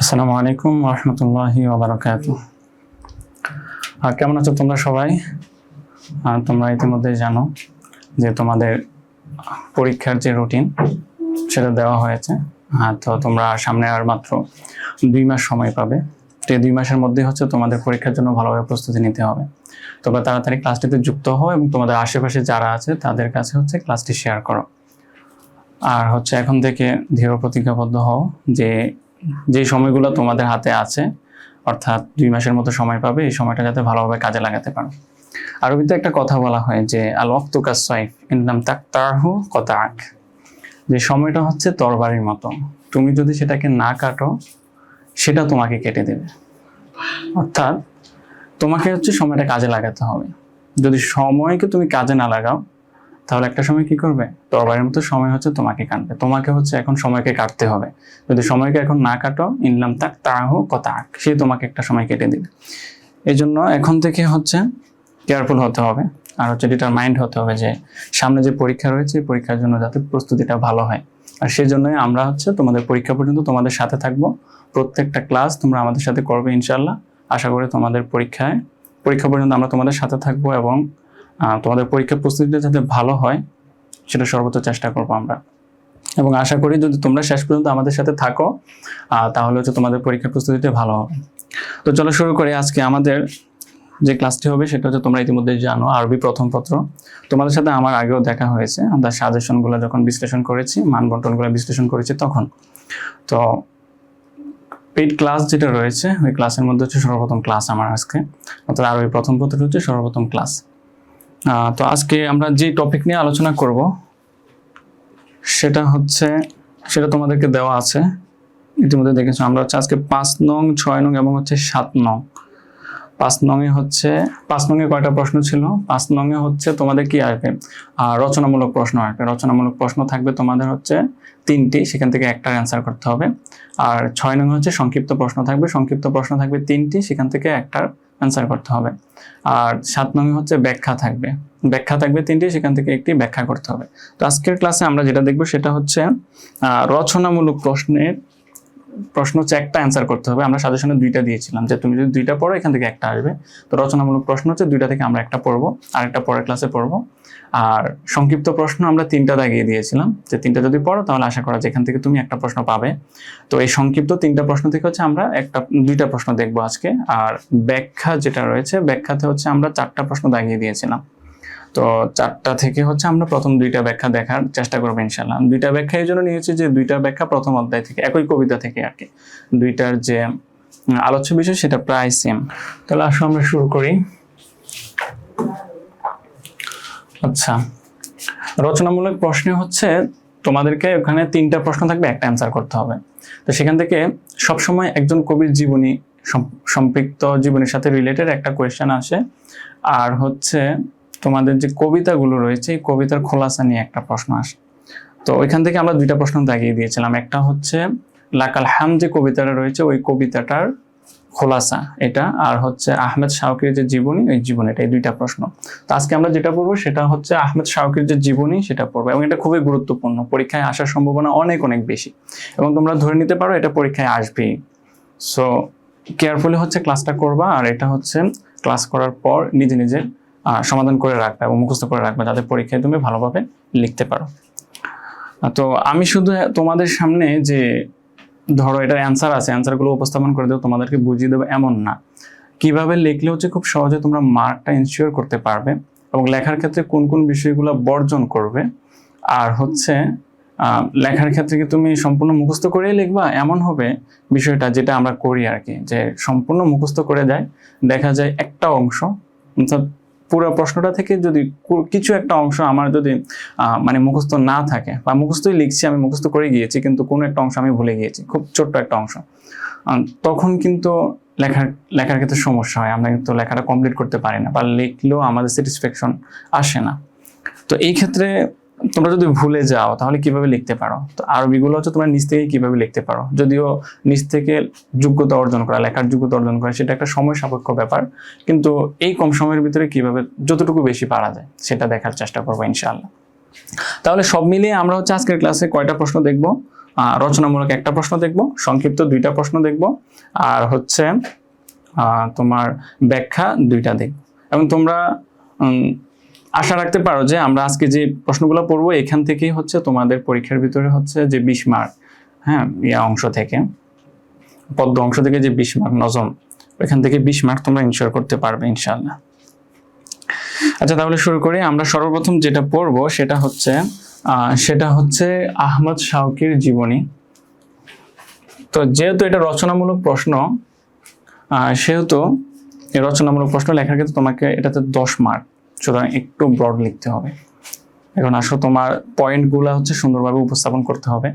আসসালামু আলাইকুম ওয়া রাহমাতুল্লাহি ওয়া বারাকাতুহু। কেমন আছো তোমরা সবাই? তোমরা ইতিমধ্যে জানো যে তোমাদের পরীক্ষার যে রুটিন সেটা দেওয়া হয়েছে। তো তোমরা সামনে আর মাত্র 2 মাস সময় পাবে। তো এই 2 মাসের মধ্যে তোমাদের পরীক্ষার জন্য ভালোভাবে প্রস্তুতি নিতে হবে। তোমরা তাড়াতাড়ি ক্লাসটিতে যুক্ত হও এবং তোমাদের আশেপাশে যারা আছে তাদের কাছে ক্লাসটি শেয়ার করো। আর এখন থেকে দৃঢ় প্রতিজ্ঞাবদ্ধ হও যে সময়গুলো তোমাদের হাতে আছে, অর্থাৎ 2 মাসের মতো সময় পাবে, এই সময়টা যাতে ভালোভাবে কাজে লাগাতে পারো। আরবিতে একটা কথা বলা হয় যে আল ওয়াক্তু কাস-সাইফ ইন লাম তাকতারহু কাতাআক, যে সময়টা তরবারির মতো, তুমি যদি সেটাকে না কাটো সেটা তোমাকে কেটে দেবে। অর্থাৎ তোমাকে সময়টা কাজে লাগাতে হবে। যদি সময়কে তুমি কাজে না লাগাও তাহলে একটা সময় কি করবে, তরবারির মতো সময় তোমাকে কাটবে। তোমাকে এখন সময়কে কাটতে হবে। যদি সময়কে এখন না কাটো, ইনলাম তাকতারহু কাতাআক, সে তোমাকে একটা সময় কেটে দিবে। এই জন্য এখন থেকে কেয়ারফুল হতে হবে আর ডিটারমাইন্ড হতে হবে যে সামনে যে পরীক্ষা রয়েছে পরীক্ষার জন্য যাতে প্রস্তুতিটা ভালো হয়। আর সেই জন্যই আমরা তোমাদের পরীক্ষা পর্যন্ত তোমাদের সাথে থাকবো। প্রত্যেকটা ক্লাস তোমরা আমাদের সাথে করবে ইনশাআল্লাহ। আশা করি তোমাদের পরীক্ষা পর্যন্ত আমরা তোমাদের সাথে থাকবো এবং তোমাদের পরীক্ষা প্রস্তুতিটা যাতে ভালো হয় সেটা সর্বোচ্চ চেষ্টা করবো আমরা। এবং আশা করি যদি তোমরা শেষ পর্যন্ত আমাদের সাথে থাকো তাহলে তোমাদের পরীক্ষা প্রস্তুতিটা ভালো হবে। তো চলো শুরু করি। আজকে আমাদের যে ক্লাসটি হবে সেটা তোমরা ইতিমধ্যে জানো, আরবি প্রথম পত্র। তোমাদের সাথে আমার আগেও দেখা হয়েছে, আমরা সাজেশনগুলো যখন বিশ্লেষণ করেছি, মানবন্টনগুলো বিশ্লেষণ করেছি তখন। তো পেইড ক্লাস যেটা রয়েছে ওই ক্লাসের মধ্যে সর্বপ্রথম ক্লাস আমার আজকে, অর্থাৎ আরবি প্রথম পত্র সর্বপ্রথম ক্লাস। তো আজকে আমরা যে টপিক নিয়ে আলোচনা করব সেটা তোমাদেরকে দেওয়া আছে, ইতিমধ্যে দেখেছো। আমরা আজকে 5 নং, 6 নং এবং 7 নং। 5 নং এ 5 নং এ কয়টা প্রশ্ন ছিল? 5 নং এ তোমাদের কি আসবে, রচনামূলক প্রশ্ন আসবে। রচনামূলক প্রশ্ন থাকবে তোমাদের 3টি, সেখান থেকে একটা অ্যান্সার করতে হবে। আর 6 নং সংক্ষিপ্ত প্রশ্ন থাকবে। সংক্ষিপ্ত প্রশ্ন থাকবে 3টি, সেখান থেকে একটার অ্যান্সার করতে হবে। আর 7 নং ব্যাখ্যা থাকবে। ব্যাখ্যা থাকবে 3টি, সেখান থেকে একটি ব্যাখ্যা করতে হবে। তো আজকের ক্লাসে আমরা যেটা দেখবো সেটা রচনামূলক প্রশ্ন একটা অ্যান্সার করতে হবে। আমরা সাজেশনে 2টা দিয়েছিলাম যে তুমি যদি 2টা পড়ো এখান থেকে একটা আসবে। তো রচনামূলক প্রশ্ন 2টা থেকে আমরা একটা পড়বো, আরেকটা পরের ক্লাসে পড়বো। আর সংক্ষিপ্ত প্রশ্ন আমরা 3টা দাগিয়ে দিয়েছিলাম যে 3টা যদি পড়ো তাহলে আশা করা যায় এখান থেকে তুমি একটা প্রশ্ন পাবে। তো এই সংক্ষিপ্ত 3টা প্রশ্ন থেকে আমরা 2টা প্রশ্ন দেখবো আজকে। আর ব্যাখ্যা যেটা রয়েছে, ব্যাখ্যাতে আমরা 4টা প্রশ্ন দাগিয়ে দিয়েছিলাম। তো 4টা থেকে আমরা প্রথম 2টা ব্যাখ্যা দেখার চেষ্টা করবো ইনশাআল্লাহ। 2টা ব্যাখ্যা এই জন্য নিয়েছি যে 2টা ব্যাখ্যা প্রথম অধ্যায় থেকে, একই কবিতা থেকে আর কি। 2টার যে আলোচ্য বিষয় সেটা প্রায় সেম। তাহলে আসো আমরা শুরু করি। আচ্ছা, রচনামূলক প্রশ্নে তোমাদেরকে ওখানে 3টা প্রশ্ন থাকবে, একটা অ্যান্সার করতে হবে। তো সেখান থেকে সবসময় একজন কবির জীবনী, সম্পৃক্ত জীবনের সাথে রিলেটেড একটা কোয়েশ্চেন আসে। আর তোমাদের যে কবিতাগুলো রয়েছে এই কবিতার খোলাসা নিয়ে একটা প্রশ্ন আসে। তো ওইখান থেকে আমরা 2টা প্রশ্ন দাগিয়ে দিয়েছিলাম। একটা লাকাল হাম যে কবিতাটা রয়েছে ওই কবিতাটার খোলাসা এটা, আর আহমেদ শাওকির যে জীবনী, ওই জীবনীটা, এই 2টা প্রশ্ন। তো আজকে আমরা যেটা পড়বো সেটা আহমেদ শাওকির যে জীবনী সেটা পড়বো, এবং এটা খুবই গুরুত্বপূর্ণ। পরীক্ষায় আসার সম্ভাবনা অনেক অনেক বেশি, এবং তোমরা ধরে নিতে পারো এটা পরীক্ষায় আসবেই। সো কেয়ারফুলি ক্লাসটা করবা। আর এটা ক্লাস করার পর নিজে নিজে সমাধান করে রাখবে এবং মুখস্থ করে রাখবে, যাতে পরীক্ষায় তুমি ভালোভাবে লিখতে পারো। তো আমি শুধু তোমাদের সামনে যে ধরো এটার অ্যান্সার আছে, অ্যান্সারগুলো উপস্থাপন করে দেবো, তোমাদেরকে বুঝিয়ে দেবো এমন না। কিভাবে লিখলে খুব সহজে তোমরা মার্কটা ইনশিওর করতে পারবে, এবং লেখার ক্ষেত্রে কোন কোন বিষয়গুলো বর্জন করবে। আর লেখার ক্ষেত্রে কি তুমি সম্পূর্ণ মুখস্থ করেই লিখবা, এমন হবে বিষয়টা যেটা আমরা করি আর কি, যে সম্পূর্ণ মুখস্থ করে যায়, দেখা যায় একটা অংশ, পুরো প্রশ্নটা থেকে যদি কিছু একটা অংশ আমার যদি মুখস্থ না থাকে, বা মুখস্থই লিখছি, আমি মুখস্থ করে গিয়েছি কিন্তু কোনো একটা অংশ আমি ভুলে গিয়েছি, খুব ছোট্ট একটা অংশ, তখন কিন্তু লেখার ক্ষেত্রে সমস্যা হয়। আমরা কিন্তু লেখাটা কমপ্লিট করতে পারি না, বা লিখলেও আমাদের স্যাটিসফ্যাকশন আসে না। তো এই ক্ষেত্রে তোমরা যদি ভুলে যাও তাহলে কিভাবে লিখতে পারো? তো আরবিগুলো তোমরা নিজ থেকে কিভাবে লিখতে পারো। যদিও নিজ থেকে যোগ্যতা অর্জন করা, লেখার যোগ্যতা অর্জন করা, সেটা একটা সময় সাপেক্ষ ব্যাপার, কিন্তু এই কম সময়ের ভিতরে কিভাবে যতটুকু বেশি পারা যায় সেটা দেখার চেষ্টা করবো ইনশাআল্লাহ। তাহলে সব মিলিয়ে আমরা আজকের ক্লাসে কয়টা প্রশ্ন দেখবো? রচনামূলক একটা প্রশ্ন দেখব, সংক্ষিপ্ত 2টা প্রশ্ন দেখব, আর হচ্ছে তোমার ব্যাখ্যা 2টা দেখব। এবং তোমরা আশা রাখতে পারো যে আমরা আজকে যে প্রশ্নগুলো পড়বো এখান থেকেই হচ্ছে তোমাদের পরীক্ষার ভিতরে হচ্ছে যে 20 মার্ক, হ্যাঁ, অংশ থেকে, পদ্য অংশ থেকে যে 20 মার্ক নজম, এখান থেকে 20 মার্ক তোমরা ইনশিওর করতে পারবে ইনশাআল্লাহ। আচ্ছা, তাহলে শুরু করি। আমরা সর্বপ্রথম যেটা পড়বো সেটা হচ্ছে আহমদ শাওকির জীবনী। তো যেহেতু এটা রচনামূলক প্রশ্ন, সেহেতু এই রচনামূলক প্রশ্ন লেখার ক্ষেত্রে তোমাকে এটাতে 10 মার্ক, সুতরাং একটু ব্রড লিখতে হবে। এখন আসো, তোমার পয়েন্টগুলো হচ্ছে সুন্দরভাবে উপস্থাপন করতে হবে।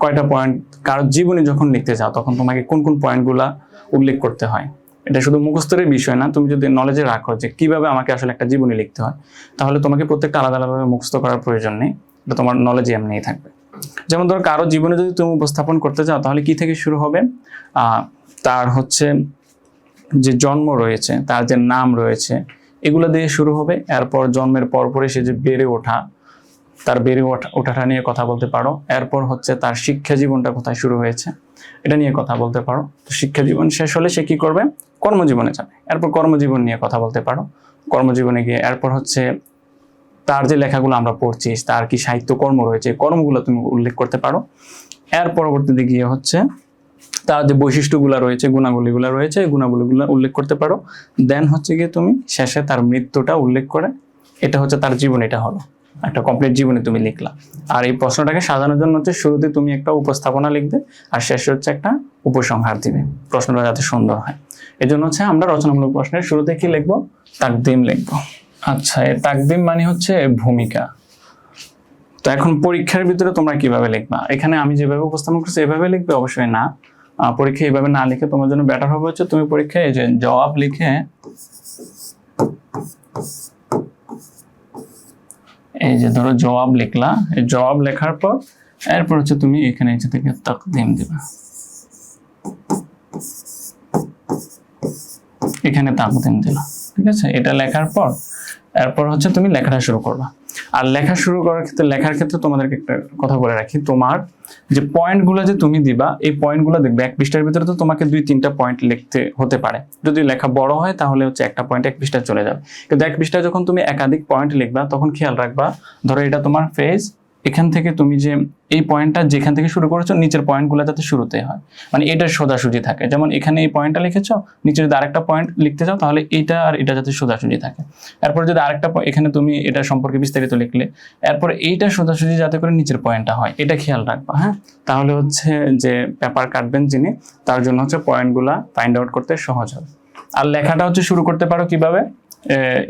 কয়টা পয়েন্ট, কারো জীবনী যখন লিখতে চাও তখন তোমাকে কোন কোন পয়েন্টগুলা উল্লেখ করতে হয়, এটা শুধু মুখস্থের বিষয় না। তুমি যদি নলেজে রাখো যে কিভাবে আমাকে আসলে একটা জীবনী লিখতে হয়, তাহলে তোমাকে প্রত্যেকটা আলাদা আলাদাভাবে মুখস্থ করার প্রয়োজন নেই, এটা তোমার নলেজে এমনিই থাকবে। যেমন ধরো, কারো জীবনে যদি তুমি উপস্থাপন করতে চাও তাহলে কি থেকে শুরু হবে? তার হচ্ছে যে জন্ম রয়েছে, তার যে নাম রয়েছে, এগুলো দিয়ে শুরু হবে। এরপর জন্মের পরপরই সে যে বেড়ে ওঠা, তার বেড়ে ওঠাটা নিয়ে কথা বলতে পারো। এরপর হচ্ছে তার শিক্ষা জীবনটা কোথায় শুরু হয়েছে, এটা নিয়ে কথা বলতে পারো। তো শিক্ষা জীবন শেষ হলে সে কি করবে? কর্মজীবনে যাবে। এরপর কর্মজীবন নিয়ে কথা বলতে পারো। কর্মজীবনে গিয়ে এরপর হচ্ছে তার যে লেখাগুলো আমরা পড়ছি, তার কি সাহিত্য কর্ম রয়েছে, কর্মগুলো তুমি উল্লেখ করতে পারো। এর পরবর্তীতে গিয়ে হচ্ছে তার যে বৈশিষ্ট্যগুলো রয়েছে, গুণাবলীগুলো রয়েছে, এই গুণাবলীগুলো উল্লেখ করতে পারো। দেন হচ্ছে গিয়ে তুমি শেষে তার মৃত্যুটা উল্লেখ করে, এটা হচ্ছে তার জীবন, এটা হলো একটা কমপ্লিট জীবনে তুমি লিখলা। আর এই প্রশ্নটাকে সাজানোর জন্য হচ্ছে শুরুতে তুমি একটা উপস্থাপনা লিখবে, আর শেষে হচ্ছে একটা উপসংহার দিবে, প্রশ্নটা যাতে সুন্দর হয়। এই জন্য হচ্ছে আমরা রচনামূলক প্রশ্নের শুরুতে কি লিখবো? তাকদিম লিখবো। আচ্ছা, এই তাকদিম মানে হচ্ছে ভূমিকা। তো এখন পরীক্ষার ভিতরে তোমরা কিভাবে লিখবা? এখানে আমি যেভাবে উপস্থাপন করছি এভাবে লিখবে? অবশ্যই না। পরীক্ষা এইভাবে না লিখে তোমার জন্য বেটার হবে হচ্ছে তুমি পরীক্ষায় এই যে জবাব লিখে, এই যে ধরো জবাব লিখলা, এই জবাব লেখার পর এরপর হচ্ছে তুমি এখানে এই থেকে তাকদিম দিবা, এখানে তাকদিম দিলা, ঠিক আছে? এটা লেখার পর এরপর হচ্ছে তুমি লেখাটা শুরু করবা। আর লেখা শুরু করার ক্ষেত্রে, লেখার ক্ষেত্রে তোমাদেরকে একটা কথা বলে রাখি, তোমার যে পয়েন্টগুলো যে তুমি দিবা, এই পয়েন্টগুলো দেখবে 1 পৃষ্ঠার ভিতরে তো তোমাকে 2-3টা পয়েন্ট লিখতে হতে পারে। যদি লেখা বড় হয় তাহলে হচ্ছে একটা পয়েন্ট 1 পৃষ্ঠায় চলে যাবে। কিন্তু 1 পৃষ্ঠায় যখন তুমি একাধিক পয়েন্ট লিখবা তখন খেয়াল রাখবা, ধরো এটা তোমার পেজ, এখান থেকে তুমি যে এই পয়েন্টটা যেখান থেকে শুরু করেছো নিচের পয়েন্টগুলো যাতে শুরুতে হয়, মানে এটা সোজাসুজি থাকে। যেমন এখানে এই পয়েন্টটা লিখেছো, নিচে যদি আরেকটা পয়েন্ট লিখতে চাও তাহলে এটা আর এটা যাতে সোজাসুজি থাকে। এরপর যদি আরেকটা এখানে তুমি এটা সম্পর্কে বিস্তারিত লিখলে, এরপর এইটা সোজাসুজি যাতে করে নিচের পয়েন্টটা হয়, এটা খেয়াল রাখবা। হ্যাঁ, তাহলে হচ্ছে যে পেপার কাটবেন যিনি, তার জন্য হচ্ছে পয়েন্টগুলা ফাইন্ড আউট করতে সহজ হবে। আর লেখাটা হচ্ছে শুরু করতে পারো কিভাবে?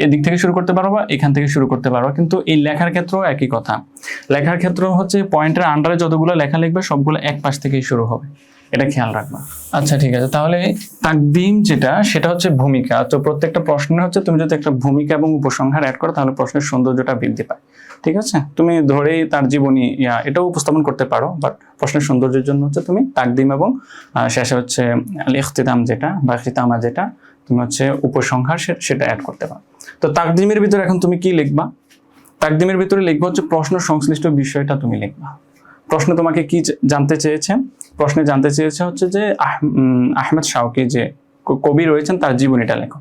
এদিক থেকে শুরু করতে পারো বা এখান থেকে শুরু করতে পারো, কিন্তু এই লেখার ক্ষেত্রেও একই কথা। লেখার ক্ষেত্রেও হচ্ছে পয়েন্টের আন্ডারে যতগুলো লেখা লিখবে সবগুলো এক পাশ থেকেই শুরু হবে, এটা খেয়াল রাখবা। আচ্ছা, ঠিক আছে। তাহলে তাকদিম যেটা, সেটা হচ্ছে ভূমিকা। তো প্রত্যেকটা প্রশ্নে হচ্ছে তুমি যদি একটা ভূমিকা এবং উপসংহার অ্যাড করো তাহলে প্রশ্নের সৌন্দর্যটা বৃদ্ধি পায়, ঠিক আছে? তুমি ধরেই তার জীবনী এটাও উপস্থাপন করতে পারো, বাট প্রশ্নের সৌন্দর্যের জন্য হচ্ছে তুমি তাকদিম এবং শেষে হচ্ছে ইখতিতাম যেটা বা খিতামা যেটা, তুমি হচ্ছে উপসংহার সেটা অ্যাড করতে পারো। তো তাকদিমের ভিতরে এখন তুমি কি লিখবা? তাকদিমের ভিতরে লিখবা হচ্ছে প্রশ্ন সংশ্লিষ্ট বিষয়টা তুমি লিখবা। প্রশ্ন তোমাকে কি জানতে চেয়েছে? প্রশ্নে জানতে চেয়েছে হচ্ছে যে আহমেদ শাওকি যে কবি রয়েছেন তার জীবনীটা লেখো।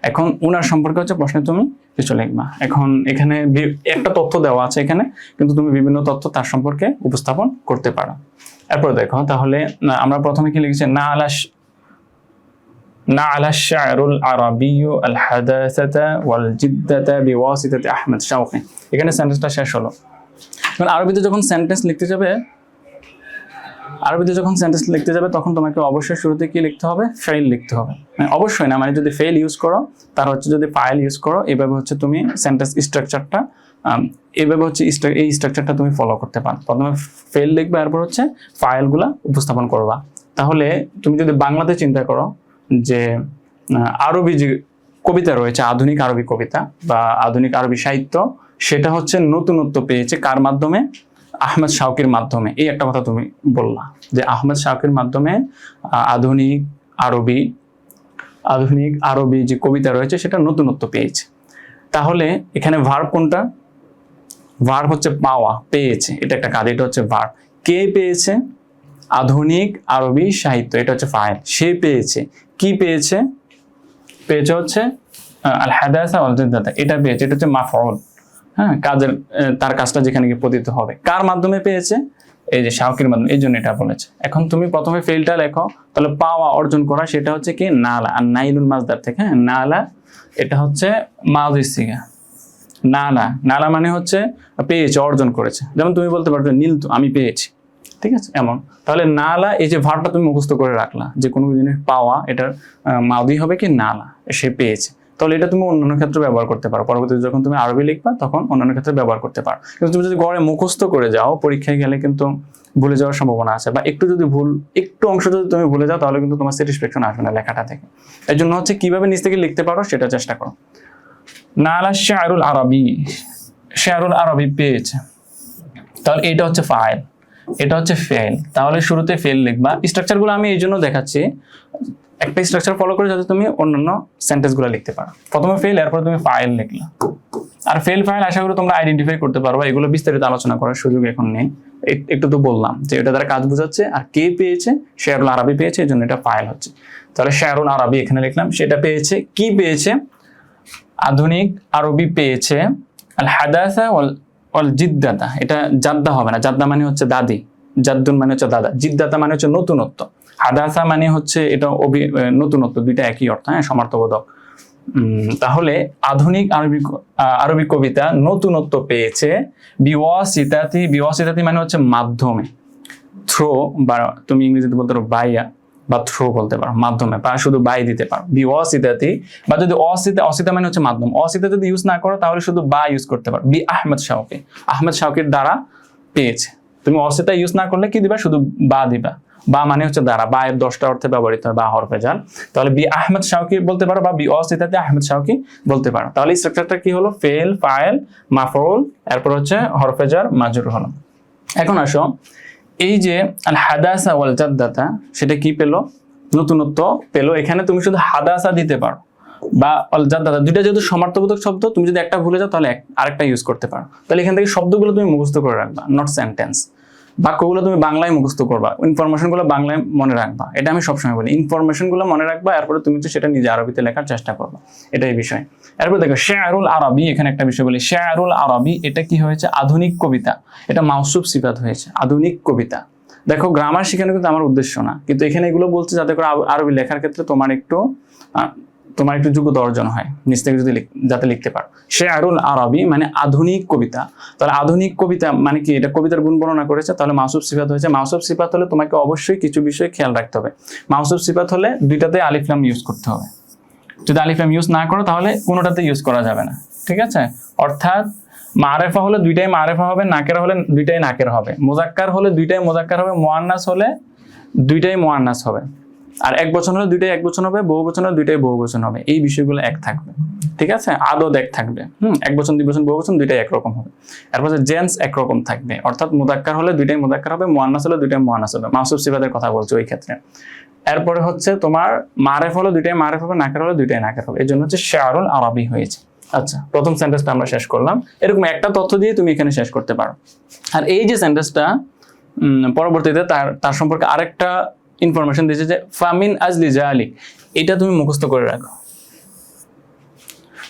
এখন উনার সম্পর্কে হচ্ছে প্রশ্নে তুমি কিছু লিখবা। এখন এখানে একটা তথ্য দেওয়া আছে এখানে, কিন্তু তুমি বিভিন্ন তথ্য তার সম্পর্কে উপস্থাপন করতে পারো। এরপর দেখো, তাহলে আমরা প্রথমে কি লিখেছি? نعل الشعر العربي الحداثة والجدة بواسطة أحمد شوقي। এখানে সেন্টেন্সটা শেষ হলো। এখন আরবিতে যখন সেন্টেন্স লিখতে যাবে তখন তোমাকে অবশ্যই শুরুতে কি লিখতে হবে? ফেইল লিখতে হবে। অবশ্যই না, মানে যদি ফেইল ইউজ করো, তার হচ্ছে যদি ফাইল ইউজ করো, এইভাবে হচ্ছে তুমি সেন্টেন্স স্ট্রাকচারটা এইভাবে হচ্ছে এই স্ট্রাকচারটা তুমি ফলো করতে পারো। প্রথমে ফেইল লিখবে, এরপর হচ্ছে ফাইলগুলা উপস্থাপন করবা। তাহলে তুমি যদি বাংলাতে চিন্তা করো যে আরবি যে কবিতা রয়েছে, আধুনিক আরবি কবিতা বা আধুনিক আরবি সাহিত্য, সেটা হচ্ছে নতুনত্ব পেয়েছে কার মাধ্যমে? আহমেদ শাওকির মাধ্যমে। এই একটা কথা তুমি বললা যে আহমেদ শাওকির মাধ্যমে আধুনিক আরবি যে কবিতা রয়েছে সেটা নতুনত্ব পেয়েছে। তাহলে এখানে ভার্ব কোনটা? ভার্ব হচ্ছে পাওয়া, পেয়েছে, এটা একটা কাজ, এটা হচ্ছে ভার্ব। কে পেয়েছে? আধুনিক আরবি সাহিত্য, এটা হচ্ছে ফাইল। সে পেয়েছে, কি পেয়েছে? পেয়েছে হচ্ছে আল হাদাসা ওয়াল জিদ্দাতা, এটা পেয়েছে, এটা হচ্ছে মাফউল। হ্যাঁ, কাজের তার কাজটা যেখানে গিয়ে পতিত হবে। কার মাধ্যমে পেয়েছে? এই যে শাওকির মাধ্যমে, এই জন্য এটা বলেছে। এখন তুমি প্রথমে ফেলটা লেখো, তাহলে পাওয়া অর্জন করা সেটা হচ্ছে কি নালা, আর নাইলুল মাজদার থেকে। হ্যাঁ, নালা এটা হচ্ছে মাযির সিগা। নালা, নালা মানে হচ্ছে পেয়েছে, অর্জন করেছে। যেমন তুমি বলতে পারো নীলতু, আমি পেয়েছি, ঠিক আছে, এমন। তাহলে নালা, এই যে ভার্বটা তুমি মুখস্থ করে রাখলা, যে কোনো জিনিস পাওয়া, এটার মাদি হবে কি নালা, সে পেয়েছে। তাহলে এটা তুমি অন্যান্য ক্ষেত্রে ব্যবহার করতে পারো, পরবর্তীতে যখন তুমি আরবি লিখবা তখন অন্যান্য ক্ষেত্রে ব্যবহার করতে পারো। কিন্তু তুমি যদি ঘরে মুখস্থ করে যাও, পরীক্ষায় গেলে কিন্তু ভুলে যাওয়ার সম্ভাবনা আছে, বা একটু অংশ যদি তুমি ভুলে যাও, তাহলে কিন্তু তোমার স্যাটিসফ্যাকশন আসবে না লেখাটা থেকে। এর জন্য হচ্ছে কিভাবে নিজ থেকে লিখতে পারো সেটা চেষ্টা করো। নালা শায়রুল আরবি, শায়রুল আরবি পেয়েছে, তাহলে এটা হচ্ছে ফাইল, এটা হচ্ছে ফেল। তাহলে শুরুতে ফেল লিখবা। স্ট্রাকচারগুলো আমি এই জন্য দেখাচ্ছি, একটা স্ট্রাকচার ফলো করে যাতে তুমি অন্যান্য সেন্টেন্সগুলো লিখতে পারো। প্রথমে ফেল, এরপর তুমি ফাইল লিখলা। আর ফেল ফাইল আশা করি তোমরা আইডেন্টিফাই করতে পারো, এগুলো বিস্তারিত আলোচনা করার সুযোগ এখন নেই। একটু তো বললাম যে এটা দ্বারা কাজ বোঝাচ্ছে, আর কে পেয়েছে? শায়রুল আরবি পেয়েছে, এই জন্য এটা ফাইল হচ্ছে। তাহলে শায়রুল আরবি এখানে লিখলাম, সেটা পেয়েছে। কি পেয়েছে? আধুনিক আরবি পেয়েছে। আল হাদাসা ওয়াল জিদ্দাতা, এটা জাদ্দা হবে না, জাদ্দা মানে হচ্ছে দাদি, জাদ্দুন মানে হচ্ছে দাদা, জিদ্দাতা মানে হচ্ছে নতুনত্ব, হাদাসা মানে হচ্ছে এটা নতুনত্ব, দুইটা একই অর্থ, হ্যাঁ, সমার্থবোধক। তাহলে আধুনিক আরবি কবিতা নতুনত্ব পেয়েছে বিওয়াসিতাতি, বিওয়াসিতাতি মানে হচ্ছে মাধ্যমে, থ্রো, বা তুমি ইংরেজিতে বলতে পারো বাইয়া বা থ্রো বলতে পারো, মাধ্যমে, বা শুধু বাই দিতে পারো, বিওয়াসিতাতি। বা যদি অসিতা মানে হচ্ছে মাধ্যম, অসিতা যদি ইউজ না করো তাহলে শুধু বা ইউজ করতে পারো, বি আহমেদ শাওকি, আহমেদ শাওকির দ্বারা পেয়েছে। তুমি অসিতা ইউজ না করলে কি দিবা? শুধু বা দিবা। বা মানে হচ্ছে দ্বারা, বা এর 10টা অর্থে ব্যবহৃত হয়, বা হরফে জাল। তাহলে বি আহমেদ শাওকি বলতে পারো, বা বি অসিতাতে আহমেদ শাওকি বলতে পারো। তাহলে স্ট্রাকচারটা কি হলো? ফেল, ফাইল, মাফউল, এরপর হচ্ছে হরফে জার, মাজরুর হলো। এখন আসো, এই যে আল হাদাসা ওয়াল জাদ্দাতা, সেটা কি পেলো? নতুনত্ব পেলো। এখানে তুমি শুধু হাদাসা দিতে পারো, বা আল জাদ্দাতা, দুইটা যেহেতু সমার্থবোধক শব্দ, তুমি যদি একটা ভুলে যাও তাহলে আরেকটা ইউজ করতে পারো। তাহলে এখান থেকে শব্দগুলো তুমি মুখস্থ করে রাখবা, নট সেন্টেন্স। বাক্যগুলো তুমি বাংলায় মুখস্থ করবা, ইনফরমেশনগুলো বাংলায় মনে রাখবা। এটা আমি সবসময় বলি, ইনফরমেশনগুলো মনে রাখবা, এরপরে তুমি তো সেটা নিজে আরবিতে লেখার চেষ্টা করবা, এটাই বিষয়। এরপর দেখো শায়রুল আরবি, এখানে একটা বিষয় বলি, শায়রুল আরবি এটা কি হয়েছে? আধুনিক কবিতা, এটা মাউসুফ সিফাত হয়েছে, আধুনিক কবিতা। দেখো গ্রামার শেখানো কিন্তু আমার উদ্দেশ্য না, কিন্তু এখানে এগুলো বলছে যাতে করে আরবি লেখার ক্ষেত্রে তোমার একটু যোগ্যতা অর্জন হয়, নিজ থেকে যদি যাতে লিখতে পারো। শায়রুল আরবি মানে আধুনিক কবিতা। তাহলে আধুনিক কবিতা মানে কি? এটা কবিতার গুণ বর্ণনা করেছে, তাহলে মাউসুফ সিফাত হয়েছে। মাউসুফ সিফাত হলে তোমাকে অবশ্যই কিছু বিষয় খেয়াল রাখতে হবে। মাউসুফ সিফাত হলে দুইটাতে আলিফ লাম ইউজ করতে হবে। যদি আলিফ লাম ইউজ না করো তাহলে কোনোটাতে ইউজ করা যাবে না, ঠিক আছে? অর্থাৎ মারেফা হলে দুইটাই মারেফা হবে, নাকেরা হলে দুইটাই নাকের হবে, মুজাক্কার হলে দুইটাই মুজাক্কার হবে, মুআন্নাস হলে দুইটাই মুআন্নাস হবে, আর এক বচন হলে দুইটাই এক বচন হবে, বহু বচন হলে দুইটাই বহু বচন হবে। এই বিষয়গুলো এক থাকবে, ঠিক আছে? আদত এক থাকবে, এক বচন, দুই বচন, বহু বচন দুইটাই একরকম হবে। এরপর জেন্স একরকম থাকবে, অর্থাৎ মুজাক্কার হলে দুইটাই মুজাক্কার হবে, মুআন্নাস হলে দুইটাই মুআন্নাস হবে। মাউসুফ সিফাতের কথা বলছি ওই ক্ষেত্রে। এরপরে হচ্ছে তোমার মারেফ হলে দুইটাই মারেফ হবে, নাকের হলে দুইটাই নাকের হবে। এই জন্য হচ্ছে শায়রুল আরবি হয়েছে। আচ্ছা, প্রথম সেন্টেন্সটা আমরা শেষ করলাম। এরকম একটা তথ্য দিয়ে তুমি এখানে শেষ করতে পারো। আর এই যে সেন্টেন্সটা পরবর্তীতে তার সম্পর্কে আরেকটা ইনফরমেশন দিয়েছে যে ফামিন আজলি জালিক, এটা তুমি মুখস্থ করে রাখো।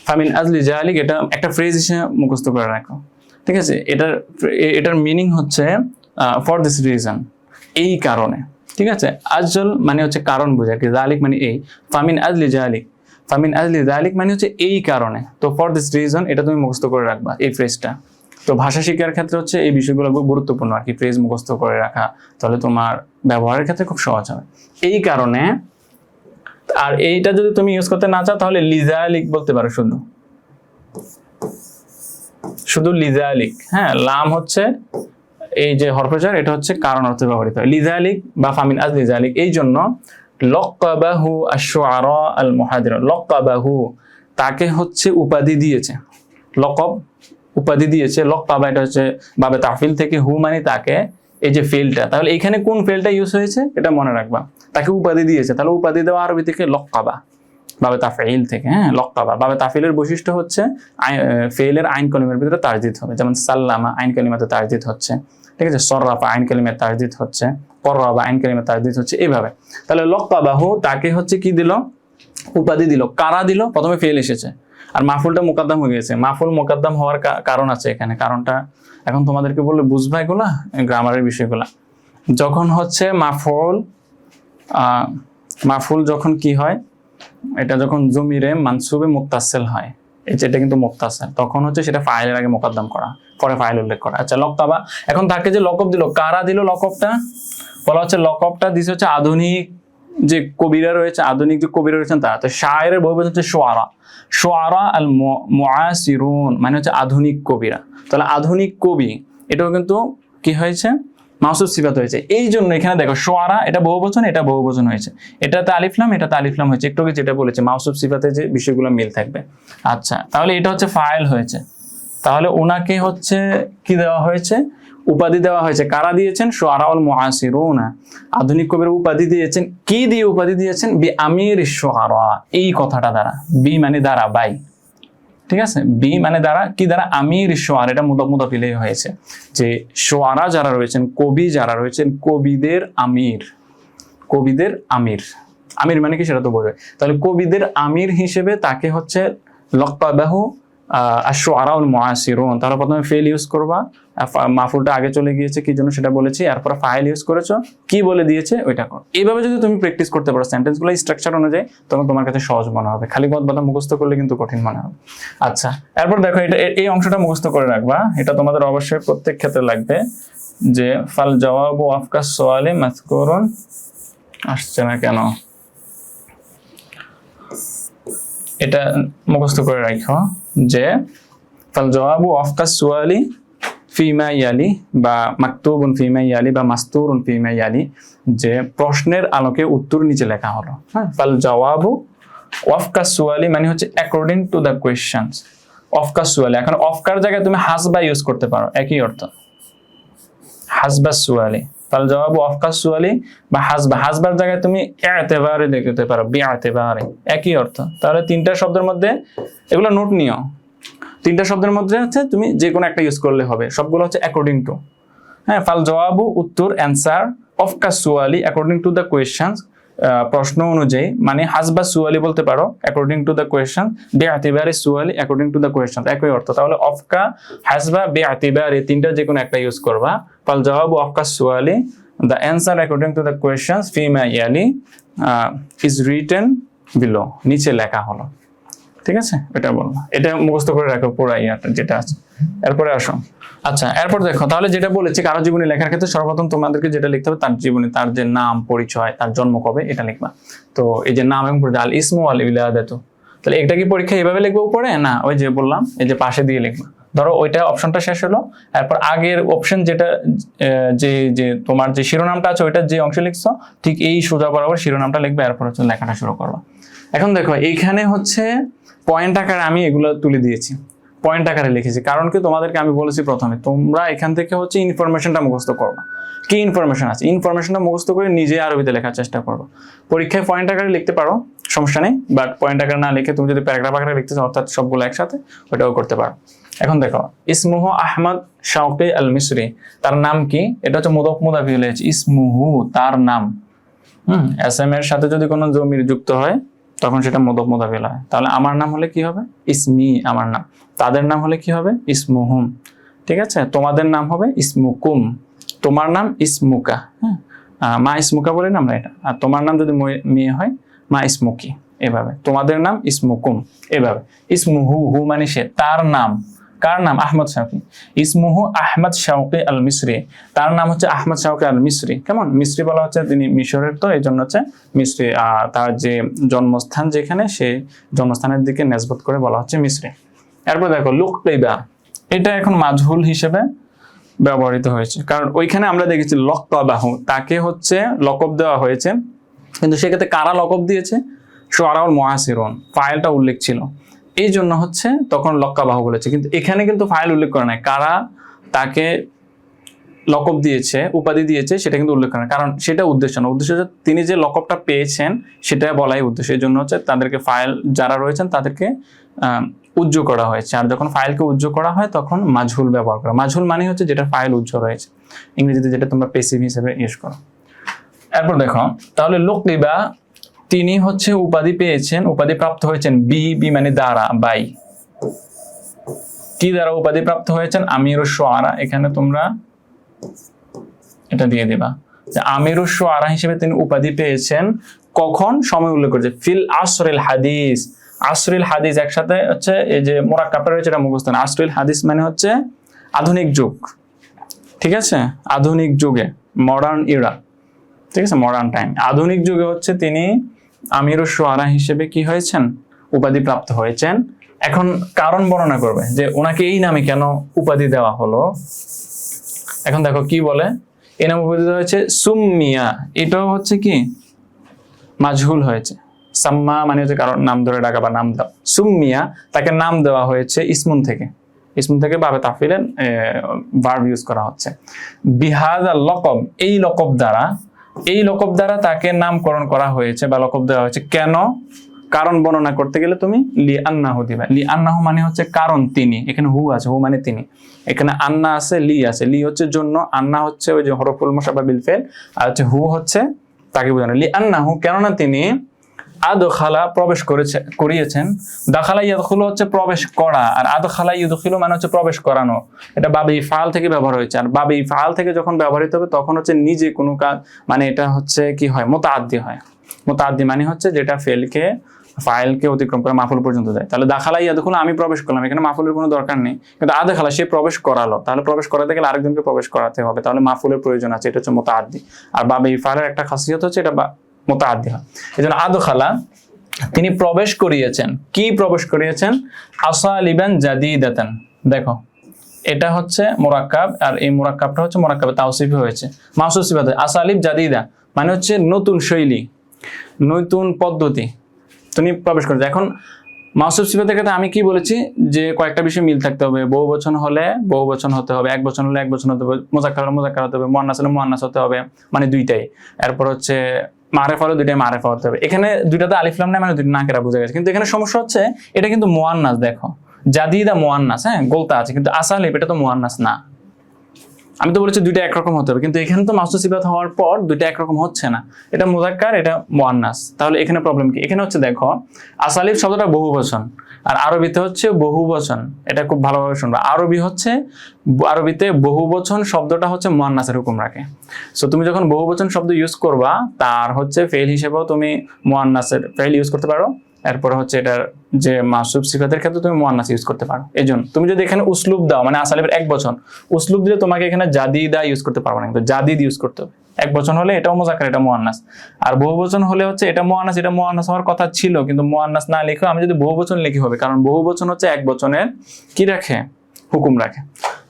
ফামিন আজলি জালিক, এটা একটা ফ্রেজ হিসেবে মুখস্থ করে রাখো, ঠিক আছে? এটার মিনিং হচ্ছে ফর দিস রিজন, এই কারণে, ঠিক আছে? আজল মানে হচ্ছে কারণ বোঝায়, কি জালিক মানে এই। ফামিন আজলি জালিক, ফামিন আজলি জালিক মানে হচ্ছে এই কারণে। তো ফর দিস রিজন এটা তুমি মুখস্থ করে রাখবা, এই ফ্রেজটা। তো ভাষা শিক্ষার ক্ষেত্রে হচ্ছে এই বিষয়গুলো খুব গুরুত্বপূর্ণ আর কি, ফ্রেজ মুখস্থ করে রাখা, তাহলে তোমার ব্যবহারের ক্ষেত্রে খুব সহজ হবে। এই কারণে, আর এইটা যদি তুমি ইউজ করতে না চাও তাহলে লিজালিক বলতে পারো, শুধু লিজালিক। হ্যাঁ, লাম হচ্ছে এই যে হরফেজার, এটা হচ্ছে কারণ অর্থে ব্যবহৃত হয়। লিজালিক বা ফামিন আজ লিজালিক, এই জন্য লক্কাবাহু আশ-শুআরা আল মুহাদিরুন, লক্কাবাহু তাকে হচ্ছে উপাধি দিয়েছে, লকব উপাধি দিয়েছে। লক্কাবা এটা হচ্ছে বাবে তাফিল থেকে, হু মানে তাকে, এই যে ফেলটা, তাহলে এখানে কোন ফেলটা ইউজ হয়েছে এটা মনে রাখবা। তাকে উপাধি দিয়েছে, তাহলে উপাধি দেওয়া আরবি থেকে লক্কাবা, বাবে তাফিল থেকে। হ্যাঁ, লক্কাবা। বাবে তাফিলের বৈশিষ্ট্য হচ্ছে ফেলের আইন কলিমার ভিতরে তারজিদ হবে, যেমন সাল্লামা আইন কলিমাতে তারজিদ হচ্ছে, ঠিক আছে, সররাফা আইন কালিমে তাজদিদ হচ্ছে, কররাবা আইন কালিমে তাজদিদ হচ্ছে, এইভাবে। তাহলে লক্কাবাহু তাকে হচ্ছে কি দিল, উপাধি দিল। কারা দিল? প্রথমে ফেল এসেছে আর মাফুলটা মুকাদ্দাম হয়ে গেছে। মাফুল মুকাদ্দাম হওয়ার কারণ আছে এখানে, কারণটা এখন তোমাদেরকে বললে বুঝবা এগুলা, গ্রামারের বিষয়গুলা। যখন হচ্ছে মাফুল যখন কি হয়, এটা যখন জমিরে মানসুবে মুত্তাসিল হয়, এই যেটা কিন্তু মুত্তাসিল, তখন হচ্ছে সেটা ফাইলের আগে মুকাদ্দাম করা, পরে ফাইল উল্লেখ করা। আচ্ছা, লকতাবা, এখন তাকে যে লকব দিল, কারা দিল লকবটা? বলা হচ্ছে লকবটা দিছে হচ্ছে আধুনিক যে কবিরা রয়েছে, আধুনিক যে কবিরা রয়েছেন তারা। তো শায়েরের বহুবচন হচ্ছে শুআরা, শুআরা আল মুআসিরুন মানে হচ্ছে আধুনিক কবিরা। তাহলে আধুনিক কবি, এটাও কিন্তু কি হয়েছে, মাউসুফ সিফাত হয়েছে। এই জন্য এখানে দেখো শুআরা এটা বহুবচন, এটা বহুবচন হয়েছে, এটাতে আলিফ লাম, এটাতে আলিফ লাম হয়েছে, একটু আগে যেটা বলেছে মাউসুফ সিফাতে যে বিষয়গুলো মিল থাকবে। আচ্ছা, তাহলে এটা হচ্ছে ফাইল হয়েছে। তাহলে ওনাকে হচ্ছে কি দেওয়া হয়েছে, উপাধি দেওয়া হয়েছে। কারা দিয়েছেন? শুআরাউল মুআসিরুনা, আধুনিক কবির উপাধি দিয়েছেন। কি দিয়ে উপাধি দিয়েছেন? বি আমির শুআরা, এই কথাটা দ্বারা, বি মানে দ্বারা, বাই, ঠিক আছে, বি মানে দ্বারা, কি দ্বারা? আমির শুআরা, এটা মুদাফ মুদাফ ইলাইহি হয়েছে, যে শুআরা যারা রয়েছেন, কবি যারা রয়েছেন, কবিদের আমির, কবিদের আমির, আমির মানে কি সেটা তো বোঝায়। তাহলে কবিদের আমির হিসেবে তাকে হচ্ছে লক্কাবাহু আশ-শুআরাউল মুআসিরুন। তাহলে প্রথমে ফেল ইউজ করবা, মাফুলটা আগে চলে গিয়েছে কি জন্য সেটা বলেছি, এরপর ফাইল ইউজ করেছো, কি বলে দিয়েছে ওইটা করো। এইভাবে যদি তুমি প্র্যাকটিস করতে পারো সেন্টেন্সগুলো স্ট্রাকচার অনুযায়ী, তখন তোমার কাছে সহজ মনে হবে। খালি কথা মুখস্থ করলে কিন্তু কঠিন মনে হবে। আচ্ছা, এরপর দেখো, এটা এই অংশটা মুখস্থ করে রাখবা, এটা তোমাদের অবশ্যই প্রত্যেক ক্ষেত্রে লাগবে। যে ফাল জওয়াবু আফকাস সুআলি মাযকুরুন, আসছে না কেন, এটা মুখস্থ করে রাখো, যে ফাল জওয়াবু আফকাস সুআলি ফিমা ইয়ালি বা মাকতুবুন ফিমা ইয়ালি বা মাসতুরুন ফিমা ইয়ালি, যে প্রশ্নের আলোকে উত্তর নিচে লেখা হলো। হ্যাঁ, ফাল জওয়াবু আফকাস সুআলি মানে হচ্ছে অ্যাকর্ডিং টু দ্য কোয়েশ্চেনস। আফকাস সুআলি, এখন অফকার জায়গায় তুমি হাসবা ইউজ করতে পারো, একই অর্থ, হাসবা সুআলি। ফাল জওয়াবু আফকাস সুআলি বা হাসবা, হাসবার জায়গায় তুমি ইআতিবারে লিখতে পারো, বিআতিবারে, একই অর্থ। তাহলে তিনটা শব্দের মধ্যে, এগুলো নোট নিও, তিনটা শব্দের মধ্যে হচ্ছে তুমি যে কোনো একটা ইউজ করলে হবে, সবগুলো হচ্ছে অ্যাকর্ডিং টু। হ্যাঁ, ফাল জওয়াবু উত্তর, অ্যান্সার, আফকাস সুআলি অ্যাকর্ডিং টু দ্য কোয়েশ্চেনস, প্রশ্ন অনুযায়ী, মানে হাসবা সুআলি বলতে পারো অ্যাকর্ডিং টু দ্য কোয়েশ্চেন, বিআতিবারে সুআলি অ্যাকর্ডিং টু দ্য কোয়েশ্চেন, একই অর্থ। তাহলে অফকা, হাসবা, বিআতিবারে, তিনটা যে কোনো একটা ইউজ করবা। ফাল জওয়াবু আফকাস সুআলি, the answer according to the questions ফিমা ইয়ালি ইজ রিটেন বিলো, নিচে লেখা হলো। ঠিক আছে, এটা বলবো, এটা মুখস্থ করে রাখো পুরো ইয়াটা যেটা আছে। এরপরে আসো, আচ্ছা, এরপর দেখো, তাহলে যেটা বলেছি কারো জীবনী লেখার ক্ষেত্রে সর্বপ্রথম তোমাদেরকে যেটা লিখতে হবে তার জীবনী, তার যে নাম, পরিচয়, তার জন্ম কবে, এটা লিখবা। তো এই যে নাম এবং পরিচয়, আল ইসমু ওয়াল ইলাদাতু, তাহলে এটা কি পরীক্ষা এভাবে লিখবে উপরে? না, ওই যে বললাম, এই যে পাশে দিয়ে লিখবা। ধরো ওইটা অপশনটা শেষ হলো, এরপর আগের অপশন যেটা, যে তোমার যে শিরোনামটা আছে ওইটার যে অংশে লিখছো, ঠিক এই সোজা বরাবর শিরোনামটা লিখবে, এরপর হচ্ছে লেখাটা শুরু করবা। এখন দেখো, এইখানে হচ্ছে পয়েন্ট আকারে আমি এগুলো তুলে দিয়েছি, পয়েন্ট আকারে লিখেছি, কারণ কি তোমাদেরকে আমি বলেছি প্রথমে, তোমরা এখান থেকে হচ্ছে ইনফরমেশনটা মুখস্থ করবা। কি ইনফরমেশন আছে, ইনফরমেশনটা মুখস্থ করে নিজে আরবিতে লেখার চেষ্টা করবো। পরীক্ষায় পয়েন্ট আকারে লিখতে পারো, সমস্যা নেই, বাট পয়েন্ট আকারে না লিখে তুমি যদি প্যারাগ্রাফ আকারে লিখতে চাও, অর্থাৎ সবগুলো একসাথে, ওটাও করতে পারো। এখন দেখো, ইসমুহু আহমদ শাওকি আল মিসরি, তার নাম কি? এটা হচ্ছে মুদাফ মুদাফ ইলাইহি, ইসমুহু তার নাম। এস এম এর সাথে যদি কোনো জমির যুক্ত হয় তখন সেটা মুদাফ মুদাফ ইলাইহি হয়। তাহলে আমার নাম হলে কি হবে? ইসমি, আমার নাম। তাদের নাম হলে কি হবে? ইসমুহুম। ঠিক আছে, তোমাদের নাম হবে ইসমুকুম, তোমার নাম ইসমুকা। হ্যাঁ, মা ইসমুকা বলে না আমরা এটা, আর তোমার নাম যদি মেয়ে হয় মা ইসমুকি, এভাবে। তোমাদের নাম ইসমুকুম, এভাবে। ইসমুহু, হু মানে সে, তার নাম, কার নাম? আহমদ শাওকি। ইসমুহু আহমদ শাওকি আল মিসরি, তার নাম হচ্ছে আহমদ শাওকি আল মিসরি। কেমন? মিসরি বলা হচ্ছে তিনি মিশরের, তো এই জন্য হচ্ছে মিসরি। তার যে জন্মস্থান যেখানে, সেই জন্মস্থানের দিকে নেসবত করে বলা হচ্ছে মিসরি। এরপর দেখো লুকতাইবা, এটা এখন মাজহুল হিসেবে ব্যবহৃত হয়েছে, কারণ ওইখানে আমরা দেখেছি লকতাবাহু, তাকে হচ্ছে লকব দেওয়া হয়েছে, কিন্তু সেক্ষেত্রে কারা লকব দিয়েছে? শুআরাউল মুআসিরুন, ফাইলটা উল্লেখ ছিল, এই জন্য হচ্ছে তখন লক্কাবাহু বলেছে। কিন্তু এখানে কিন্তু ফাইল উল্লেখ করে নাই, কারা তাকে লকব দিয়েছে, উপাধি দিয়েছে, সেটা কিন্তু উল্লেখ করে না, কারণ সেটা উদ্দেশ্য না। উদ্দেশ্য হচ্ছে তিনি যে লকবটা পেয়েছেন সেটা বলাই উদ্দেশ্য। এই জন্য হচ্ছে তাদেরকে, ফাইল যারা রয়েছেন তাদেরকে উজ্জ্ব করা হয়েছে। আর যখন ফাইলকে উজ্জ্ব করা হয় তখন মাজহুল ব্যবহার করা। মাজহুল মানে হচ্ছে যেটা ফাইল উজ্জ্ব রয়েছে। ইংরেজিতে যেটা তোমরা পেসিভ হিসেবে ইউজ করো। এরপর দেখো, তাহলে লুকিবা তিনি হচ্ছে উপাধি পেয়েছেন, উপাধি প্রাপ্ত হয়েছেন বি মানে দ্বারা, বাই কি দ্বারা উপাধি প্রাপ্ত হয়েছেন? আমিরুশ শুআরা। এখানে তোমরা এটা দিয়ে দিবা যে আমিরুশ শুআরা হিসেবে তিনি উপাধি পেয়েছেন কখন? সময় উল্লেখ করেছে ফিল আসরিল হাদিস। আসরিল হাদিস একসাথে হচ্ছে এই যে মুরাক্কাবটা রয়েছে এটা মুখস্থ না। আসরিল হাদিস মানে হচ্ছে আধুনিক যুগ, ঠিক আছে? আধুনিক যুগে, মডার্ন ইরা, ঠিক আছে, মডার্ন টাইম। আধুনিক যুগে হচ্ছে তিনি আমিরুশ শুআরা হিসেবে কি হয়েছেন? উপাধি প্রাপ্ত হয়েছেন। এখন কারণ বর্ণনা করবে যে ওনাকে এই নামে কেন উপাধি দেওয়া হলো। এখন দেখো কি বলে, এই নাম উপাধি দেওয়া হয়েছে সুম্মিয়া, এটাও হচ্ছে কি মাজহুল হয়েছে। সাম্মা মানে হচ্ছে কারণ নাম ধরে ডাকা বা নাম দেওয়া। সুম্মিয়া তাকে নাম দেওয়া হয়েছে ইসমুন থেকে, ইসমুন থেকে বাবে তাফিলেন ভার্ব ইউজ করা হচ্ছে। বিহাদা লকব, এই লকব দ্বারা, এই লকব দ্বারা তাকে নামকরণ করা হয়েছে বা লকব দেওয়া হয়েছে। কেন? কারণ বর্ণনা করতে গেলে তুমি লি আন্নাহু দিবা। লি আন্নাহু মানে হচ্ছে কারণ তিনি, এখানে হু আছে, হু মানে তিনি, এখানে আন্না আছে, লি আছে। লি হচ্ছে জন্য, আন্না হচ্ছে ওই যে হরফুল মুশাব্বাহ বিল ফাইল, আর হচ্ছে হু হচ্ছে তাকে বোঝানো। লি আন্নাহু কেননা তিনি আদখালা প্রবেশ করিয়েছেন। দাখালা ইয়াদখুলু হচ্ছে প্রবেশ করা, আর আদখালা ইউদখিলু মানে হচ্ছে প্রবেশ করানো। এটা বাবে ইফআল থেকে ব্যবহার হয়েছে। আর বাবে ইফআল থেকে যখন ব্যবহৃত হবে তখন হচ্ছে নিজে কোনো কাজ, মানে এটা হচ্ছে কি হয়? মুতাআদ্দি হয়। মুতাআদ্দি মানে হচ্ছে যেটা ফেলকে ফাইলকে অতিক্রম করে মাফুল পর্যন্ত যায়। তাহলে দাখালা ইয়াদখুলু আমি প্রবেশ করলাম, এখানে মাফুলের কোনো দরকার নেই, কিন্তু আদখালা সে প্রবেশ করালো। তাহলে প্রবেশ করাতে গেলে আরেকজনকে প্রবেশ করাতে হবে, তাহলে মাফুলের প্রয়োজন আছে। এটা হচ্ছে মুতাআদ্দি। আর বাবে ইফআলের একটা খাসিয়ত হচ্ছে এটা মুতাআদ্দি হয়। এজন্য আদখালা তিনি প্রবেশ করিয়েছেন। কি প্রবেশ করিয়েছেন? আসালিবান জাদিদাতান। দেখো এটা হচ্ছে মুরাক্কাব, আর এই মুরাক্কাবটা হচ্ছে মুরাক্কাবে তাওসিফি হয়েছে। মাউসুফ সিফাত আসালিব জাদিদা মানে হচ্ছে নতুন শৈলী, নতুন পদ্ধতি তিনি প্রবেশ করেছেন। এখন মাউসুফ সিফাতের ক্ষেত্রে আমি কি বলেছি যে কয়েকটা বিষয় মিল থাকতে হবে। বহুবচন হলে বহুবচন হতে হবে, এক বচন হলে এক বচন হতে হবে, মুযাক্কার হলে মুযাক্কার হতে হবে, মুআন্নাস হলে মুআন্নাস হতে হবে, মানে দুইটাই। এরপর হচ্ছে মারেফা হলে দুইটাই মারেফা হতে হবে। এখানে দুইটাতে আলিফ লাম নাই মানে দুইটা নাকেরা বোঝা গেছে, কিন্তু এখানে সমস্যা হচ্ছে এটা কিন্তু মুআন্নাস। দেখো জাদিদা মুআন্নাস, হ্যাঁ গোলতা আছে, কিন্তু আসালিব এটা তো মুআন্নাস না। আমি তো বলেছি দুইটা একরকম হতে হবে, কিন্তু এখানে তো মাউসুফ সিফাত হওয়ার পর দুইটা একরকম হচ্ছে না। এটা মুযাক্কার, এটা মুআন্নাস। তাহলে এখানে প্রবলেম কি? এখানে হচ্ছে দেখো আসালিব শব্দটা বহুবচন, আর আরবিতে হচ্ছে বহুবচন। এটা খুব ভালোভাবে শুনবা। আরবিতে বহুবচন শব্দটা হচ্ছে মুআন্নাসের হুকুম রাখে। সো তুমি যখন বহুবচন শব্দ ইউজ করবা তার হচ্ছে ফেল হিসেবেও তুমি মুআন্নাসের ফেল ইউজ করতে পারো। এরপর হচ্ছে এটার যে মাসুব সিফাতের ক্ষেত্রে তুমি মুআন্নাস ইউজ করতে পারো। এজন্য তুমি যদি এখানে উসলুব দাও, মানে আসালিবের এক বচন উসলুব দিলে তোমাকে এখানে জাদিদা ইউজ করতে পারবে না, কিন্তু জাদিদ ইউজ করতে হবে। এক বচন হলে এটাও মুযাক্কার, এটা মুআন্নাস। আর বহুবচন হলে হচ্ছে এটা মুআন্নাস, এটা মুআন্নাস হওয়ার কথা ছিল, কিন্তু মুআন্নাস না লিখে আমি যদি বহুবচন লিখি হবে, কারণ বহুবচন হচ্ছে এক বচনের কি রাখে? হুকুম রাখে।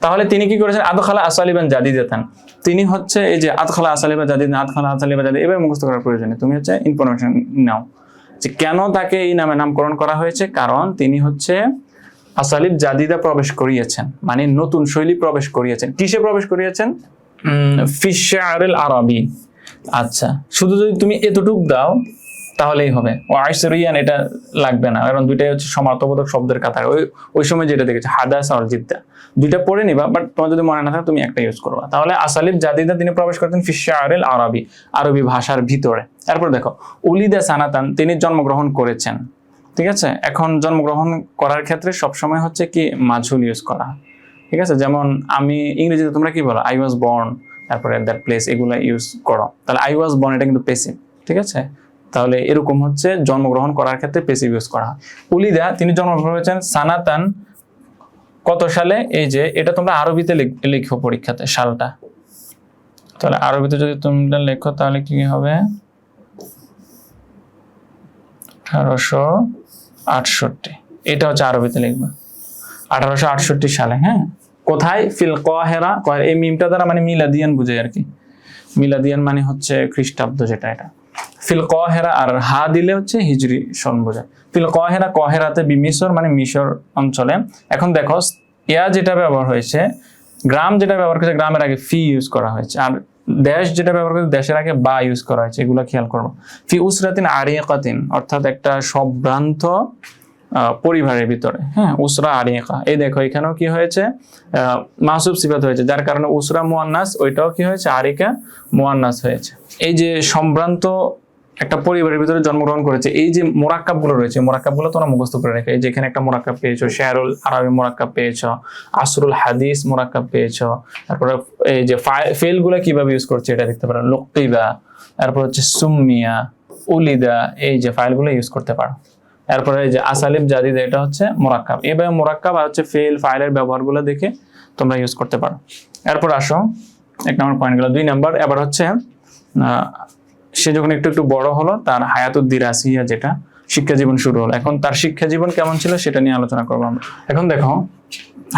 তাহলে তিনি কি করেছেন? আদখালা আসালিবান জাদিদাতান। তিনি হচ্ছে এই যে আদখালা আসালিবা জাদিদ, আদখালা আসালিবা জাদিদ, এভাবে মুখস্থ করার প্রয়োজন নেই। তুমি হচ্ছে ইনফরমেশন নাও যে কেন তাকে এই নামে নামকরণ করা হয়েছে। কারণ তিনি হচ্ছে আসালিব জাদিদা প্রবেশ করিয়েছেন, মানে নতুন শৈলী প্রবেশ করিয়েছেন। কিসে প্রবেশ করিয়েছেন? ফিশ শা'রিল আরবি। আচ্ছা, শুধু যদি তুমি এতটুক দাও তাহলেই হবে। ও আইসরিয়ান এটা লাগবে না, কারণ দুইটাই হচ্ছে সমার্থবোধক শব্দের কাতার। ওই সময় যেটা দেখেছে হাদাস আর জিদ্দা, দুইটা পড়ে নিবা, বাট তোমার যদি মনে না থাকে তুমি একটা ইউজ করবা। তাহলে আসালিব জাদিদা তিনি প্রবেশ করতেন ফিশ শা'রিল আরবি, আরবি ভাষার ভিতরে। তারপর দেখো উলিদা সানাতান, তিনি জন্মগ্রহণ করেছেন। ঠিক আছে, এখন জন্মগ্রহণ করার ক্ষেত্রে সবসময় হচ্ছে কি মাজহুল ইউজ করা। ঠিক আছে, যেমন আমি ইংরেজিতে তোমরা কি বলো? আই ওয়াজ বর্ন, তারপরে দ্যাট প্লেস, এগুলো ইউজ করো। তাহলে আই ওয়াজ বর্ন এটা কিন্তু পেসিভ। ঠিক আছে, তাহলে এরকম হচ্ছে জন্মগ্রহণ করার ক্ষেত্রে পেসিভ ইউজ করা হয়। উলিদা তিনি জন্মগ্রহণ করেছেন সানাতান কত সালে? এই যে এটা তোমরা আরবিতে লিখো পরীক্ষাতে সালটা। তাহলে আরবিতে যদি তোমরা লেখো তাহলে কি হবে? 1868। এটা হচ্ছে আরবিতে লিখবা 1868 সালে। হ্যাঁ, কোথায়? ফিল কাহিরা। এই মিমটা দ্বারা মানে মিলাদিয়ান বুঝায় আর কি। মিলাদিয়ান মানে হচ্ছে খ্রিস্টাব্দ, যেটা এটা ফিল কাহিরা, আর হা দিলে হচ্ছে হিজরি সন বোঝায়। ফিল কাহিরা, কাহিরাতে বিমিসর মানে মিশর অঞ্চলে। এখন দেখো ইয়া যেটা ব্যবহার হয়েছে, গ্রাম যেটা ব্যবহার করেছে গ্রামের আগে ফি ইউজ করা হয়েছে, আর দেশ যেটা ব্যবহার করেছে দেশের আগে বা ইউজ করা হয়েছে। এগুলো খেয়াল করবো। ফি উসরাতিন আরিয়াকাতিন, অর্থাৎ একটা সম্ভ্রান্ত পরিবারের ভিতরে, হ্যাঁ, উসরা আরিকা। এই দেখো এখানেও কি হয়েছে, মাসুব সিফাত হয়েছে, যার কারণে উসরা মুয়ান্নাস, ওইটাও কি হয়েছে, আরিকা মুয়ান্নাস হয়েছে। এই যে সম্ভ্রান্ত একটা পরিবারের ভিতরে জন্মগ্রহণ করেছে, এই যে মোরাক্কাব গুলো রয়েছে, মোরাক্কাব গুলো তোমরা মুখস্থ করে রেখে, এই যে এখানে একটা মোরাক্কাব পেয়েছো, শেয়ারুল আরবি মোরাক্কাব পেয়েছো, আসরুল হাদিস মোরাক্কাব পেয়েছো, তারপরে এই যে ফেল গুলো কিভাবে ইউজ করছে এটা দেখতে পারো, লুকিবা, তারপর হচ্ছে সুম্মিয়া, উলিদা, এই যে ফাইলগুলো ইউজ করতে পারো। এরপরে এই যে আসালিব জাদিদ, এটা হচ্ছে মোরাক্কাব। এভাবে মোরাক্কাব আর হচ্ছে ফেল ফাইলের ব্যবহারগুলো দেখে তোমরা ইউজ করতে পারো। এরপর আসো 1 নম্বর পয়েন্ট গেল। 2 নম্বর এবার হচ্ছে সে যখন একটু একটু বড় হলো, তার হায়াতুদ্দিরাসিয়া, যেটা শিক্ষা জীবন শুরু হলো। এখন তার শিক্ষা জীবন কেমন ছিল সেটা নিয়ে আলোচনা করবো আমরা। এখন দেখো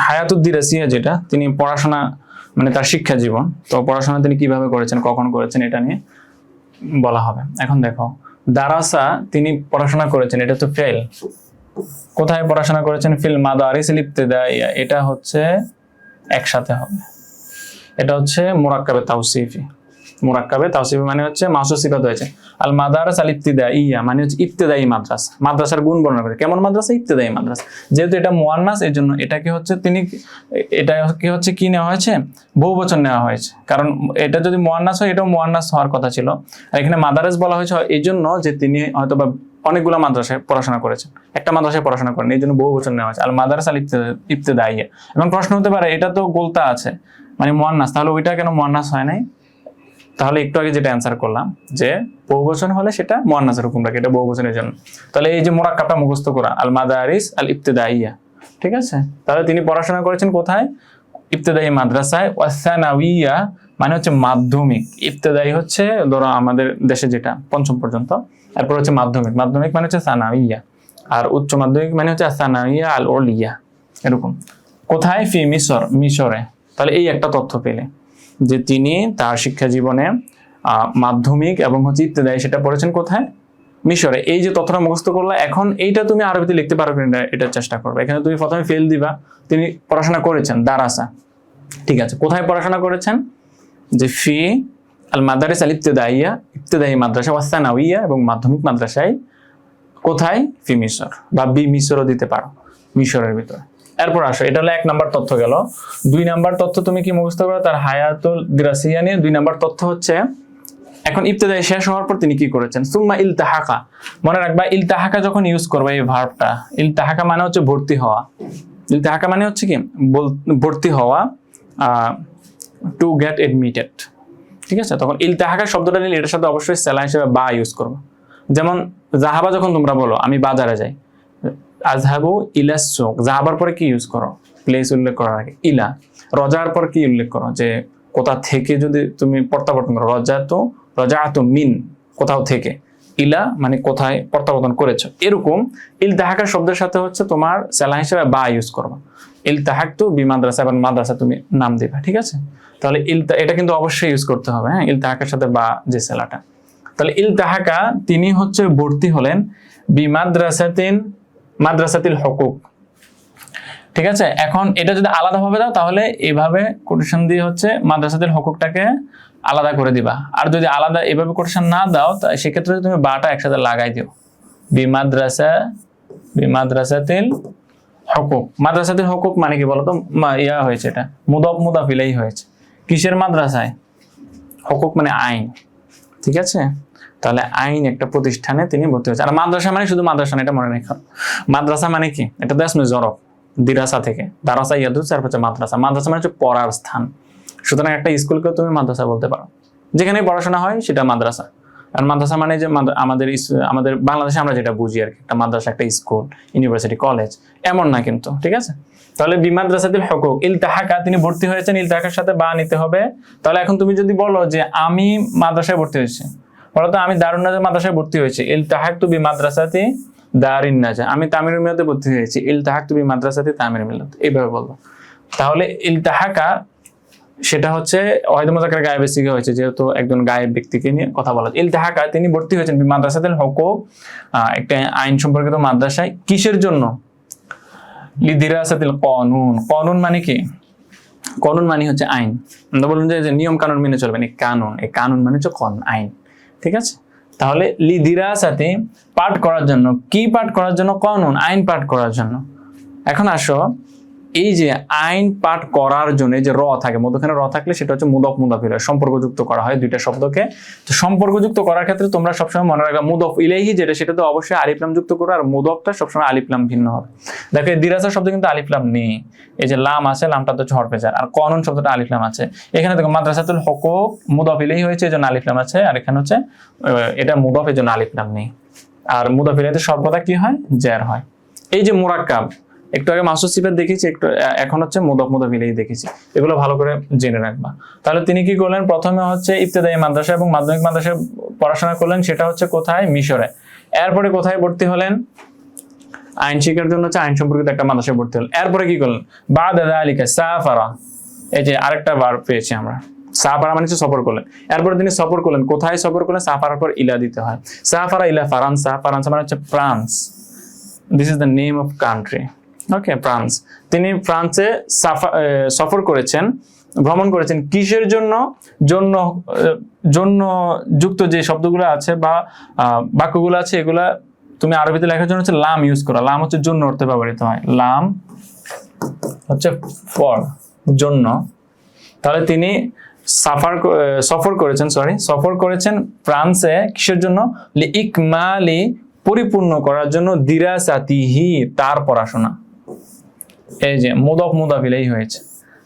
হায়াতুদ্দিরাসিয়া, যেটা তিনি পড়াশোনা, মানে তার শিক্ষা জীবন, তো পড়াশোনা তিনি কিভাবে করেছেন, কখন করেছেন, এটা নিয়ে বলা হবে। এখন দেখো দারাসা, তিনি পড়াশোনা করেছেন, এটা তো ফেল। কোথায় পড়াশোনা করেছেন, ফিল মাদারিসিল ইবতিদাইয়া, এটা হচ্ছে একসাথে হবে, এটা হচ্ছে মুরাক্কাবে তাওসিফি। মুরাক্কাবে তাওসিফি মানে হচ্ছে মাসুস সিফাত হয়েছে। আল মাদারিস আল ইবতিদাইয়া মানে হচ্ছে ইবতিদায়ী মাদ্রাসা, মাদ্রাসার গুণ বর্ণনা করে। কেমন মাদ্রাসা, ইবতিদায়ী মাদ্রাসা। যেহেতু এটা মুয়ান্নাস, এই জন্য এটাকে হচ্ছে তিনি, এটা হচ্ছে কি নেওয়া হয়েছে, বহুবচন নেওয়া হয়েছে। কারণ এটা যদি মুয়ান্নাস হয়, এটাও মুয়ান্নাস হওয়ার কথা ছিল। আর এখানে মাদারিস বলা হয়েছে এই জন্য যে তিনি হয়তো বা অনেকগুলো মাদ্রাসায় পড়াশোনা করেছেন, একটা মাদ্রাসায় পড়াশোনা করেন, এই জন্য বহুবচন নেওয়া হয়েছে, আল মাদারিস আল ইবতিদাইয়া। এবং প্রশ্ন হতে পারে, এটা তো গোলতা আছে, মানে মুয়ান্নাস, তাহলে ওইটা কেন মুয়ান্নাস হয় নাই? তাহলে একটু আগে যেটা অ্যান্সার করলাম, যে বহুবচন হলে সেটা মুয়ান্নাসের হুকুম রাখে, এটা বহুবচনের জন্য। তাহলে এই যে মুরাক্কাবটা মুখস্থ করা, আল মাদারিস আল ইবতিদাইয়া, ঠিক আছে। তাহলে তিনি পড়াশোনা করেছেন কোথায়, ইবতিদায়ী মাদ্রাসায়। ওয়াসানাউইয়া মানে হচ্ছে মাধ্যমিক, ইবতিদায়ী হচ্ছে ধরো আমাদের দেশে যেটা 5ম পর্যন্ত, এরপর হচ্ছে মাধ্যমিক, মাধ্যমিক মানে হচ্ছে সানাউইয়া, আর উচ্চ মাধ্যমিক মানে হচ্ছে সানাউইয়া আল উলিয়া, এরকম। কোথায়, ফি মিশর, মিশরে। তাহলে এই একটা তথ্য পেলে যে তিনি তার শিক্ষা জীবনে মাধ্যমিক এবং হচ্ছে ইবতিদায়ী সেটা পড়েছেন কোথায়, মিশরে। এই যে তথ্যটা মুখস্থ করলে, এখন এইটা তুমি আরবিতে লিখতে পারো কিনা এটা চেষ্টা করবে। এখানে তুমি প্রথমে ফেল দিবা, তিনি পড়াশোনা করেছেন দারাসা, ঠিক আছে। কোথায় পড়াশোনা করেছেন, যে ফি আল মাদারিস আল ইবতিদাইয়া, ইবতিদায়ী মাদ্রাসা, ওয়াসানাউইয়া এবং মাধ্যমিক মাদ্রাসায়। কোথায়, ফি মিশর, বা বি মিশরও দিতে পারো, মিশরের ভিতরে। এরপর আসো, এটা হলো 1 নম্বর তথ্য গেল। 2 নম্বর তথ্য তুমি কি মুখস্থ করো, তার হায়াতুল দিরাসিয়া নিয়ে 2 নম্বর তথ্য হচ্ছে, এখন ইবতিদায়ী শেষ হওয়ার পর তিনি কি করেছেন, সুম্মা ইলতাহাকা। মনে রাখবা, ইলতাহাকা যখন ইউজ করবে এই ভার্বটা, ইলতাহাকা মানে হচ্ছে ভর্তি হওয়া। ইলতাহাকা মানে হচ্ছে কি, ভর্তি হওয়া, টু গেট এডমিটেড, ঠিক আছে। তখন ইলতাহাকা শব্দটা নিলে এটার সাথে অবশ্যই সেলা হিসেবে বা ইউজ করবো। যেমন জাহাবা যখন তোমরা বলো আমি বাজারে যাই, আযহাবু ইলা সুক, যাবার পরে কি ইউজ করো, প্লেস উল্লেখ করার আগে ইলা। রজার পর কি উল্লেখ করো, যে কোথা থেকে যদি তুমি প্রত্যাবর্তন করো, রজাতু মিন, কোথাও থেকে। ইলা মানে কোথায় প্রত্যাবর্তন করেছো, এরকম। ইলতাহাকা শব্দের সাথে হচ্ছে তোমার সেলা হিসেবে বা ইউজ করবা। ইলতাহাকতু বি মাদ্রাসা, এবং মাদ্রাসা তুমি নাম দিবা, ঠিক আছে। তাহলে এটা কিন্তু অবশ্যই ইউজ করতে হবে, হ্যাঁ, ইলতাহাকার সাথে বা যে সেলাটা। তাহলে ইলতাহাকা তিনি হচ্ছে ভর্তি হলেন বি মাদ্রাসাতিল হুকুক, ঠিক আছে। এখন এটা যদি আলাদা ভাবে দাও, তাহলে এইভাবে কোটেশন দিয়ে হচ্ছে মাদ্রাসাতিল হুকুকটাকে আলাদা করে দিবা। আর যদি আলাদা এভাবে কোটেশন না দাও, সেক্ষেত্রে তুমি বাটা একসাথে লাগাই দিও, বি মাদ্রাসাতিল হুকুক। মাদ্রাসাতিল হুকুক মানে কি বলতো, ইয়া হয়েছে, এটা মুদাফ ইলাইহি হয়েছে। কিসের মাদ্রাসায়, হুকুক মানে আইন, ঠিক আছে। তাহলে আইন একটা প্রতিষ্ঠানে তিনি ভর্তি হয়েছে। আর মাদ্রাসা মানে শুধু মাদ্রাসা না, এটা মনে রেখো। মাদ্রাসা মানে কি, এটা দেশমে জরফ, দিরাসা থেকে, দারাসা ইয়াদু, তারপর হচ্ছে মাদ্রাসা। মাদ্রাসা মানে হচ্ছে পড়ার স্থান। সুতরাং একটা স্কুলকেও তুমি মাদ্রাসা বলতে পারো, যেখানে পড়াশোনা হয় সেটা মাদ্রাসা। আর মাদ্রাসা মানে যে আমাদের বাংলাদেশে আমরা যেটা বুঝি আর কি, একটা মাদ্রাসা একটা স্কুল, ইউনিভার্সিটি, কলেজ, এমন না কিন্তু, ঠিক আছে। তাহলে বি মাদ্রাসাতিল হুকুক, ইলতাহাকা তিনি ভর্তি হয়েছেন, ইলতাহাকার সাথে বা নিতে হবে। তাহলে এখন তুমি যদি বলো যে আমি মাদ্রাসায় ভর্তি হয়েছি, বলতো আমি দারুন নাজা মাদ্রাসায় ভর্তি হয়েছি, ইলতাহাকতু বি মাদ্রাসাতি দারিন নাজা, আমি তামিরুল মিল্লাতে ভর্তি হয়েছি, ইলতাহাকতু বি মাদ্রাসাতি তামিরুল মিল্লাত, এইভাবে বলবো। তাহলে ইলতাহাকা সেটা হচ্ছে ওয়াহিদ মুযাক্কার গায়েবের সিগা হয়েছে, যেহেতু একজন গায়েব ব্যক্তিকে নিয়ে কথা বলা। ইলতাহাকা তিনি ভর্তি হয়েছেন বি মাদ্রাসাতিল হুকুক, একটা আইন সম্পর্কিত মাদ্রাসায়। কিসের জন্য, লিদিরাসাতিল কানুন। কানুন মানে কি, কানুন মানে হচ্ছে আইন। আমরা বলুন যে নিয়ম কানুন মেনে চলবেন, এই কানুন মানে হচ্ছে আইন, ঠিক আছে। তাহলে লিদিরাসাতি পাঠ করার জন্য, কি পাঠ করার জন্য? কানুন, আইন পাঠ করার জন্য। এখন আসো, এই যে আইন পাঠ করার জন্য যে র থাকে, মধ্যখানে র থাকলে সেটা হচ্ছে মুদফ মুদাফ ইলাইহি, সম্পর্কযুক্ত করা হয় দুইটা শব্দকে। তো সম্পর্কযুক্ত করার ক্ষেত্রে তোমরা সবসময় মনে রাখবে মুদফ ইলাইহি যেটা, সেটা তো অবশ্যই আলিফ লাম যুক্ত করো, আর মুদফটা সবসময় আলিফ লাম ভিন্ন হবে। দেখো এই দিরাসা শব্দ কিন্তু আলিফ লাম নেই, এই যে লাম আছে, লামটা তো হরফে জার, আর কানুন শব্দটা আলিফ লাম আছে। এখানে দেখো মাদ্রাসাতুল হুকুক মুদফ ইলাইহি হয়েছে, এজন্য আলিফ লাম আছে, আর এখানে হচ্ছে এটা মুদফ, এজন্য আলিফ লাম নেই। আর মুদফ ইলাইহিতে সর্বদা কি হয়? জ্যার হয়। এই যে মুরাক্কাব, একটু আগে মাসুদ সিফাত দেখেছি, একটু এখন হচ্ছে মুদফ মুদাফ ইলাইহি দেখেছি, এগুলো ভালো করে জেনে রাখবা। তাহলে তিনি কি করলেন? প্রথমে হচ্ছে ইবতেদায়ী মাদ্রাসা এবং মাধ্যমিক মাদ্রাসায় পড়াশোনা করলেন, সেটা হচ্ছে কোথায়? মিশরে। এরপরে কোথায় ভর্তি হলেন? আইন শিক্ষার জন্য হচ্ছে আইন সম্পর্কিত একটা মাদ্রাসায় ভর্তি হলেন। এরপরে কি করলেন? বাদা যালিকা সাফারা, এই যে আরেকটা ভার্ব পেয়েছি আমরা, সাফারা মানে হচ্ছে সফর করলেন। এরপরে তিনি সফর করলেন, কোথায় সফর করলেন? সাফারার পর ইলা দিতে হয়। সাফারা ইলা ফারান্সা, ফারান্সা মানে হচ্ছে France, this is the name of country. Okay, France. তিনি ফ্রান্সে সফর করেছেন, ভ্রমণ করেছেন। কিসের জন্য? জন্য, জন্য যুক্ত যে শব্দগুলো আছে বা বাক্যগুলো আছে, এগুলা তুমি আরবিতে লেখার জন্য হচ্ছে লাম ইউজ করা। লাম হচ্ছে জন্য অর্থে ব্যবহৃত হয়, লাম হচ্ছে ফর, জন্য। তাহলে তিনি সফর করেছেন ফ্রান্সে কিসের জন্য? লিইকমালি, পরিপূর্ণ করার জন্য, দিরাসাতিহি, তার পড়াশোনা। এই যে মুদফ মুদাফ ইলাইহি হয়েছে।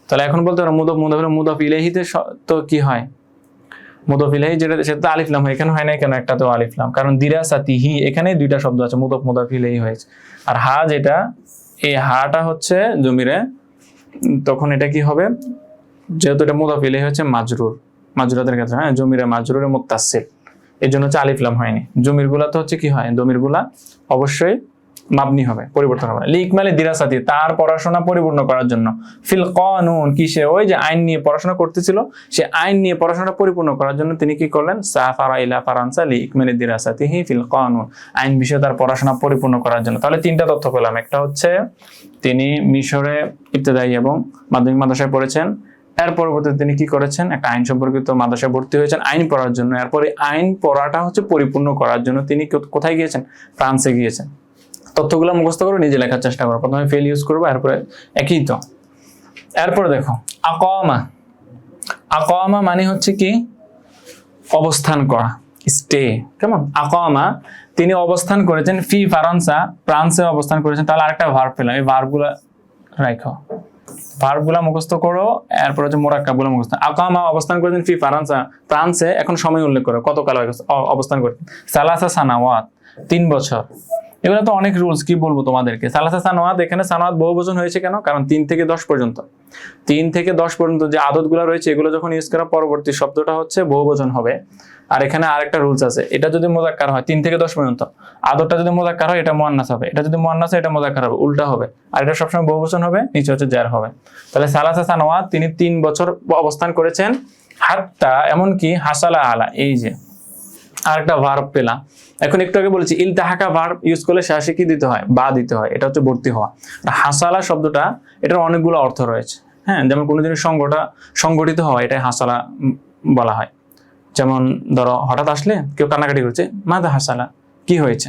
তাহলে এখন বলতে পারো মুদফ মুদাফ ইলাইহি, মুদফ ইলাইহিতে তো কি হয়? মুদফ ইলাইহি যেটা, সেটা তো আলিফ লাম হয়, এখানে হয় না কেন? একটা তো আলিফ লাম, কারণ দিরাসাতিহি এখানে দুইটা শব্দ আছে, মুদফ মুদাফ ইলাইহি হয়েছে। আর হা যেটা, এই হাটা হচ্ছে জমিরে, তখন এটা কি হবে? যেহেতু এটা মুদফ ইলাইহি হচ্ছে মাজরুর, মাজরুরাতের ক্ষেত্রে, হ্যাঁ, জমিরে মাজরুরে মুত্তাসিল, এর জন্য হচ্ছে আলিফ লাম হয়নি। জমির গুলা তো হচ্ছে কি হয়? জমির গুলা অবশ্যই মাবনি হবে, পরিবর্তন হবে। লিকমালি দিরাসাতি, তার পড়াশোনা পরিপূর্ণ করার জন্য। ফিল কানুন, কিসে? ওই যে আইন নিয়ে পড়াশোনা করতেছিল, সে আইন নিয়ে পড়াশোনা পরিপূর্ণ করার জন্য তিনি কি করলেন? সাফারা ইলা ফারান্সা লিকমালি দিরাসাতিহি ফিল কানুন, আইন বিষয়ে তার পড়াশোনা পরিপূর্ণ করার জন্য। তাহলে তিনটা তথ্য পেলাম। একটা হচ্ছে তিনি মিশরে ইবতেদায়ী এবং মাধ্যমিক মাদ্রাসায় পড়েছেন। এর পরবর্তীতে তিনি কি করেছেন? একটা আইন সম্পর্কিত মাদ্রাসায় ভর্তি হয়েছেন আইন পড়ার জন্য। এরপরে আইন পড়াটা হচ্ছে পরিপূর্ণ করার জন্য তিনি কোথায় গিয়েছেন? ফ্রান্সে গিয়েছেন। তথ্যগুলো মুখস্থ করো, নিজে লেখার চেষ্টা করো। প্রথমে ফেল ইউজ করবো, এরপরে একই তো। এরপরে দেখো আকামা, আকামা মানে হচ্ছে কি? অবস্থান করা, স্টে। কেমন? আকামা, তিনি অবস্থান করেছেন ফি ফারান্সা, ফ্রান্সে অবস্থান করেছেন। তাহলে আরেকটা ভার্ব পেলাম, এই ভার্বগুলা রাখো, ভার্বগুলা মুখস্থ করো। এরপর হচ্ছে মুরাক্কাবগুলো মুখস্থ। আকামা অবস্থান করেছেন ফি ফারান্সা, ফ্রান্সে। এখন সময় উল্লেখ করো, কত কাল অবস্থান করতেন? সালাসা সানাওয়াত, 3 বছর। এগুলো তো অনেক রুলস, কি বলবো তোমাদেরকে। সালাসা সানাওয়াত, এখানে সানাওয়াত বহুবচন হয়েছে কেন? কারণ 3 থেকে 10 পর্যন্ত, 3 থেকে 10 পর্যন্ত যে আদতগুলো রয়েছে, এগুলো যখন ইউজ করা, পরবর্তী শব্দটা হচ্ছে বহুবচন হবে। আর এখানে আরেকটা রুলস আছে, এটা যদি মুযাক্কার হয় 3 থেকে 10 পর্যন্ত, আদতটা যদি মুযাক্কার হয় এটা মুয়ান্নাস হবে, এটা যদি মুয়ান্নাস হয় এটা মুযাক্কার হবে, উল্টা হবে। আর এটা সবসময় বহুবচন হবে, নিচে হচ্ছে জার হবে। তাহলে সালাসা সানাওয়াত, তিনি 3 বছর অবস্থান করেছেন। হাত্তা, এমনকি হাসালা আলা, এই যে আরেকটা ভার্ব পেলাম। এখন একটু আগে বলেছি ইলতাহাকা ভার্ব ইউজ করলে শেষে কি দিতে হয়? বা দিতে হয়, এটা হচ্ছে ভর্তি হওয়া। হাসালা শব্দটা, এটার অনেকগুলো অর্থ রয়েছে, হ্যাঁ। যেমন কোনো জিনিস সংগঠিত হওয়া, এটাই হাসালা বলা হয়। যেমন ধরো হঠাৎ আসলে কেউ কান্নাকাটি করছে, মাদা হাসালা, কি হয়েছে?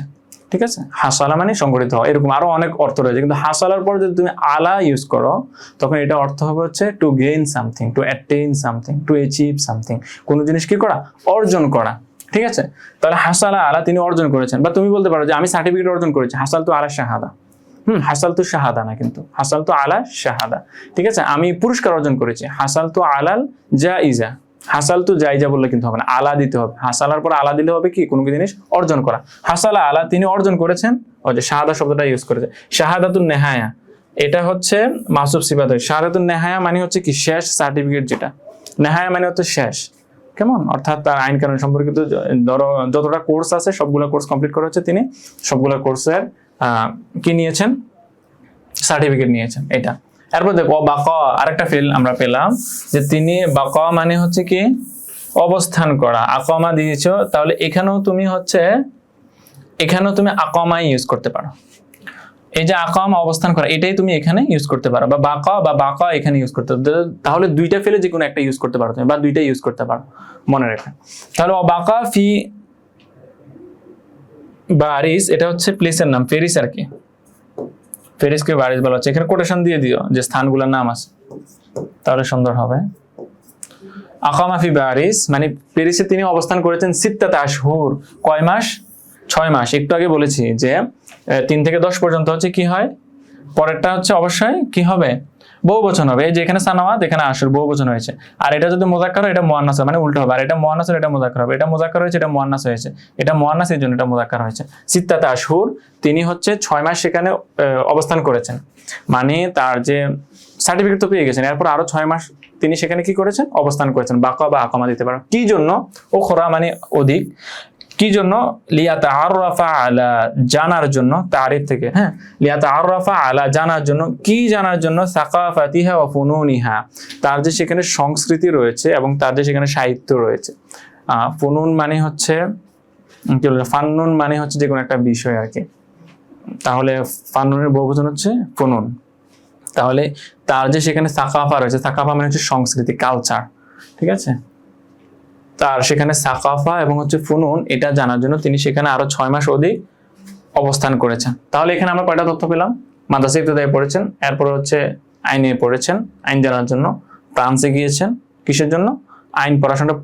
ঠিক আছে, হাসালা মানে সংগঠিত হওয়া। এরকম আরো অনেক অর্থ রয়েছে, কিন্তু হাসালার পর যদি তুমি আলা ইউজ করো, তখন এটা অর্থ হবে হচ্ছে to gain something, to attain something, to achieve something, কোনো জিনিস কি করা? অর্জন করা। ঠিক আছে, তাহলে হাসালা আলা, তিনি অর্জন করেছেন। বা তুমি বলতে পারো যে আমি সার্টিফিকেট অর্জন করেছি, হাসাল তো আলা শাহাদা। হাসাল তো শাহাদা না, কিন্তু হাসাল তো আলা শাহাদা। ঠিক আছে, আমি পুরস্কার অর্জন করেছি, হাসাল তো আলাল জাইজা। হাসাল তো জাইজা বললে কিন্তু হবে না, আলা দিতে হবে। হাসালার পর আলা দিলে হবে কি? কোনো জিনিস অর্জন করা। হাসালা আলা, তিনি অর্জন করেছেন। ওই যে শাহাদা শব্দটা ইউজ করেছে, শাহাদাতুন নেহায়া, এটা হচ্ছে মাসুব সিফাত। শাহাদাতুন নেহায়া মানে হচ্ছে কি? শেষ সার্টিফিকেট যেটা। নেহায়া মানে হচ্ছে শেষ। কেমন? অর্থাৎ তার আইন কানুন সম্পর্কিত ধরো যতটা কোর্স আছে, সবগুলো কোর্স কমপ্লিট করা হচ্ছে, তিনি সবগুলো কোর্সের কি নিয়েছেন? সার্টিফিকেট নিয়েছেন, এটা। এরপর দেখো বাকা, আরেকটা ফিল আমরা পেলাম যে তিনি বাকা মানে হচ্ছে কি? অবস্থান করা। আকামা দিয়েছ, তাহলে এখানেও তুমি আকামাই ইউজ করতে পারো। এই যে আকামা অবস্থান করা, এটাই তুমি এখানে ইউজ করতে পারো, বা বাকা এখানে ইউজ করতে পারো। তাহলে দুইটা ফেলে যে কোনো একটা ইউজ করতে পারো তুমি, বা দুইটা ইউজ করতে পারো, মনে রেখে। তাহলে বাকা ফি বারিস এটা হচ্ছে প্লেসের নাম, প্যারিস আর কি, প্যারিসকে বারিস বলা হচ্ছে। এখানে কোটেশন দিয়ে দিও যে স্থানগুলোর নাম আছে, তাহলে সুন্দর হবে। আকামা ফি বারিস মানে প্যারিসে তিনি অবস্থান করেছেন সিত্তাতা আশহুর, কয় মাস? 6 মাস। একটু আগে বলেছি যে 3 থেকে 10 পর্যন্ত হচ্ছে কি হয়, পরেরটা হচ্ছে অবশ্যই কি হবে, বহুবচন হবে। এই যে এখানে সানাওয়াত, এখানে আশুর, বহুবচন হয়েছে। আর এটা যদি মুযাক্কার হয় এটা মুআন্নাস হবে, মানে উল্টো হবে। আর এটা মুআন্নাস হলে এটা মুযাক্কার হবে, এটা মুযাক্কার হয়েছে এটা মুআন্নাস হয়েছে, এটা মুআন্নাস এর জন্য এটা মুযাক্কার হয়েছে। সিত্তাতা আশহুর, তিনি হচ্ছে 6 মাস সেখানে অবস্থান করেছেন, মানে তার যে সার্টিফিকেট তো পেয়ে গেছেন, এরপর আরো 6 মাস তিনি সেখানে কি করেছেন, অবস্থান করেছেন। বাকা বা আকামা দিতে পারো। কি জন্য? ওখরা মানে অধিক। কি জন্য? লিয়াতাআররাফা আলা, জানার জন্য, তারিফ থেকে, হ্যাঁ, লিয়াতাআররাফা আলা, জানার জন্য। কি জানার জন্য? সাকাফাতিহা ওয়া ফুনুনিহা, তার যে সেখানে সংস্কৃতি রয়েছে এবং তার যে সেখানে সাহিত্য রয়েছে। ফুনুন মানে হচ্ছে কি বলে, ফান্নুন মানে হচ্ছে যে কোনো একটা বিষয় আর কি, তাহলে ফান্নুনের বহুবচন হচ্ছে ফুনুন। তাহলে তার যে সেখানে সাকাফা রয়েছে, সাকাফা মানে হচ্ছে সংস্কৃতি, কালচার, ঠিক আছে। তার সেখানে সাকাফা এবং হচ্ছে ফুনুন, এটা জানার জন্য তিনি সেখানে আরো 6 মাস অধিক অবস্থান করেছেন। তাহলে এখানে আমরা কয়টা তথ্য পেলাম? মাদ্রাসা ইবতেদায়ে পড়েছেন, এরপর হচ্ছে আইনে পড়েছেন, আইন জানার জন্য। ফ্রান্সে গিয়েছেন কিসের জন্য? আইন পড়াশোনাটা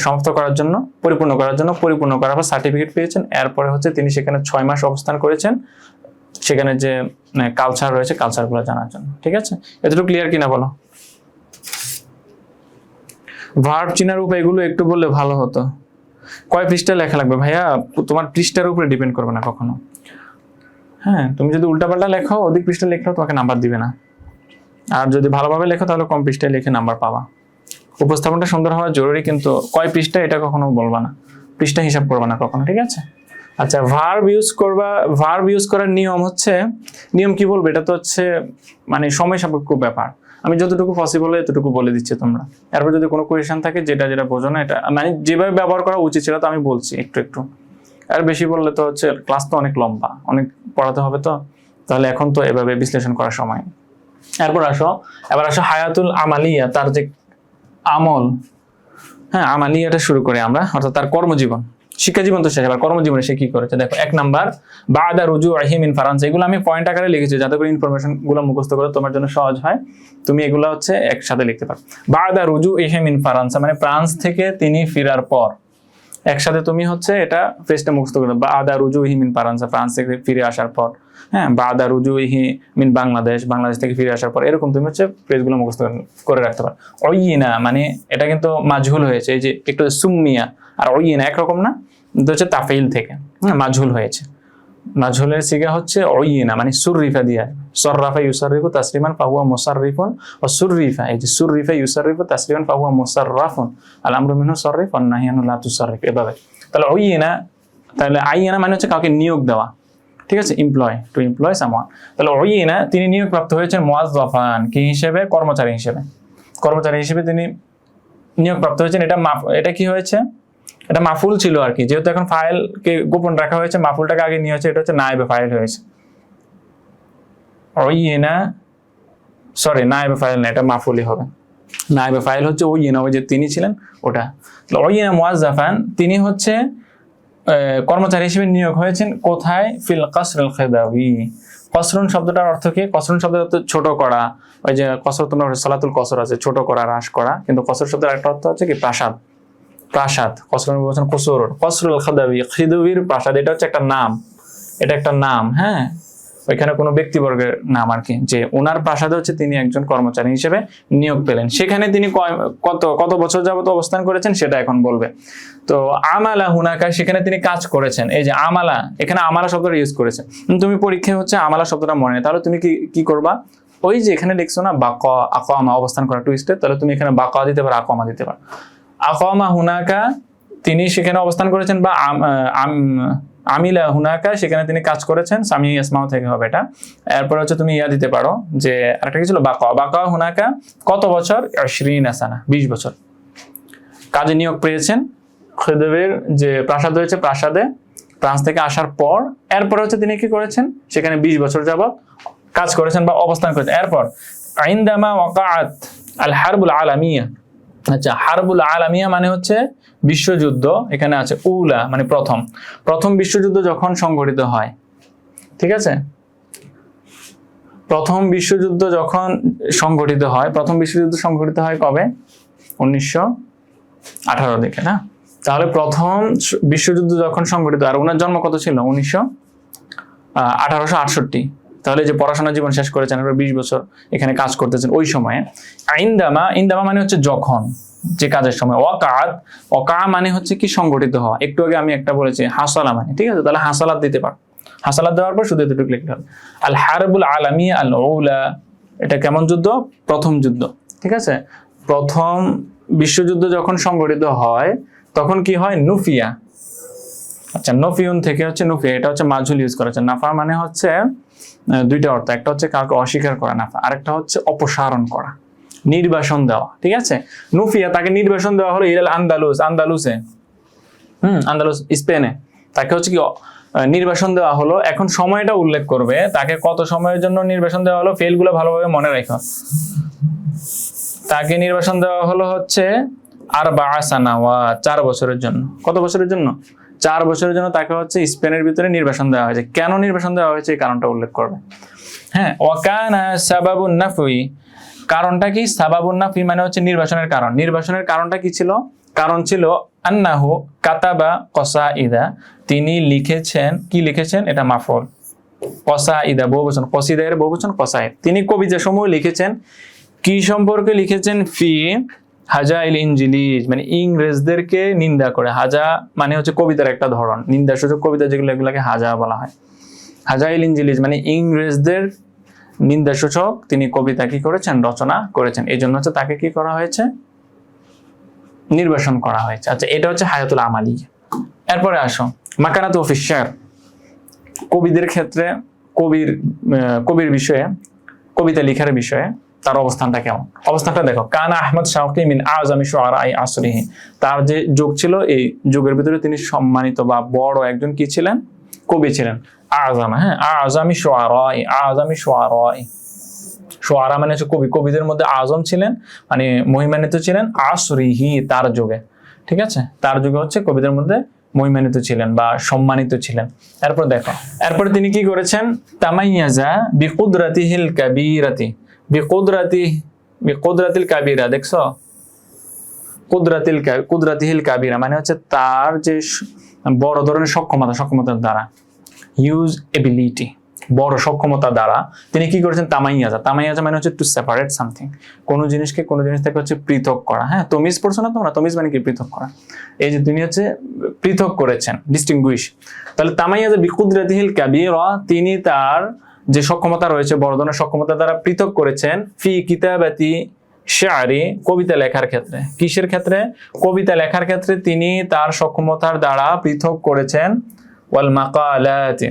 সমাপ্ত করার জন্য, পরিপূর্ণ করার জন্য। পরিপূর্ণ করার পর সার্টিফিকেট পেয়েছেন। এরপরে হচ্ছে তিনি সেখানে 6 মাস অবস্থান করেছেন, সেখানে যে কালচার রয়েছে কালচারগুলো জানার জন্য। ঠিক আছে, এতটুকু ক্লিয়ার কিনা বলো? ভার্ব চিনার উপায় এগুলো একটু বললে ভালো হতো। কয় পৃষ্ঠা লেখা লাগবে ভাইয়া? তোমার পৃষ্ঠার উপরে ডিপেন্ড করবে না কখনো। হ্যাঁ, তুমি যদি উল্টাপাল্টা লেখো, অধিক পৃষ্ঠা লেখলেও তোমাকে নাম্বার দিবে না। আর যদি ভালোভাবে লেখো তাহলে কম পৃষ্ঠায় লিখে নাম্বার পাবা। উপস্থাপনটা সুন্দর হওয়া জরুরি, কিন্তু কয় পৃষ্ঠা এটা কখনো বলবা না, পৃষ্ঠা হিসাব করবা না কখনো। ঠিক আছে। আচ্ছা, ভার্ব ইউজ করবা। ভার্ব ইউজ করার নিয়ম হচ্ছে, নিয়ম কি বলবো, এটা তো হচ্ছে মানে সময় সাপেক্ষ ব্যাপার। আমি যতটুকু পসিবল হয় এতটুকু বলে দিচ্ছি তোমরা। এরপর যদি কোনো কোয়েশ্চেন থাকে যেটা বোঝো না, এটা মানে যেভাবে ব্যবহার করা উচিত ছিল তো আমি বলছি একটু একটু। আর বেশি বললে তো হচ্ছে ক্লাস তো অনেক লম্বা, অনেক পড়াতে হবে, তো তাহলে এখন তো এভাবে বিশ্লেষণ করার সময়। এবার আসো হায়াতুল আমালিয়া, তার যে আমল, হ্যাঁ, আমালিয়াটা শুরু করে আমরা, অর্থাৎ তার কর্মজীবন। শিক্ষা জীবন তো শেষ, এবার কর্মজীবনে সে কি করেছে দেখো। 1 নাম্বার বাদা রুজুইহি মিন ফ্রান্স, এগুলো আমি পয়েন্ট আকারে লিখেছি যাতে করে ইনফরমেশন গুলো মুখস্থ করে তোমার জন্য সহজ হয়। তুমি এগুলো হচ্ছে একসাথে লিখতে পারো। বাদা রুজুইহি মিন ফ্রান্স মানে ফ্রান্স থেকে তিনি ফেরার পর, একসাথে তুমি হচ্ছে এটা ফ্রেজটা মুখস্থ করে। বাদা রুজুইহি মিন ফ্রান্স, ফ্রান্স থেকে ফিরে আসার পর। হ্যাঁ, বাদা রুজুইহি মিন বাংলাদেশ, বাংলাদেশ থেকে ফিরে আসার পর। এরকম তুমি হচ্ছে ফ্রেজগুলো মুখস্থ করে রাখতে পারো। ওইনা মানে এটা কিন্তু মাজহুল হয়েছে, এই যে একটু সুম্মিয়া আর ওইনা একরকম না, এটা হচ্ছে তাফিল থেকে মাজহুল হয়েছে। মাজহুলের সিগা হচ্ছে ওইনা মানে সুররিফা দিয়া, সররাফা ইউসাররিফু তাসরিমান ফাহুয়া মুসাররিফুন ওয়া সুররিফা, এই যে সুররিফা ইউসাররিফু তাসরিমান ফাহুয়া মুসাররাফুন, আল আমরু মিনহু সাররিফ ওয়ান নাহয়ু আনহু লা তুসাররিফ, এভাবে। তাহলে ওইনা, তাহলে আইনা মানে হচ্ছে কাউকে নিয়োগ দেওয়া। ঠিক আছে, এমপ্লয়, টু এমপ্লয় সামওয়ান। তাহলে ওইনা তিনি নিয়োগ প্রাপ্ত হয়েছেন মুয়াজ্জাফান, কি হিসেবে? কর্মচারী হিসেবে। কর্মচারী হিসেবে তিনি নিয়োগ প্রাপ্ত হয়েছেন। এটা কি হয়েছে? এটা মাফুল ছিল আর কি, যেহেতু এখন ফাইলকে গোপন রাখা হয়েছে, মাফুলটাকে আগে নিয়ে হচ্ছে, এটা হচ্ছে নায়েবে ফাইল হয়েছে। ওইনা, সরি, নায়েবে ফাইল না, এটা মাফুলই হবে। নায়েবে ফাইল হচ্ছে ওইনা, ওই যে তিনি ছিলেন ওটা। ওইনা মুয়াজ্জাফান, তিনি হচ্ছে কর্মচারী হিসেবে নিয়োগ হয়েছেন কোথায়? ফিল কসরুল খিদাবি। কসরুন শব্দটার অর্থ কি? কসরুন শব্দের অর্থ ছোট করা। ওই যে কসর, তোমরা সালাতুল কসর আছে, ছোট করা, হ্রাস করা, কিন্তু কসর শব্দের একটা অর্থ হচ্ছে কি? প্রাসাদ। প্রাসাদ, কসরুন বলছেন কসর, কসরুল খিদাবি, খিদাবির প্রাসাদ। এটা হচ্ছে একটা নাম, এটা একটা নাম। হ্যাঁ, ওইখানে কোনো ব্যক্তিবর্গের নাম আর কি, যে ওনার প্রাসাদে হচ্ছে তিনি একজন কর্মচারী হিসেবে নিয়োগ পেলেন। সেখানে তিনি কত বছর যাবত অবস্থান করেছেন সেটা এখন বলবে। তো আমালা হুনাকা, সেখানে তিনি কাজ করেছেন। এই যে আমালা, এখানে আমালা শব্দটা ইউজ করেছে। তুমি পরীক্ষায় হচ্ছে আমালা শব্দটা মনে নেই, তাহলে তুমি কি করবা? ওই যে এখানে লিখছো না বাকা, আকামা, অবস্থান করা টুইস্টে, তাহলে তুমি এখানে বাকা দিতে পারো, আকামা দিতে পারো। আকামা হুনাকা, তিনি সেখানে অবস্থান করেছেন, বা আমিলা হুনাকা, সেখানে তিনি কাজ করেছেন। সামি ইসমাও থেকে হবে এটা। এরপর হচ্ছে তুমি ইয়া দিতে পারো, যে আরেকটা কি ছিল, বাকা হুনাকা কত বছর? 20 সানা, 20 বছর কাজে নিয়োগ পেয়েছেন। খিদাবের যে প্রাসাদ রয়েছে, প্রাসাদে ফ্রান্স থেকে আসার পর, এরপর হচ্ছে তিনি কি করেছেন? সেখানে 20 বছর যাবত কাজ করেছেন বা অবস্থান করেছেন। এরপর আইন্দামা ওয়াকাআত আল হারবুল আলামিয়া, আচ্ছা, হারবুল আলামিয়া মানে হচ্ছে বিশ্বযুদ্ধ, এখানে আছে উলা মানে প্রথম, প্রথম বিশ্বযুদ্ধ যখন সংঘটিত হয়, ঠিক আছে, প্রথম বিশ্বযুদ্ধ যখন সংঘটিত হয়, প্রথম বিশ্বযুদ্ধ সংঘটিত হয় কবে? 1918 দিকে না? তাহলে প্রথম বিশ্বযুদ্ধ যখন সংঘটিত, আর ওনার জন্ম কত ছিল? 1868। তাহলে যে পড়াশোনা জীবন শেষ করেছেন, 20 বছর এখানে কাজ করতেছেন ওই সময়ে। ইন্দামা, ইন্দামা মানে হচ্ছে যখন, যে কাজের সময়। ওয়াকাত, ওয়াকা মানে হচ্ছে কি? সংঘটিত হওয়া। একটু আগে আমি একটা বলেছি হাসালা মানে, ঠিক আছে, তাহলে হাসালাত দিতে পারো। হাসালাত দেওয়ার পর শুধু এতটুকু লিখতে হবে। আল হারবুল আলামিয়া আল উলা, এটা কেমন যুদ্ধ? প্রথম যুদ্ধ, ঠিক আছে। প্রথম বিশ্বযুদ্ধ যখন সংঘটিত হয় তখন কি হয়? নুফিয়া। আচ্ছা, নফিউন থেকে হচ্ছে নুফিয়া, এটা হচ্ছে মাজহুল ইউজ করা হচ্ছে। নাফা মানে হচ্ছে দুইটা অর্থ, একটা হচ্ছে কাউকে অস্বীকার করা নাফা, আরেকটা হচ্ছে অপসারণ করা, নির্বাসন দেওয়া, ঠিক আছে। নুফিয়া, তাকে নির্বাসন দেওয়া হলো ইলাল আন্দালুস, আন্দালুসে, আন্দালুস স্পেনে, তাকে হচ্ছে কি নির্বাসন দেওয়া হলো। এখন সময়টা উল্লেখ করবে, তাকে কত সময়ের জন্য নির্বাসন দেওয়া হলো, ফেলগুলো ভালোভাবে মনে রাখো। তাকে নির্বাসন দেওয়া হলো হচ্ছে 4 সানাওয়াত, 4 বছরের জন্য। কত বছরের জন্য? 4 বছরের জন্য তাকে হচ্ছে স্পেনের ভিতরে নির্বাসন দেওয়া হয়েছে। কেন নির্বাসন দেওয়া হয়েছে এই কারণটা উল্লেখ করবে। হ্যাঁ, ওয়াকানা সাবাবুন নাফি, কারণটা কি? সাবাবুন নাফি মানে হচ্ছে নির্বাসনের কারণ। নির্বাসনের কারণটা কি ছিল? কারণ ছিল আন্নাহু কাতাবা কসাইদা, তিনি লিখেছেন, কি লিখেছেন? এটা মাফউল, কসাইদা বহুবচন, কসিদা এর বহুবচন কসাইদ। তিনি কবিতা সমূহ লিখেছেন। কি সম্পর্কে লিখেছেন? ফি হাজাইল ইনজিলিজ, মানে ইংরেজদেরকে নিন্দা করে। হাজা মানে হচ্ছে কবিতার একটা ধরন, নিন্দাসূচক কবিতা যেগুলো, এগুলোকে হাজা বলা হয়। হাজাইল ইনজিলিজ মানে ইংরেজদের নিন্দাসূচক তিনি কবিতা কি করেছেন? রচনা করেছেন। এই জন্য হচ্ছে তাকে কি করা হয়েছে? নির্বাসন করা হয়েছে। আচ্ছা, এটা হচ্ছে হায়াতুল আমালি। এরপরে আসো মাকানাতু ফি শি'r, কবিদের ক্ষেত্রে, কবির বিষয়ে, কবিতা লেখার বিষয়ে তার অবস্থানটা কেমন? অবস্থানটা দেখো। কানা আহমদ শাওকি মিন আযমি শুআরাই আসরিহি, তার যে যুগ ছিল, এই যুগের ভিতরে তিনি সম্মানিত বা বড় একজন কি ছিলেন? কবি ছিলেন। আযমা, হ্যাঁ, আযমি শুআরাই, আযমি শুআরাই, শুআরা মানে হচ্ছে কবি, কবিদের মধ্যে আজম ছিলেন, মানে মহিমান্বিত ছিলেন। আসরিহি, তার যুগে, ঠিক আছে, তার যুগে হচ্ছে কবিদের মধ্যে মহিমান্বিত ছিলেন বা সম্মানিত ছিলেন। এরপর দেখো, এরপরে তিনি কি করেছেন? তামাইয়াজা বিকুদরাতিহিল কাবীরাতি, বিকুদরাতিল কাবীরা, দেখছো? কুদরাতিহিল কাবীরা মানে হচ্ছে তার যে বড় ধরনের সক্ষমতা, সক্ষমতার দ্বারা, হিউজ এবিলিটি, বড় সক্ষমতা দ্বারা তিনি কি করেছেন? তামাইয়াজা, তামাইয়াজা মানে হচ্ছে টু সেপারেট সামথিং, কোন জিনিসকে কোন জিনিস থেকে হচ্ছে পৃথক করা। হ্যাঁ, তমিজ পড়ছো না তোমরা? তমিজ মানে কি? পৃথক করা। এই যে তিনি হচ্ছে পৃথক করেছেন, ডিস্টিংগুইশ। তাহলে তামাইয়াজা বিকুদরাতিহিল কাবীরা, তিনি তার যে সক্ষমতা রয়েছে, বড় ধরনের সক্ষমতা দ্বারা পৃথক করেছেন। ফি কিতাবাতি শি'রি, কবিতা লেখার ক্ষেত্রে। কিসের ক্ষেত্রে? কবিতা লেখার ক্ষেত্রে তিনি তার সক্ষমতার দ্বারা পৃথক করেছেন। ওয়াল মাকালাতি,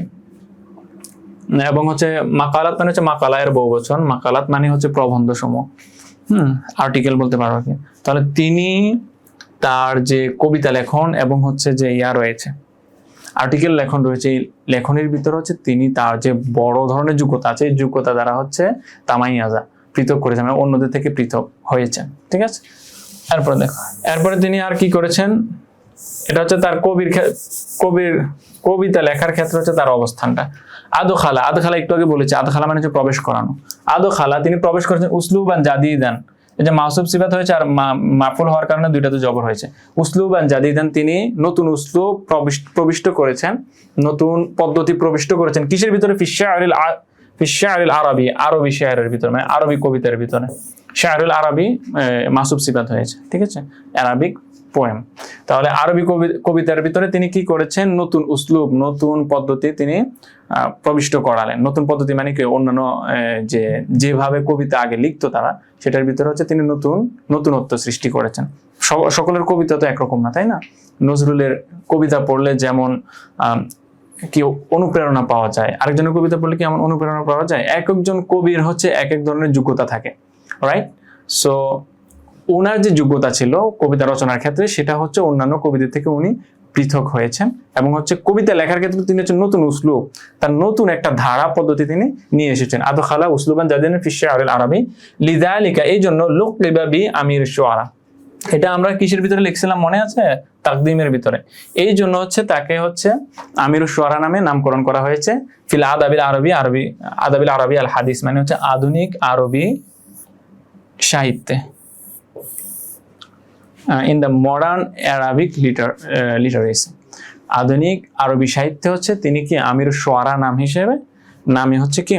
এবং হচ্ছে মাকালাত মানে হচ্ছে মাকালা এর বহুবচন, মাকালাত মানে হচ্ছে প্রবন্ধ সমূহ, আর্টিকেল বলতে পারো কি। তাহলে তিনি তার যে কবিতা লেখন এবং হচ্ছে যে রয়েছে, আর্টিকেল লেখন রয়েছে, এই লেখনের ভিতরে হচ্ছে তিনি তার যে বড় ধরনের যোগ্যতা আছে, এই যোগ্যতা দ্বারা হচ্ছে তামাইয়াজা, পৃথক করেছেন, মানে অন্যদের থেকে পৃথক হয়েছেন, ঠিক আছে। এরপরে দেখো, এরপরে তিনি আর কি করেছেন? এটা হচ্ছে তার কবিতা লেখার ক্ষেত্রে হচ্ছে তার অবস্থানটা। আদখালা, আদখালা একটু আগে বলেছি, আদখালা মানে হচ্ছে প্রবেশ করানো। আদখালা, তিনি প্রবেশ করেছেন উসলুবান জাদিদান, এই যে মাউসুফ সিফাত হয়েছে আর মাফুল হওয়ার কারণে দুইটাতে জবর হয়েছে। উসলুবান জাদিদান, তিনি নতুন উসলুব প্রবিষ্ট করেছেন, নতুন পদ্ধতি প্রবিষ্ট করেছেন। কিসের ভিতরে? ফিশ-শি'রিল আরবি, আরবি শেয়ারের ভিতরে, মানে আরবি কবিতার ভিতরে। শি'রুল আরবি মাসুব সিফাত হয়েছে, ঠিক আছে, আরবিক পোয়েম। তাহলে আরবি কবিতার ভিতরে তিনি কি করেছেন? নতুন উসলুব, নতুন পদ্ধতি তিনি প্রবিষ্ট করালেন। নতুন পদ্ধতি মানে কি? অন্যান্য যেভাবে কবিতা আগে লিখতো তারা, সেটার ভিতরে হচ্ছে তিনি নতুনত্ব সৃষ্টি করেছেন। সকলের কবিতা তো একরকম না, তাই না? নজরুলের কবিতা পড়লে যেমন কি অনুপ্রেরণা পাওয়া যায়, আরেকজনের কবিতা পড়লে কি এমন অনুপ্রেরণা পাওয়া যায়? এক একজন কবির হচ্ছে এক এক ধরনের যোগ্যতা থাকে, রাইট? সো ওনার যে যোগ্যতা ছিল কবিতা রচনার ক্ষেত্রে, সেটা হচ্ছে অন্যান্য কবিদের থেকে উনি পৃথক হয়েছেন, এবং হচ্ছে কবিতা লেখার ক্ষেত্রে তিনি হচ্ছে নতুন উসলুব, তার নতুন একটা ধারা পদ্ধতি তিনি নিয়ে এসেছেন। আদখালা উসলুবান জাদিদান ফিশ-শি'রিল আরবি লিযালিকা, এই জন্য লুকলিবা বি আমির শুআরা, এটা আমরা কিসের ভিতরে লিখছিলাম মনে আছে? তাকদিমের ভিতরে। এই জন্য হচ্ছে তাকে হচ্ছে আমিরুশ শুআরা নামে নামকরণ করা হয়েছে। ফিল আদাবিল আরবি, আদাবিল আরবি আল হাদিস মানে হচ্ছে আধুনিক আরবি সাহিত্যে, in the modern Arabic literacy. আধুনিক আরবি সাহিত্যে হচ্ছে তিনি কি আমিরুশ শুআরা নামে হচ্ছে কি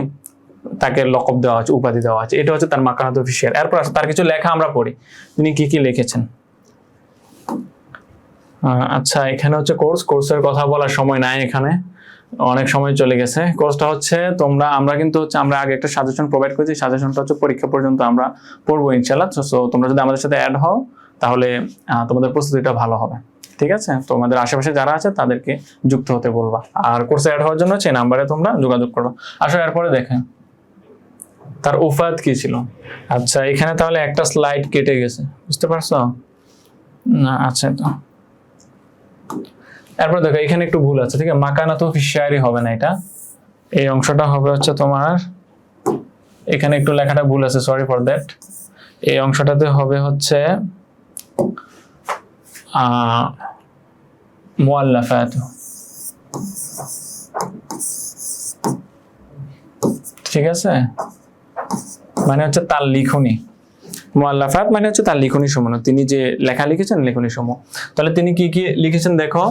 তাকে লকব দেওয়া আছে, উপাধি দেওয়া আছে। এটা হচ্ছে তার মাকানাতুল ফি শি'r। এরপর তার কিছু লেখা আমরা পড়ি, তিনি কি কি লিখেছেন। আচ্ছা, এখানে হচ্ছে কোর্সের কথা বলার সময় নাই, এখানে অনেক সময় চলে গেছে। কোর্সটা হচ্ছে আমরা কিন্তু হচ্ছে আমরা আগে একটা সাজেশন প্রোভাইড করেছি, সাজেশনটা হচ্ছে পরীক্ষা পর্যন্ত আমরা পড়বো ইনশাআল্লাহ। সো তোমরা যদি আমাদের সাথে অ্যাড হও তাহলে তোমাদের প্রস্তুতিটা ভালো হবে, ঠিক আছে? তোমাদের আশেপাশে যারা আছে তাদেরকে যুক্ত হতে বলবা, আর কোর্সে অ্যাড হওয়ার জন্য সেই নাম্বারে তোমরা যোগাযোগ করবা। আসলে এরপরে দেখেন তার উফাত কি ছিল। আচ্ছা, এখানে তাহলে একটা স্লাইড কেটে গেছে, বুঝতে পারছো না? আচ্ছা, তো এরপর দেখো এখানে একটু ভুল আছে, ঠিক আছে? মাকানাতু ফি শি'রি হবে না, এটা এই অংশটা হবে হচ্ছে তোমার, এখানে একটু লেখাটা ভুল আছে, সরি ফর দ্যাট। এই অংশটাতে হবে হচ্ছে মুআল্লাফাত, ঠিক আছে? মানে হচ্ছে তার লিখনি। মুআল্লাফাত মানে হচ্ছে তার লিখনি সমূহ, তিনি যে লেখা লিখেছেন লিখনি সমূহ। তাহলে তিনি কি কি লিখেছেন দেখো।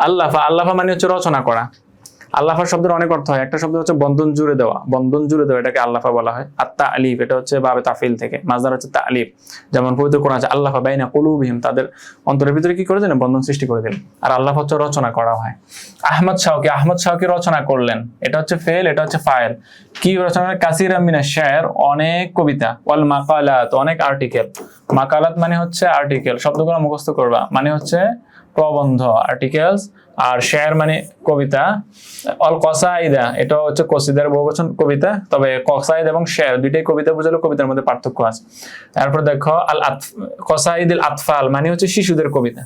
আল্লাফা মানে হচ্ছে রচনা করা। আল্লাফা শব্দের অনেক অর্থ হয়। একটা শব্দ হচ্ছে বন্ধন জুড়ে দেওয়া, এটাকে আল্লাফা বলা হয়। আর তা'লিফ, এটা হচ্ছে বাবে তাফিল থেকে, মাজদার হচ্ছে তা'লিফ। যেমন পবিত্র কোরআন আছে আল্লাফা বাইনা কুলুবিহিম, তাদের অন্তরের ভিতরে কি করে দিলেন? বন্ধন সৃষ্টি করে দিলেন। আর আল্লাফা হচ্ছে রচনা করা হয়। আহমদ শাওকি রচনা করলেন, এটা হচ্ছে ফেল, এটা হচ্ছে ফাইল। কি রচনা? কাসীরাম মিনাশ শি'r, অনেক কবিতা। ওয়াল মাকালাত, অনেক আর্টিকেল। মাকালাত মানে হচ্ছে আর্টিকেল, শব্দগুলো মুখস্থ করবা, মানে হচ্ছে প্রবন্ধ, আর্টিকেলস। আর শের মানে কবিতা। অল কসাইদা, এটা হচ্ছে কসিদার বহুবচন কবিতা, তবে কসাইদ এবং শের দুইটাই কবিতা বোঝালো, কবিতার মধ্যে পার্থক্য আছে। তারপর দেখো কসাইদুল আতফাল মানে হচ্ছে শিশুদের কবিতা।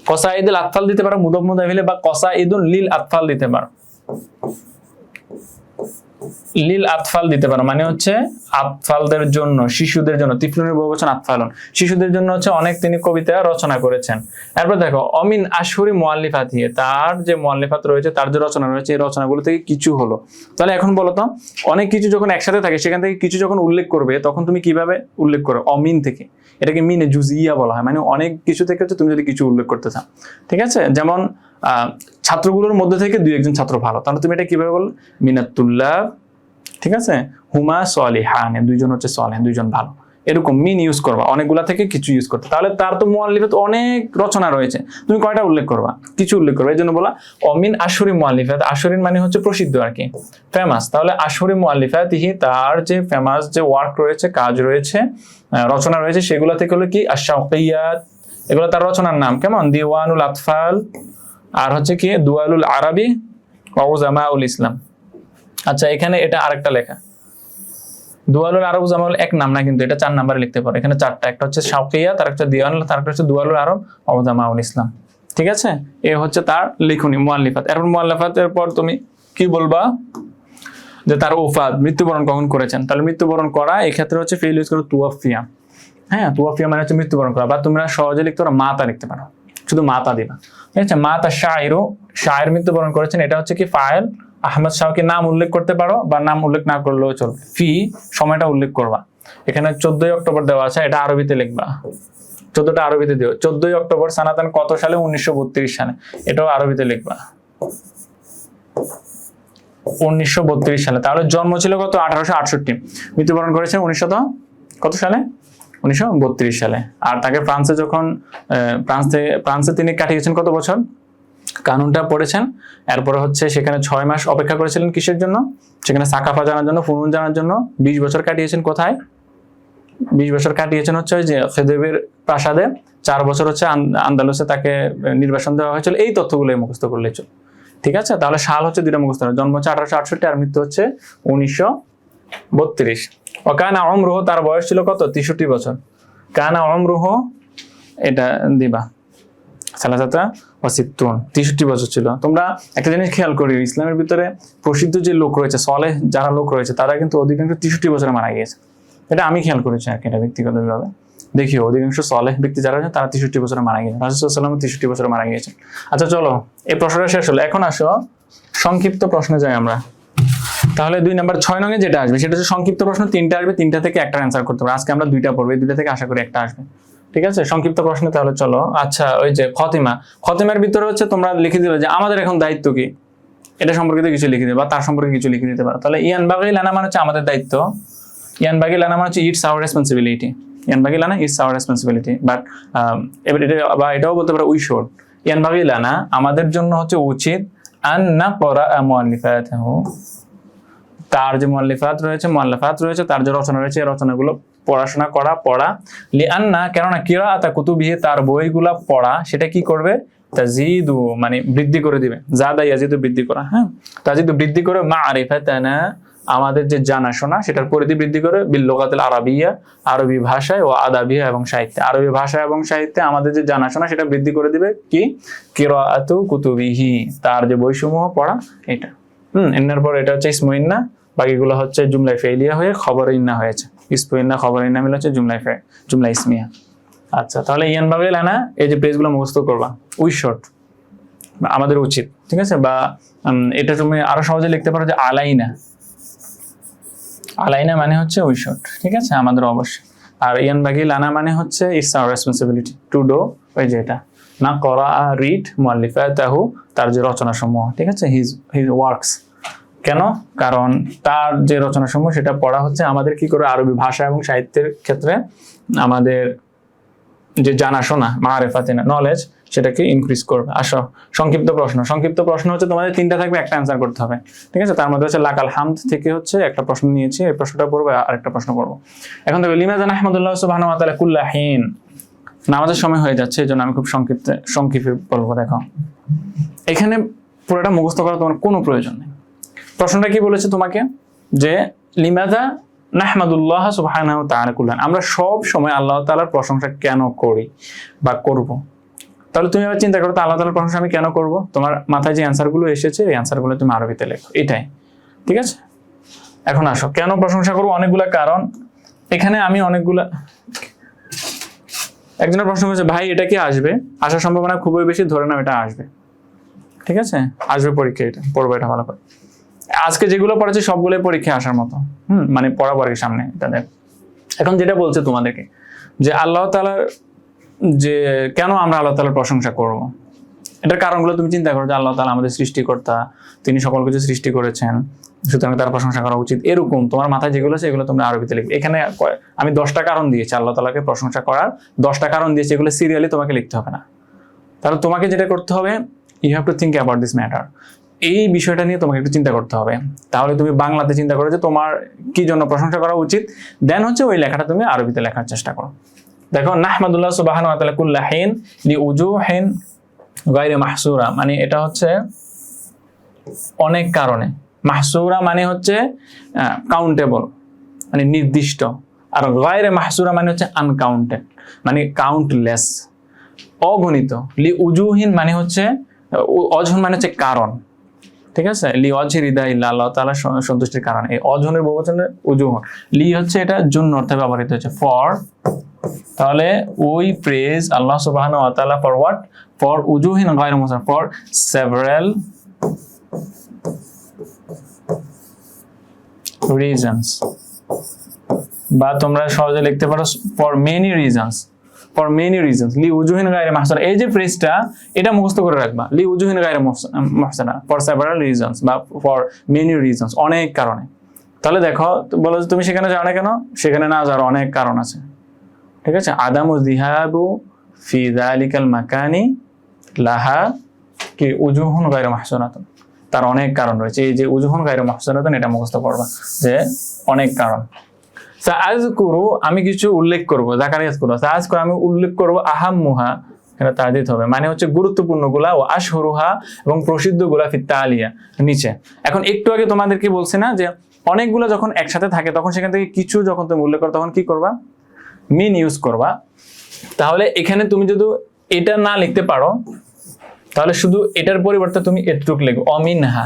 কসাইদুল আতফাল দিতে পারো মুদাফ মুদাফিলে, বা কসাইদুল লিল আতফাল দিতে পারো। লিল আতফাল দিতে পারো মানে হচ্ছে আতফালদের জন্য, শিশুদের জন্য। তিফলুনের বহুবচন আতফালুন, শিশুদের জন্য হচ্ছে অনেক তিনি কবিতা রচনা করেছেন। এরপর দেখো অমিন আশহুরি মুআল্লিফাতিহি, তার যে মুআল্লিফাত রয়েছে, তার যে রচনা রয়েছে, এই রচনাগুলো থেকে কিছু হলো। তাহলে এখন বলো তো, অনেক কিছু যখন একসাথে থাকে সেখান থেকে কিছু যখন উল্লেখ করবে তখন তুমি কিভাবে উল্লেখ করো? অমিন থেকে। এটাকে মিনে জুজিয়া বলা হয়, মানে অনেক কিছু থেকে হচ্ছে তুমি যদি কিছু উল্লেখ করতে চাও, ঠিক আছে? যেমন ছাত্রগুলোর মধ্যে থেকে দুই একজন ছাত্র ভালো, তাহলে তুমি এটা কিভাবে বল? মিনাতুল্লাহ, ঠিক আছে? হুমা সলিহান, দুইজন হচ্ছে সলেহ, দুইজন ভালো। এরকম মিন ইউজ করবা, অনেকগুলা থেকে কিছু ইউজ করতে। তাহলে তার তো মুআল্লিফাত অনেক রচনা রয়েছে, তুমি কয়টা উল্লেখ করবা? কিছু উল্লেখ করবা। এই জন্য বলা অমিন আশহুরি মুআল্লিফাত। আশহুরিন মানে হচ্ছে প্রসিদ্ধ আর কি, ফেমাস। তাহলে আশহুরি মুআল্লিফাতিহি, তার যে ফেমাস যে ওয়ার্ক রয়েছে, কাজ রয়েছে, রচনা রয়েছে, সেগুলো থেকে হলো কি আশ-শাওকিয়াত, এগুলো তার রচনার নাম। কেমন? দিওয়ানুল আতফাল, আর হচ্ছে কি দুয়ালুল আরবি ওয়া উজামাউল ইসলাম। আচ্ছা, এখানে এটা আরেকটা লেখা, দুয়ালুল আরব জামাউল, এক নাম না কিন্তু, এটা 4 নম্বরে লিখতে পারো। এখানে 4টা, একটা হচ্ছে শাওকিয়া, তার একটা দিওয়ানুল, তার একটা হচ্ছে দুয়ালুল আরব ওয়া জামাউল ইসলাম, ঠিক আছে? এই হচ্ছে তার লিখনি মুআল্লিফাত। এরপর মুআল্লাফাতের পর তুমি কি বলবা? যে তার ওফাত, মৃত্যুবরণ কখন করেছেন। তাহলে মৃত্যুবরণ করা, এই ক্ষেত্রে হচ্ছে ফেল ইউজ করো তুওয়াফিয়া। হ্যাঁ, তুওয়াফিয়া মানে হচ্ছে মৃত্যুবরণ করা। বা তোমরা সহজে লিখতে পারো মাতা লিখতে পারো, শুধু মাতা দিবা, ঠিক আছে? মাতা শায়রু, শায়ের মৃত্যুবরণ করেছেন, এটা হচ্ছে কি ফাইল। আহমদ শাওকি নাম উল্লেখ করতে পারো, বা নাম উল্লেখ না করলেও চলবে। ফি, সময়টা উল্লেখ করবা। এখানে 14 অক্টোবর দেওয়া আছে, এটা আরবিতে লিখবা। 14টা আরবিতে দিও। 14 অক্টোবর সানাতান কত সালে? 1932 সালে, এটাও আরবিতে লিখবা। 1932 সালে। তাহলে জন্ম ছিল কত? 1868। মৃত্যুবরণ করেছে 1900 কত সালে? 1932 সালে। আর তাকে ফ্রান্সে যখন ফ্রান্সে তিনি কাটিয়েছেন কত বছর? কানুনটা পড়েছেন। এরপরে হচ্ছে সেখানে 6 মাস অপেক্ষা করেছিলেন কিসের জন্য? সেখানে সাকাফা জানার জন্য, ফুনুন জানার জন্য। 20 বছর কাটিয়েছেন কোথায়? 20 বছর কাটিয়েছেন হচ্ছে ওই যে খেদেবের প্রাসাদে। 4 বছর হচ্ছে আন্দালুসে তাকে নির্বাসন দেওয়া হয়েছিল। এই তথ্যগুলো মুখস্থ করলেই চল, ঠিক আছে? তাহলে সাল হচ্ছে 2টা মুখস্থ। জন্ম হচ্ছে 1868 আর মৃত্যু হচ্ছে 1932। ওয়াকানা উমরুহু, তার বয়স ছিল কত? 63 বছর। কানা উমরুহু, এটা দিবা সালাসাতা ওয়া সিত্তুন, 63 বছর ছিল। তোমরা একটা জিনিস খেয়াল করি, ইসলামের ভিতরে প্রসিদ্ধ যে লোক রয়েছে, সলেহ যারা লোক রয়েছে, তারা কিন্তু অধিকাংশ 63 বছরে মারা গিয়েছে। এটা আমি খেয়াল করেছি আর কি, এটা ব্যক্তিগতভাবে। দেখিও অধিকাংশ সালেহ ব্যক্তি যারা আছেন তারা 63 বছরে মারা গিয়েছেন, রাসূল সাল্লাল্লাহু আলাইহি ওয়াসাল্লাম 63 বছরে মারা গিয়েছেন। আচ্ছা চলো এই প্রশ্নটা শেষ হলো, এখন আসো সংক্ষিপ্ত প্রশ্নে যাই আমরা। তাহলে 2 নাম্বার 6 নং এ যেটা আসবে সেটা হচ্ছে সংক্ষিপ্ত প্রশ্ন, 3টা আসবে, 3টা থেকে একটা অ্যান্সার করতে হবে। আজকে আমরা 2টা পড়বো, এই 2টা থেকে আশা করি একটা আসবে, ঠিক আছে? সংক্ষিপ্ত প্রশ্ন তাহলে চলো। আচ্ছা ওই যে খতিমার ভিতরে হচ্ছে তোমরা লিখে দিবে যে আমাদের এখন দায়িত্ব কি, এটা সম্পর্কিত কিছু লিখে দিবে বা তার সম্পর্কে কিছু লিখে দিতে পারো। তাহলে ইয়ানবাগি লানা মানে হচ্ছে আমাদের দায়িত্ব, ইয়ানবাগি লানা মানে হচ্ছে ইটস আওয়ার রেসপন্সিবিলিটি, ইয়ানবাগি লানা ইটস আওয়ার রেসপন্সিবিলিটি, বাট এটাও বলতে পারো উই শুড। ইয়ানবাগি লানা আমাদের জন্য হচ্ছে উচিত, আন না পড়া মুআল্লিফাতাহু, তার যে মুআল্লিফাত রয়েছে তার যে রচনা রয়েছে এই রচনাগুলো পড়াশোনা পড়া লিআন্না কেননা কিরাআতা কুতুবিহি তার বইগুলা পড়া সেটা কি করবে, তাজিদু মানে বৃদ্ধি করে দিবে, জাদা ইয়াজিদু বৃদ্ধি করা, হ্যাঁ তাজিদু বৃদ্ধি করে মারিফাতানা আমাদের যে জানাশোনা সেটার পরিধি বৃদ্ধি করে, বিল লুগাতিল আরাবিয়া আরবি ভাষায়, ও আদাবিয়া এবং সাহিত্যে, আরবি ভাষা এবং সাহিত্যে আমাদের যে জানাশোনা সেটা বৃদ্ধি করে দিবে কি, কিরাআতু কুতুবিহি তার যে বইসমূহ পড়া এটা। এর পর এটা হচ্ছে ইসমু ইন্না, বাকিগুলো হচ্ছে জুমলায় ফেলিয়া হয়ে খবর ইন্না হয়েছে, ইসমু ইন্না খবর ইন্না মিলে হচ্ছে জুমলা ইসমিয়া। আচ্ছা তাহলে ইয়ানবাগি লানা এই যে পেজগুলো মুখস্থ করবা, উই শুড আমাদের উচিত, ঠিক আছে? বা এটা তুমি আরো সহজে লিখতে পারো যে আলাইনা মানে হচ্ছে উই শুড, ঠিক আছে আমাদের অবশ্যই। আর ইয়ানবাগি লানা মানে হচ্ছে it's our responsibility to do, ওই যে এটা না করা রিড মুআল্লিফাতাহু তার যে রচনা সমূহ, ঠিক আছে হিজ ওয়ার্কস। কেন? কারণ তার যে রচনা সমূহ সেটা পড়া হচ্ছে আমাদের কি করে আরবি ভাষা এবং সাহিত্যের ক্ষেত্রে আমাদের যে জানাশোনা মারিফাতিনা নলেজ সেটাকে ইনক্রিজ করবে। আসো সংক্ষিপ্ত প্রশ্ন হচ্ছে তোমাদের 3টা থাকবে, একটা অ্যান্সার করতে হবে, ঠিক আছে? তার মধ্যে হচ্ছে লাকাল হামদ থেকে হচ্ছে একটা প্রশ্ন নিয়েছি, এই প্রশ্নটা পড়বো আর একটা প্রশ্ন পড়বো। এখন দেখো লিমাযা নাহমাদুল্লাহ সুবহানাহু ওয়া তাআলা কুল্লা হিন, নামাজের সময় হয়ে যাচ্ছে এই জন্য আমি খুব সংক্ষেপে বলবো। দেখো এখানে পুরোটা মুখস্থ করার তোমার কোনো প্রয়োজন নেই। প্রশ্নটা কি বলেছে তোমাকে যে লিমাযা নাহমাদুল্লাহ সুবহানাহু ওয়া তাআলা কুল্লান, আমরা সব সময় আল্লাহ তাআলার প্রশংসা কেন করি বা করব। তাহলে তুমি আবার চিন্তা করো তো আল্লাহ তাআলার প্রশংসা আমি কেন করব, তোমার মাথায় যে অ্যান্সারগুলো এসেছে এই অ্যান্সারগুলো তুমি আরবিতে লেখো, এটাই, ঠিক আছে? এখন আসো কেন প্রশংসা করবো, অনেকগুলা কারণ। এখানে আমি অনেকগুলা, একজনের প্রশ্ন করেছে ভাই এটা কি আসবে, আসার সম্ভাবনা খুবই বেশি, ধরে নাও এটা আসবে, ঠিক আছে আসবে পরীক্ষা, এটা পড়বো, এটা ভালো করে। আজকে যেগুলো পড়েছি সবগুলো পরীক্ষা আসার মতো, মানে পড়ার সামনে তাদের। এখন যেটা বলছে তোমাদেরকে যে আল্লাহ তাআলার যে কেন আমরা আল্লাহ তাআলার প্রশংসা করব, এটার কারণগুলো তুমি চিন্তা করো যে আল্লাহ তাআলা আমাদের সৃষ্টিকর্তা, তিনি সকল কিছু সৃষ্টি করেছেন, সুতরাং তার প্রশংসা করা উচিত। এরকম তোমার মাথায় যেগুলো আছে এগুলো তোমরা আরবিতে লিখবে। এখানে আমি 10টা কারণ দিয়েছি আল্লাহ তাআলাকে প্রশংসা করার, 10টা কারণ দিয়েছি, এগুলো সিরিয়ালি তোমাকে লিখতে হবে না। তাহলে তোমাকে যেটা করতে হবে, you have to think about this matter, এই বিষয়টা নিয়ে তোমাকে একটু চিন্তা করতে হবে। তাহলে তুমি বাংলাতে চিন্তা করো যে তোমার কি জন্য প্রশংসা করা উচিত, দেন হচ্ছে ওই লেখাটা তুমি আরবিতে লেখার চেষ্টা করো। দেখো নাহমাদুল্লাহ সুবহানাহু ওয়া তাআলা কুল্লা হিন লিউজুহিন গায়রে মাহসুরা, মানে এটা হচ্ছে অনেক কারণে, মাহসুরা মানে হচ্ছে কাউন্টেবল মানে নির্দিষ্ট, আর গায়রে মাহসুরা মানে হচ্ছে আনকাউন্টেড মানে কাউন্টলেস অগণিত। লিউজুহিন মানে হচ্ছে অজহন মানে হচ্ছে কারণ, ঠিক আছে? লি ওয়াজহি রিদাইল্লাহ আল্লাহ তাআলার সন্তুষ্টির কারণ, এই অজহনের বহুবচনে উজুহন, লি হচ্ছে এটা জন্য অর্থে ব্যবহৃত হচ্ছে ফর, তাহলে ওই প্রেজ আল্লাহ সুবহানাহু ওয়া তাআলা ফর হোয়াট, ফর উজুহিন গায়রে মুহতাসিরা, ফর সেভারাল রিজনস, বা তোমরা সহজে লিখতে পারো for many reasons, for many reasons লি উজুহিন গায়রে মাহসুরা। এই যে ফ্রেজটা এটা মুখস্থ করে রাখবা, লি উজুহিন গায়রে মাহসুরা ফর সেভারাল রিজনস বা ফর মেনি রিজনস, অনেক কারণে। তাহলে দেখো বলো যে তুমি সেখানে যাও না কেন, সেখানে না যাওয়ার অনেক কারণ আছে, ঠিক আছে? আদামু যিহাবু ফি যালিকাল মাকানি লাহা কি উজুহুন গায়রে মাহসুরাতুন, তার অনেক কারণ রয়েছে। এই যে উজুহুন গায়রে মাহসুরাতুন এটা মুখস্থ করবা যে অনেক কারণ। সাআযকুরু আমি কিছু উল্লেখ করব, যাকারিয়াজকুরু সাআযকুরু আমি উল্লেখ করব, আহাম্মুহা এটা তাদিদ হবে মানে হচ্ছে গুরুত্বপূর্ণ গুলা, ও আশহুরুহা এবং প্রসিদ্ধ গুলা ফি তালিয়া নিচে। এখন একটু আগে তোমাদেরকে বলছি না যে অনেকগুলো যখন একসাথে থাকে তখন সেখান থেকে কিছু যখন তুমি উল্লেখ করো তখন কি করবা, মিন ইউজ করবা। তাহলে এখানে তুমি যদি এটা না লিখতে পারো তাহলে শুধু এটার পরিবর্তে তুমি এটুক লিখো অমিনহা।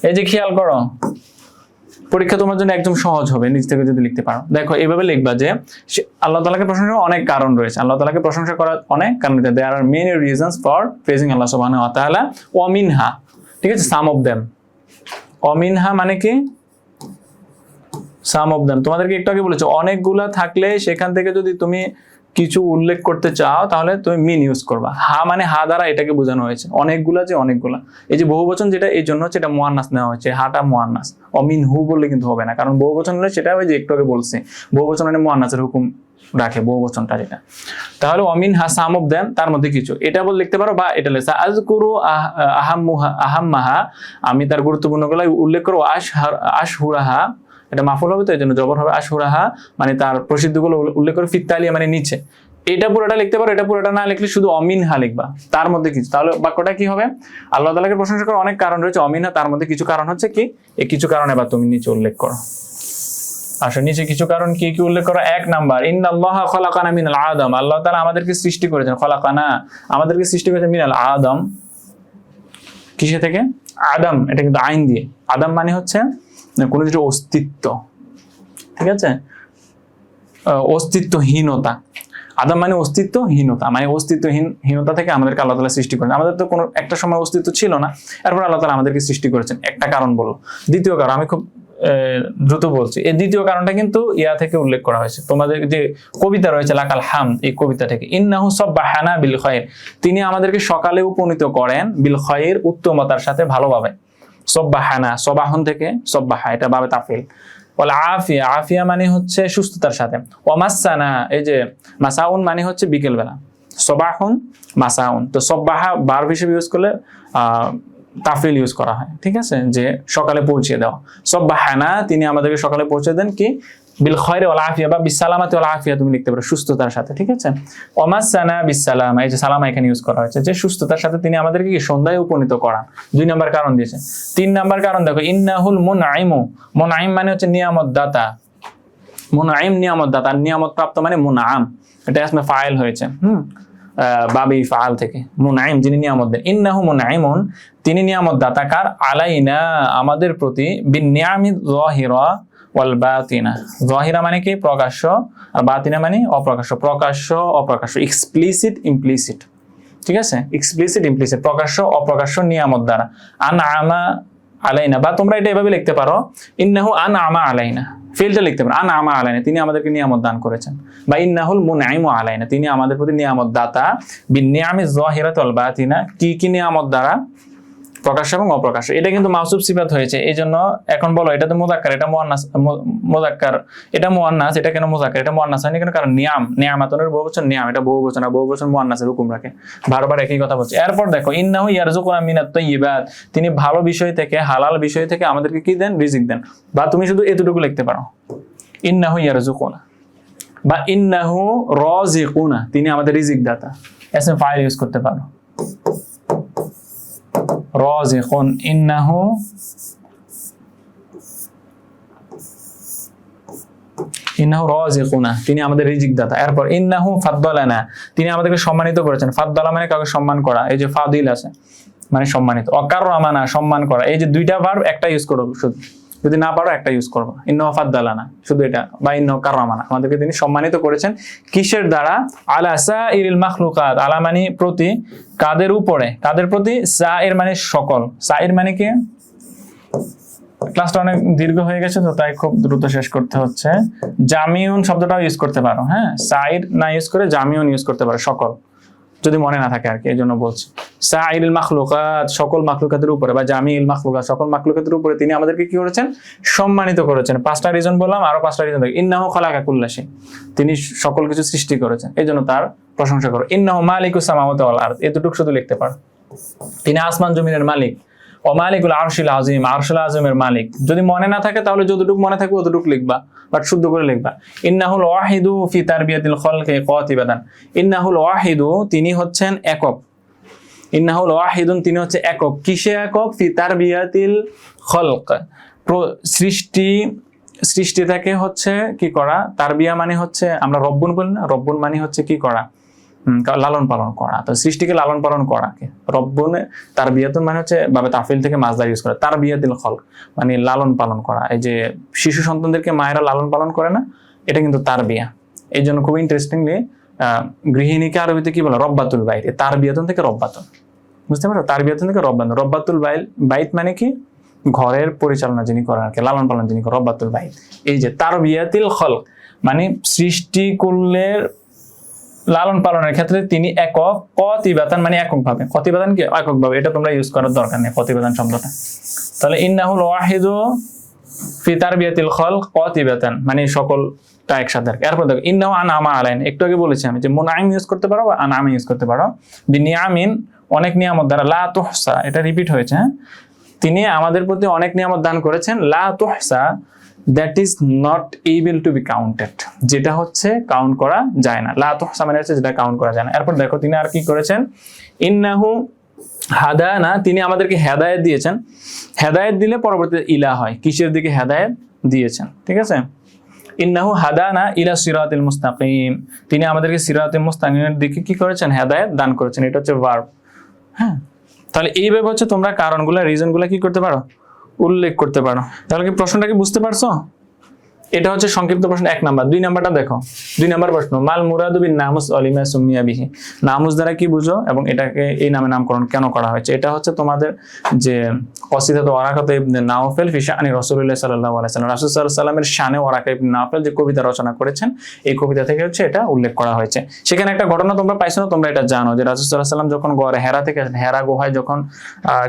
এই যে খেয়াল করো পরীক্ষা তোমার জন্য একদম সহজ হবে নিজ থেকে যদি লিখতে পারো। দেখো এইভাবে লিখবা যে আল্লাহ তাআলাকে প্রশংসা করার অনেক কারণ রয়েছে, আল্লাহ তাআলাকে প্রশংসা করার অনেক কারণ রয়েছে। There are many reasons for praising Allah সুবহানাহু ওয়া তাআলা ওয়া মিনহা, ঠিক আছে, সাম অফ দেম। ওয়া মিনহা মানে কি সাম অফ দেম, তোমাদেরকে একটু আগে বলেছো অনেকগুলা থাকলে সেখান থেকে যদি তুমি কিছু উল্লেখ করতে চাও তাহলে তুমি মিন ইউজ করবা। হা মানে হা দ্বারা এটাকে বোঝানো হয়েছে অনেকগুলা, যে অনেকগুলা। এই যে বহুবচন যেটা, এই জন্য হচ্ছে এটা মুয়ান্নাস নেওয়া হয়েছে, হাটা মুয়ান্নাস। অমিন হু বললে কিন্তু হবে না, কারণ বহুবচন হলে সেটা ওই যে একটু আগে বলছি বহুবচন মানে মুয়ান্নাসের হুকুম রাখে বহুবচনটা যেটা। তাহলে অমিন হা সাম অফ দেম, তার মধ্যে কিছু, এটা বলে লিখতে পারো। বা এটা লেখা আযকুরু আহাম্মাহা, আমি তার গুরুত্বপূর্ণ গুলো উল্লেখ করবো। আশহুরাহা, এটা মাফুল হবে তো এই জন্য জবর হবে। আশহুরাহা মানে তার প্রসিদ্ধগুলো উল্লেখ করে, ফিত্তালিয়া মানে নিচে। এটা পুরোটা লিখতে পারো, এটা পুরোটা না লিখলে শুধু অমিনহা লিখবা, তার মধ্যে কিছু। তাহলে বাক্যটা কি হবে? আল্লাহ তাআলাকে প্রশংসা করার অনেক কারণ রয়েছে, অমিনহা তার মধ্যে কিছু কারণ হচ্ছে কি, এই কিছু কারণ এবার তুমি নিচে উল্লেখ করো। আসলে নিচে কিছু কারণ কি কি উল্লেখ করো? 1 নাম্বার, ইন্নাল্লাহা খালাকানা মিনাল আদম, আল্লাহ তাআলা আমাদেরকে সৃষ্টি করেছেন। খালাকানা আমাদেরকে সৃষ্টি করেছেন মিনাল আদম, কিসে থেকে? আদম, এটা কিন্তু আইন দিয়ে। আদম মানে হচ্ছে কোনো কিছু অস্তিত্ব, ঠিক আছে, অস্তিত্বহীনতা। আদম মানে অস্তিত্বহীনতা, মানে অস্তিত্বহীনতা থেকে আমাদেরকে আল্লাহ তাআলা সৃষ্টি করেছেন। আমাদের তো কোনো একটা সময় অস্তিত্ব ছিল না, এরপর আল্লাহ তাআলা আমাদেরকে সৃষ্টি করেছেন। একটা কারণ বললো। দ্বিতীয় কারণ, আমি খুব দ্রুত বলছি, এই দ্বিতীয় কারণটা কিন্তু ইয়া থেকে উল্লেখ করা হয়েছে, তোমাদের যে কবিতা রয়েছে লাকাল হামদ, এই কবিতা থেকে। ইন্নাহু সাব্বাহানা বিল খায়র, তিনি আমাদেরকে সকালে উপনীত করেন, বিল খায়র উত্তমতার সাথে, ভালোভাবে। সাব্বাহানা, সবাহন থেকে সব্বাহা, এটা বাবে তাফিল। ওয়াল আফিয়া, আফিয়া মানে হচ্ছে সুস্থতার সাথে। ওয়ামাসানা, এই যে মাসাউন মানে হচ্ছে বিকেল বেলা। সবাহুন মাসাউন, তো সব্বাহা ভার্ব হিসেবে ইউজ করলে তাফিল ইউজ করা হয়, ঠিক আছে, যে সকালে পৌঁছে দেওয়া। সব্বাহানা, তিনি আমাদেরকে সকালে পৌঁছে দেন কি, বিল খায়রি ওয়াল আফিয়া বা বিসালামাতি ওয়াল আফিয়া তুমি লিখতে পারো, সুস্থতার সাথে, ঠিক আছে। ওয়ামাসানা বিসালামা, এই যে সালামা এখানে ইউজ করা হয়েছে, যে সুস্থতার সাথে তিনি আমাদেরকে কি সন্ধ্যায় উপনীত করান। 2 নাম্বার কারণ দিয়েছে। 3 নাম্বার কারণ দেখো, ইন্নাহুল মুনআইমু, মুনআইম মানে হচ্ছে নিয়ামত দাতা। মুনআইম নিয়ামত দাতা, নিয়ামত প্রাপ্ত মানে মুনআম, এটা আসলে ফাইল হয়েছে বাবি ফাল থেকে। মুনআইম যিনি নিয়ামত দেন। ইন্নাহু মুনআইমুন, তিনি নিয়ামত দাতা কার? আলাইনা আমাদের প্রতি। বিনিয়ামি যাহিরা ওয়াল বাতিনা, যাহিরা মানে কি প্রকাশ্য, আর বাতিনা মানে অপ্রকাশ্য। প্রকাশ্য অপ্রকাশ্য, এক্সপ্লিসিট ইমপ্লিসিট, ঠিক আছে, এক্সপ্লিসিট ইমপ্লিসিট, প্রকাশ্য অপ্রকাশ্য নিয়ামত দ্বারা। আনআমা আলাইনা, বা তোমরা এটা এভাবে লিখতে পারো, ইন্নাহু আনআমা আলাইনা, ফিলটা লিখতে পারো, আনআমা আলাইনা, তিনি আমাদেরকে নিয়ামত দান করেছেন। বা ইন্নাহুল মুনআইমু আলাইনা, তিনি আমাদের প্রতি নিয়ামত দাতা। বিনিয়ামি যাহিরাতি ওয়াল বাতিনা, কি কি নিয়ামত দ্বারা? প্রকাশ্য এবং অপ্রকাশ্য। এটা কিন্তু মাউসুফ সিফাত হয়েছে, এই জন্য এখন বলো এটা তো মুযাক্কার, এটা মুয়ান্নাস, মুযাক্কার, এটা মুয়ান্নাস, এটা কেন মুযাক্কার? এটা মুয়ান্নাস হয়নি কেন? কারণ নিয়াম, নিয়ামাতুনের বহুবচন নিয়াম, এটা বহুবচন, আর বহুবচন মুয়ান্নাসের হুকুম রাখে, বারবার একই কথা বলছে। এরপর দেখো, ইন্নাহু ইয়ারযুকুনা মিনাত তাইয়্যিবাত, তিনি ভালো বিষয় থেকে, হালাল বিষয় থেকে আমাদেরকে কি দেন? রিজিক দেন। বা তুমি শুধু এতটুকু লিখতে পারো, ইন্নাহু ইয়ারযুকুনা, বা ইন্নাহু রাযিকুনা, তিনি আমাদের রিজিক দাতা। এসএম ফাইল ইউজ করতে পারো, রাযিকুন, ইন্নাহু রাযিকুনা, তিনি আমাদের রিজিক দাতা। এরপর ইন্নাহু ফাদ্দালানা, তিনি আমাদেরকে সম্মানিত করেছেন। ফাদ্দালা মানে কাউকে সম্মান করা, এই যে ফাদিল আছে মানে সম্মানিত। অকাররামানা, সম্মান করা। এই যে 2টা ভার্ব, একটা ইউজ করো শুধু, যদি না পারো একটা ইউজ করবো, ইন্নাহু ফাদ্দালানা, শুধু এটা, বা ইন্নাহু কাররামানা, আমাদেরকে তিনি সম্মানিত করেছেন। কিসের দ্বারা? আলা সাইরিল মাখলুকাত, আলা মানে প্রতি, কাদের উপরে, কাদের প্রতি? সাইর মানে সকল। সাইর মানে কি? ক্লাসটা অনেক দীর্ঘ হয়ে গেছে তো তাই খুব দ্রুত শেষ করতে হচ্ছে। জামিউন শব্দটাও ইউজ করতে পারো, হ্যাঁ, সাইর না ইউজ করে জামিউন ইউজ করতে পারো, সকল, যদি মনে না থাকে আর কি, এই জন্য বলছি। সাইরিল মাখলুকাত, সকল মাখলুকাতের উপরে, বা জামিউল মাখলুকাত, সকল মাখলুকাতের উপরে তিনি আমাদেরকে কি করেছেন? সম্মানিত করেছেন। 5টা রিজন বললাম, আরো 5টা রিজন দেখো। ইন্নাহু খালাকা কুল্লা শাই, তিনি সকল কিছু সৃষ্টি করেছেন, এই জন্য তার প্রশংসা করো। ইন্নাহু মালিকুস সামাওয়াতি ওয়াল আরদ, এতটুকু শুধু লিখতে পারো। তিনি আসমান জমিনের মালিক। ও মালিকুল আরশিল আযীম, আরশুল আযীমের মালিক। যদি মনে না থাকে তাহলে যতটুকু মনে থাকবে ততটুকু লিখবা, বাট শুদ্ধ করে লিখবা। ইন্নাহুল ওয়াহিদু ফি তারবিয়াতিল খালকি কাতিবাদান, ইন্নাহুল ওয়াহিদু, তিনি হচ্ছেন একক। ইন্নাহুল ওয়াহিদুন, তিনি হচ্ছে একক। কিসে একক? ফি তারবিয়াতিল খালক, সৃষ্টি থেকে হচ্ছে কি করা? তারবিয়া মানে হচ্ছে আমরা রব্বুন বলি না, রব্বুন মানে হচ্ছে কি করা? লালন পালন করা। তো সৃষ্টিকে লালন পালন করাকে রব্বনে তার বিয়াতুন মানে হচ্ছে বাবে তাফিল থেকে মাজদার ইউজ করে, তার বিয়াতিল খলক মানে লালন পালন করা। এই যে শিশু সন্তানদেরকে মায়েরা লালন পালন করে না, এটা কিন্তু তার বিয়া। এই জন্য খুব ইন্টারেস্টিংলি গৃহিণীকে আরবিতে কি বলে, রব্বাতুল বাইত। তার বিয়াতুন থেকে রব্বাতুন, বুঝতে পারছো, তার বিয়াতুন থেকে রব্বাতুন। রব্বাতুল বাইত মানে কি, ঘরের পরিচালনা যিনি করেন আর কি, লালন পালন যিনি করেন, রব্বাতুল বাইত। এই যে তার বিয়াতিল খলক মানে সৃষ্টি করলে লালন পালনের ক্ষেত্রে তিনি একক, কতিবাতান মানে এককভাবে, কতিবাতান কি এককভাবে, এটা তোমরা ইউজ করার দরকার নেই কতিবাতান শব্দটা। তাহলে ইন্নাহুল ওয়াহিদু ফি তারবিয়াতিল খলক কতিবাতান মানে সকলটা একসাথে। এরপর দেখো ইন্নাহু আনআমা আলাইন, একটু আগে বলেছি আমি যে মুনআইম ইউজ করতে পারো বা আনআম ইউজ করতে পারো। বিনিয়ামিন অনেক নিয়ামত দ্বারা, লা তুহসা এটা রিপিট হয়েছে, হ্যাঁ, তিনি আমাদের প্রতি অনেক নিয়ামত দান করেছেন, লা তুহসা that is not able to be counted, যেটা হচ্ছে কাউন্ট করা যায় না। লা তুহসা মানে হচ্ছে যেটা কাউন্ট করা যায় না। এরপর দেখো তিনি আর কি করেছেন, ইন্নাহু হাদানা, তিনি আমাদেরকে হেদায়েত দিয়েছেন। হেদায়েত দিলে পরবর্তীতে ইলা হয়, কিসের দিকে হেদায়েত দিয়েছেন, ঠিক আছে। ইন্নাহু হাদানা ইলা সিরাতিল মুস্তাকিম, তিনি আমাদেরকে সিরাতিল মুস্তাকিমের দিকে কি করেছেন, হেদায়েত দান করেছেন। এটা হচ্ছে ভার্ব, হ্যাঁ। তাহলে এইভাবে হচ্ছে তোমরা কারণগুলো, রিজনগুলো কি করতে পারো, উল্লেখ করতে পারো। তাহলে কি প্রশ্নটা কি বুঝতে পারছো? এটা হচ্ছে সংক্ষিপ্ত প্রশ্ন 1 নাম্বার। 2 নাম্বারটা দেখো, 2 নাম্বার প্রশ্ন, মাল মুরাদু বিন নামুস অলিমা সুমিয়া বিহি, নামুস দ্বারা কি বুঝো এবং এটাকে এই নামে নামকরণ কেন করা হয়েছে। এটা হচ্ছে তোমাদের যে কসিদাত ওয়ারাকাত ইবনে নাওফেল ফি শানি রাসূলুল্লাহ সাল্লাল্লাহু আলাইহি ওয়াসাল্লাম, রাসূল সাল্লাল্লাহু আলাইহি ওয়াসাল্লামের শানে ওয়ারাকা ইবনে নাওফেল যে কবিতা রচনা করেছেন, এই কবিতা থেকে হচ্ছে এটা উল্লেখ করা হয়েছে। সেখানে একটা ঘটনা তোমরা পাইছো না, তোমরা এটা জানো যে রাসূল সাল্লাল্লাহু আলাইহি ওয়াসাল্লাম যখন গড়ে হেরা থেকে, হেরা গুহায় যখন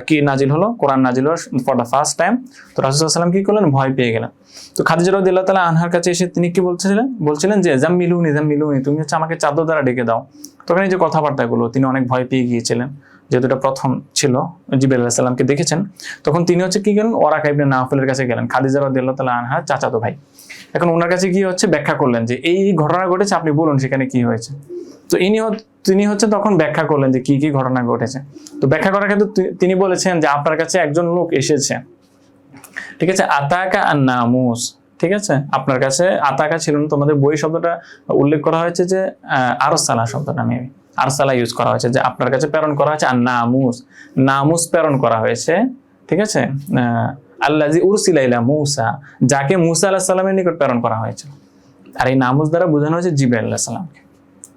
কি নাজিল হলো, কোরআন নাজিল হলো ফর দ্য ফার্স্ট টাইম, তো রাসূল সাল্লাল্লাহু আলাইহি ওয়াসাল্লাম কি করলেন, ভয় পেয়ে গেলেন। তো খাদিজা রাদিয়াল্লাহু তাআলা আনহার কাছে এসে তিনি কি বলছিলেন যে জাম্মিলুনি জাম্মিলুনি, তুমি হচ্ছে আমাকে চাদর দ্বারা ঢেকে দাও। তখন এই যে কথাবার্তাগুলো, তিনি অনেক ভয় পেয়ে গিয়েছিলেন, যেহেতু এটা প্রথম ছিল, জিবরাইল আলাইহিস সালামকে দেখেছেন। তখন তিনি হচ্ছে কি গেলেন, ওয়ারাকা ইবনে নাওফেলের কাছে গেলেন, খাদিজা রাদিয়াল্লাহু তাআলা আনহার চাচাতো ভাই। এখন ওনার কাছে গিয়ে হচ্ছে ব্যাখ্যা করলেন যে এই ঘটনা ঘটেছে, আপনি বলুন সেখানে কি হয়েছে। তো তিনি হচ্ছে তখন ব্যাখ্যা করলেন যে কি কি ঘটনা ঘটেছে। তো ব্যাখ্যা করার ক্ষেত্রে তিনি বলেছেন যে আপনার কাছে একজন লোক এসেছে, ঠিক আছে, আতাকা আর নামুস, ঠিক আছে, আপনার কাছে আতাকা ছিল না, তোমাদের বই শব্দটা উল্লেখ করা হয়েছে যে আরসালা শব্দটা মেবি আরসালা ইউজ করা হয়েছে, যে আপনার কাছে প্রেরণ করা হয়েছে। আর নামুস, নামুস প্রেরণ করা হয়েছে, ঠিক আছে, আল্লাজি উরসিলা ইলা মূসা, যাকে মূসা আলাইহিস সালামের নিকট প্রেরণ করা হয়েছে। আর এই নামুস দ্বারা বোঝানো হয়েছে জিবরাইল আলাইহিস সালামকে,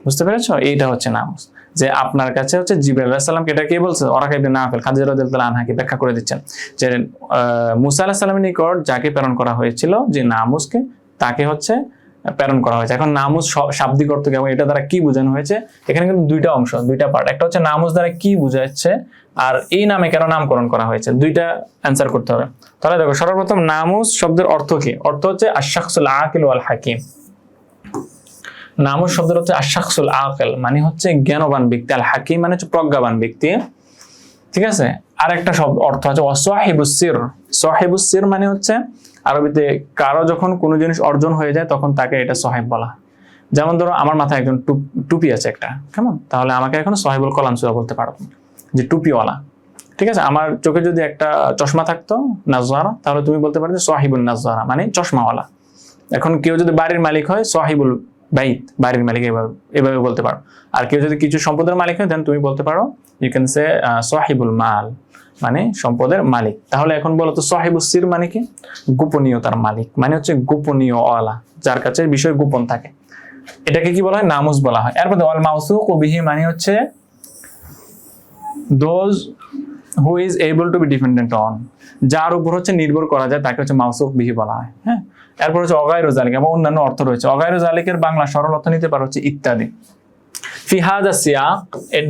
বুঝতে পেরেছো, এইটা হচ্ছে নামুস, যে আপনার কাছে হচ্ছে জিবরাইল আলাইহিস সালামকে। এটা কে বলছে, ওয়ারাকা ইবনে নাওফেল খাদিজা রাদিয়াল্লাহু আনহাকে ব্যাখ্যা করে দিচ্ছেন যে মূসা আলাইহিস সালামের নিকট যাকে প্রেরণ করা হয়েছিল, যে নামুসকে, তাকে হচ্ছে প্রেরণ করা হয়েছে। এখন নামুস শাব্দিক অর্থ কি এবং এটা দ্বারা কি বোঝানো হয়েছে, এখানে কিন্তু দুইটা অংশ, দুইটা পার্ট। একটা হচ্ছে নামুস দ্বারা কি বোঝাচ্ছে, আর এই নামে কেন নামকরণ করা হয়েছে, দুইটা অ্যান্সার করতে হবে। তাহলে দেখো, সর্বপ্রথম নামুস শব্দের অর্থ কি, অর্থ হচ্ছে আশ-শাখসুল আকিল ওয়াল হাকিম। নামুস শব্দের হচ্ছে আশ-শাখসুল আকিল মানে হচ্ছে জ্ঞানবান ব্যক্তি, আল হাকিম মানে হচ্ছে প্রজ্ঞাবান ব্যক্তি, ঠিক আছে। আর একটা শব্দ অর্থ আছে ওয়াসাহিবুস সির, সাহিবুস সির মানে হচ্ছে আরবিতে কারো যখন কোনো জিনিস অর্জন হয়ে যায় তখন তাকে এটা সাহেব বলা। যেমন ধরো আমার মাথায় একজন টুপি আছে একটা, কেমন, তাহলে আমাকে এখন সাহেবুল কলামসুরা বলতে পারো, যে টুপিওয়ালা, ঠিক আছে। আমার চোখে যদি একটা চশমা থাকতো নাজরা, তাহলে তুমি বলতে পারো যে সাহিবুল নাজরা মানে চশমাওয়ালা। এখন কেউ যদি বাড়ির মালিক হয়, সাহিবুল বাইত, বাড়ির মালিক, এভাবে বলতে পারো। আর কেউ যদি কিছু সম্পদের মালিক হয়, দেন তুমি বলতে পারো, ইউ ক্যান সে সাহিবুল মাল মানে সম্পদের মালিক। তাহলে এখন বলো তো সাহিবুস সির মানে কি, গোপনীয়তার মালিক, মানে হচ্ছে গোপনীয় ওয়ালা, যার কাছে বিষয় গোপন থাকে, এটাকে কি বলা হয়, নামুস বলা হয়। এরপর ওয়াল মাউসুক বিহি মানে হচ্ছে those who is able to B dependent on, যার উপর হচ্ছে নির্ভর করা যায় তাকে হচ্ছে মাউসুক বিহি বলা হয়, হ্যাঁ। এরপর হচ্ছে অগায়রু জালিক, এবং অন্যান্য অর্থ রয়েছে। অগায়রু জালিকের বাংলা সরল অর্থ নিতে পারো হচ্ছে ইত্যাদি। ফি হাযা সিয়াক,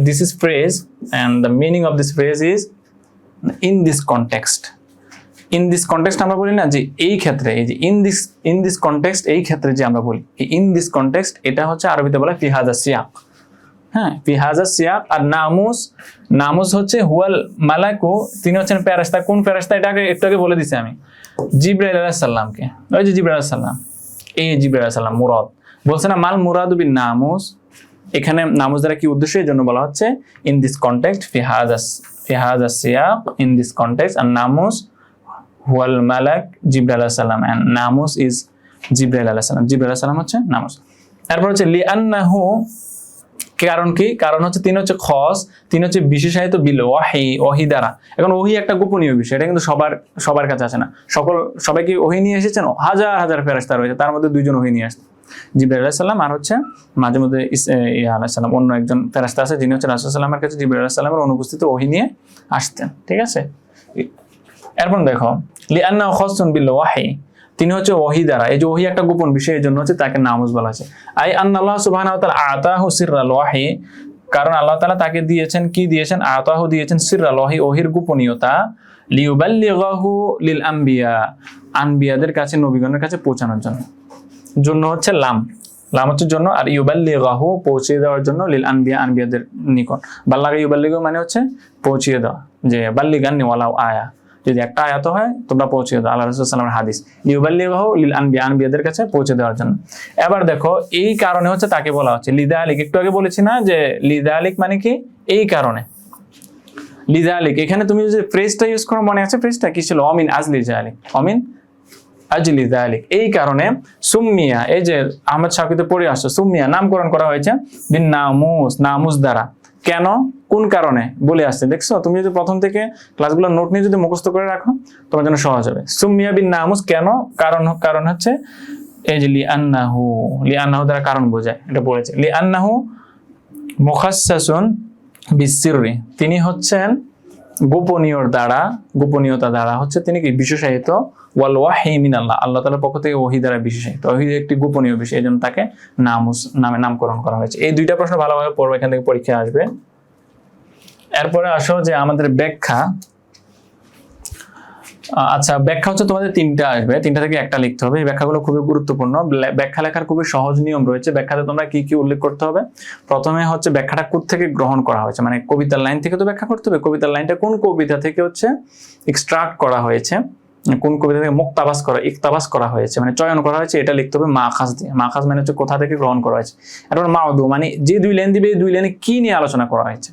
this is phrase and the meaning of this phrase is in this context. In this context আমরা বলি না যে এই ক্ষেত্রে, এই যে ইন দিস কনটেক্সট, এই ক্ষেত্রে যে আমরা বলি ইন দিস কনটেক্সট, এটা হচ্ছে আরবিতে বলা ফি হাযা সিয়াক, হ্যাঁ, ফি হাযা সিয়াক। আর নামুস, নামুস হচ্ছে হুয়াল মালাকু, তিনি হচ্ছেন ফেরেশতা। কোন ফেরেশতা, এটা একটু আগে বলে দিছি আমি, জিবরাইল আলাইহিস সালামকে, ওই যে জিবরাইল আলাইহিস সালাম, এই জিবরাইল আলাইহিস সালাম মুরাদ বলছে না, মাল মুরাদু বিন নামুস, এখানে নামুস দ্বারা কি উদ্দেশ্য, এই জন্য বলা হচ্ছে ইন দিস কনটেক্সট ফি হাযা সিয়াক, ইন দিস কনটেক্সট। আর নামুস হুয়াল মালাক জিবরাইল আলাইহিস সালাম, এন্ড নামুস ইজ জিবরাইল আলাইহিস সালাম, জিবরাইল আলাইহিস সালাম হচ্ছে নামুস। তারপর হচ্ছে লিআন্নাহু কারণ কি? কারণ হচ্ছে তিনি হচ্ছে খস, তিনি হচ্ছে বিশেষায়িত বিল ওয়াহি, ওহি দ্বারা। এখন ওহি একটা গোপনীয় বিষয়, এটা কিন্তু সবার কাছে আসে না। সবাইকে ওহি নিয়ে এসেছেন, হাজার হাজার ফেরেশতা রয়েছে, তার মধ্যে 2 জন ওহি নিয়ে আসতেন, জিবরাইল আলাইহিস সালাম আর হচ্ছে মাঝে মধ্যে ইয়া আলাইহিস সালাম, অন্য একজন ফেরেশতা আছে যিনি হচ্ছে রাসূল সাল্লাল্লাহু আলাইহি ওয়াসাল্লামের কাছে জিবরাইল আলাইহিস সালামের অনুপস্থিতিতে ওহি নিয়ে আসতেন। ঠিক আছে, এরপর দেখো লিআন্নাহু খাসসুন বিল ওয়াহি, তিনি হচ্ছে ওহি দ্বারা। এই যে ওহি একটা গোপন বিষয়, এই জন্য হচ্ছে তাকে নামুজ বলা হয়েছে। আই আন্নাল্লাহ সুবহানাহু ওয়া তাআলা আতাহু সিররাল ওয়াহি, কারণ আল্লাহ তাআলা তাকে দিয়েছেন, কি দিয়েছেন? আতাহু দিয়েছেন সিররাল ওয়াহি, ওহির গোপনীয়তা, লিউবাল্লিগাহু লিল আম্বিয়া, আনবিয়াদের কাছে, নবীগণের কাছে পৌঁছানোর জন্য হচ্ছে লাম হচ্ছে জন্য, আর ইউবাল্লিগাহু পৌঁছে দেওয়ার জন্য, লিল আনবিয়া আনবিয়াদের নিকট। বাল্লাগা ইউবাল্লিগু মানে হচ্ছে পৌঁছিয়ে দেওয়া, যে বাল্লিগান্নি ওয়ালাউ আয়া, যদি একটা আয়াত হয় তোমরা পৌঁছে দাও, আল্লাহ রাসূল সাল্লাল্লাহু আলাইহি হাদিস, লিউবাল্লিগাহু লিল আনবিয়া আনবিয়াদের কাছে পৌঁছে দেওয়ার জন্য। এবার দেখো এই কারণে হচ্ছে তাকে বলা হচ্ছে লিদালিক, একটু আগে বলেছি না যে লিদালিক মানে কি? এই কারণে। লিদালিক এখানে তুমি যে ফ্রেজটা ইউজ করো, মনে আছে ফ্রেজটা কি ছিল? অমিন আজলি জালিক, অমিন আজলি যালিক, এই কারণে সুম্মিয়া, এই যে আহমদ শাকিতে পড়ে আসছে, সুম্মিয়া নামকরণ করা হয়েছে বিন নামুস, নামুস দ্বারা। কেন, কোন কারণে বলে আসছে, দেখছো? তুমি যদি প্রথম থেকে ক্লাসগুলো নোট নিয়ে যদি মুখস্থ করে রাখো তোমার জন্য সহজ হবে। সুম্মিয়া বিন নামুস কেন? কারণ হচ্ছে এই যে লিআন্নাহু দ্বারা কারণ বোঝায়, এটা বলেছে। লিআন্নাহু মুখাসসাসুন বিসসিররি, তিনি হচ্ছেন গোপনীয়তা দ্বারা হচ্ছে তিনি কি? বিশেষায়িত। ওয়াল ওয়াহি মিনাল্লাহ, আল্লাহ তাআলার পক্ষ থেকে ওহী দ্বারা বিশেষায়িত। ওহী একটি গোপনীয় বিষয়, এজন্য তাকে নামুস নামে নামকরণ করা হয়েছে। এই 2টা প্রশ্ন ভালোভাবে পড়বে, এখান থেকে পরীক্ষা আসবে। এরপরে আসো যে আমাদের ব্যাখ্যা। আচ্ছা, ব্যাখ্যা হচ্ছে তোমাদের 3টা আসবে, 3টা থেকে একটা লিখতে হবে। এই ব্যাখ্যাগুলো খুবই গুরুত্বপূর্ণ। ব্যাখ্যা লেখার খুবই সহজ নিয়ম রয়েছে। ব্যাখ্যাতে তোমরা কি কি উল্লেখ করতে হবে? প্রথমে হচ্ছে ব্যাখ্যাটা কোত্থেকে গ্রহণ করা হয়েছে, মানে কবিতার লাইন থেকে তো ব্যাখ্যা করতে হবে। কবিতার লাইনটা কোন কবিতা থেকে হচ্ছে এক্সট্রাক্ট করা হয়েছে, কোন কবিতা থেকে ইকতাবাস করা হয়েছে, মানে চয়ন করা হয়েছে, এটা লিখতে হবে মাখাজ দিয়ে। মাখাজ মানে হচ্ছে কোথা থেকে গ্রহণ করা হয়েছে। এরপর মাউদু মানে যে 2 লাইন দিবে, এই 2 লাইনে কি নিয়ে আলোচনা করা হয়েছে,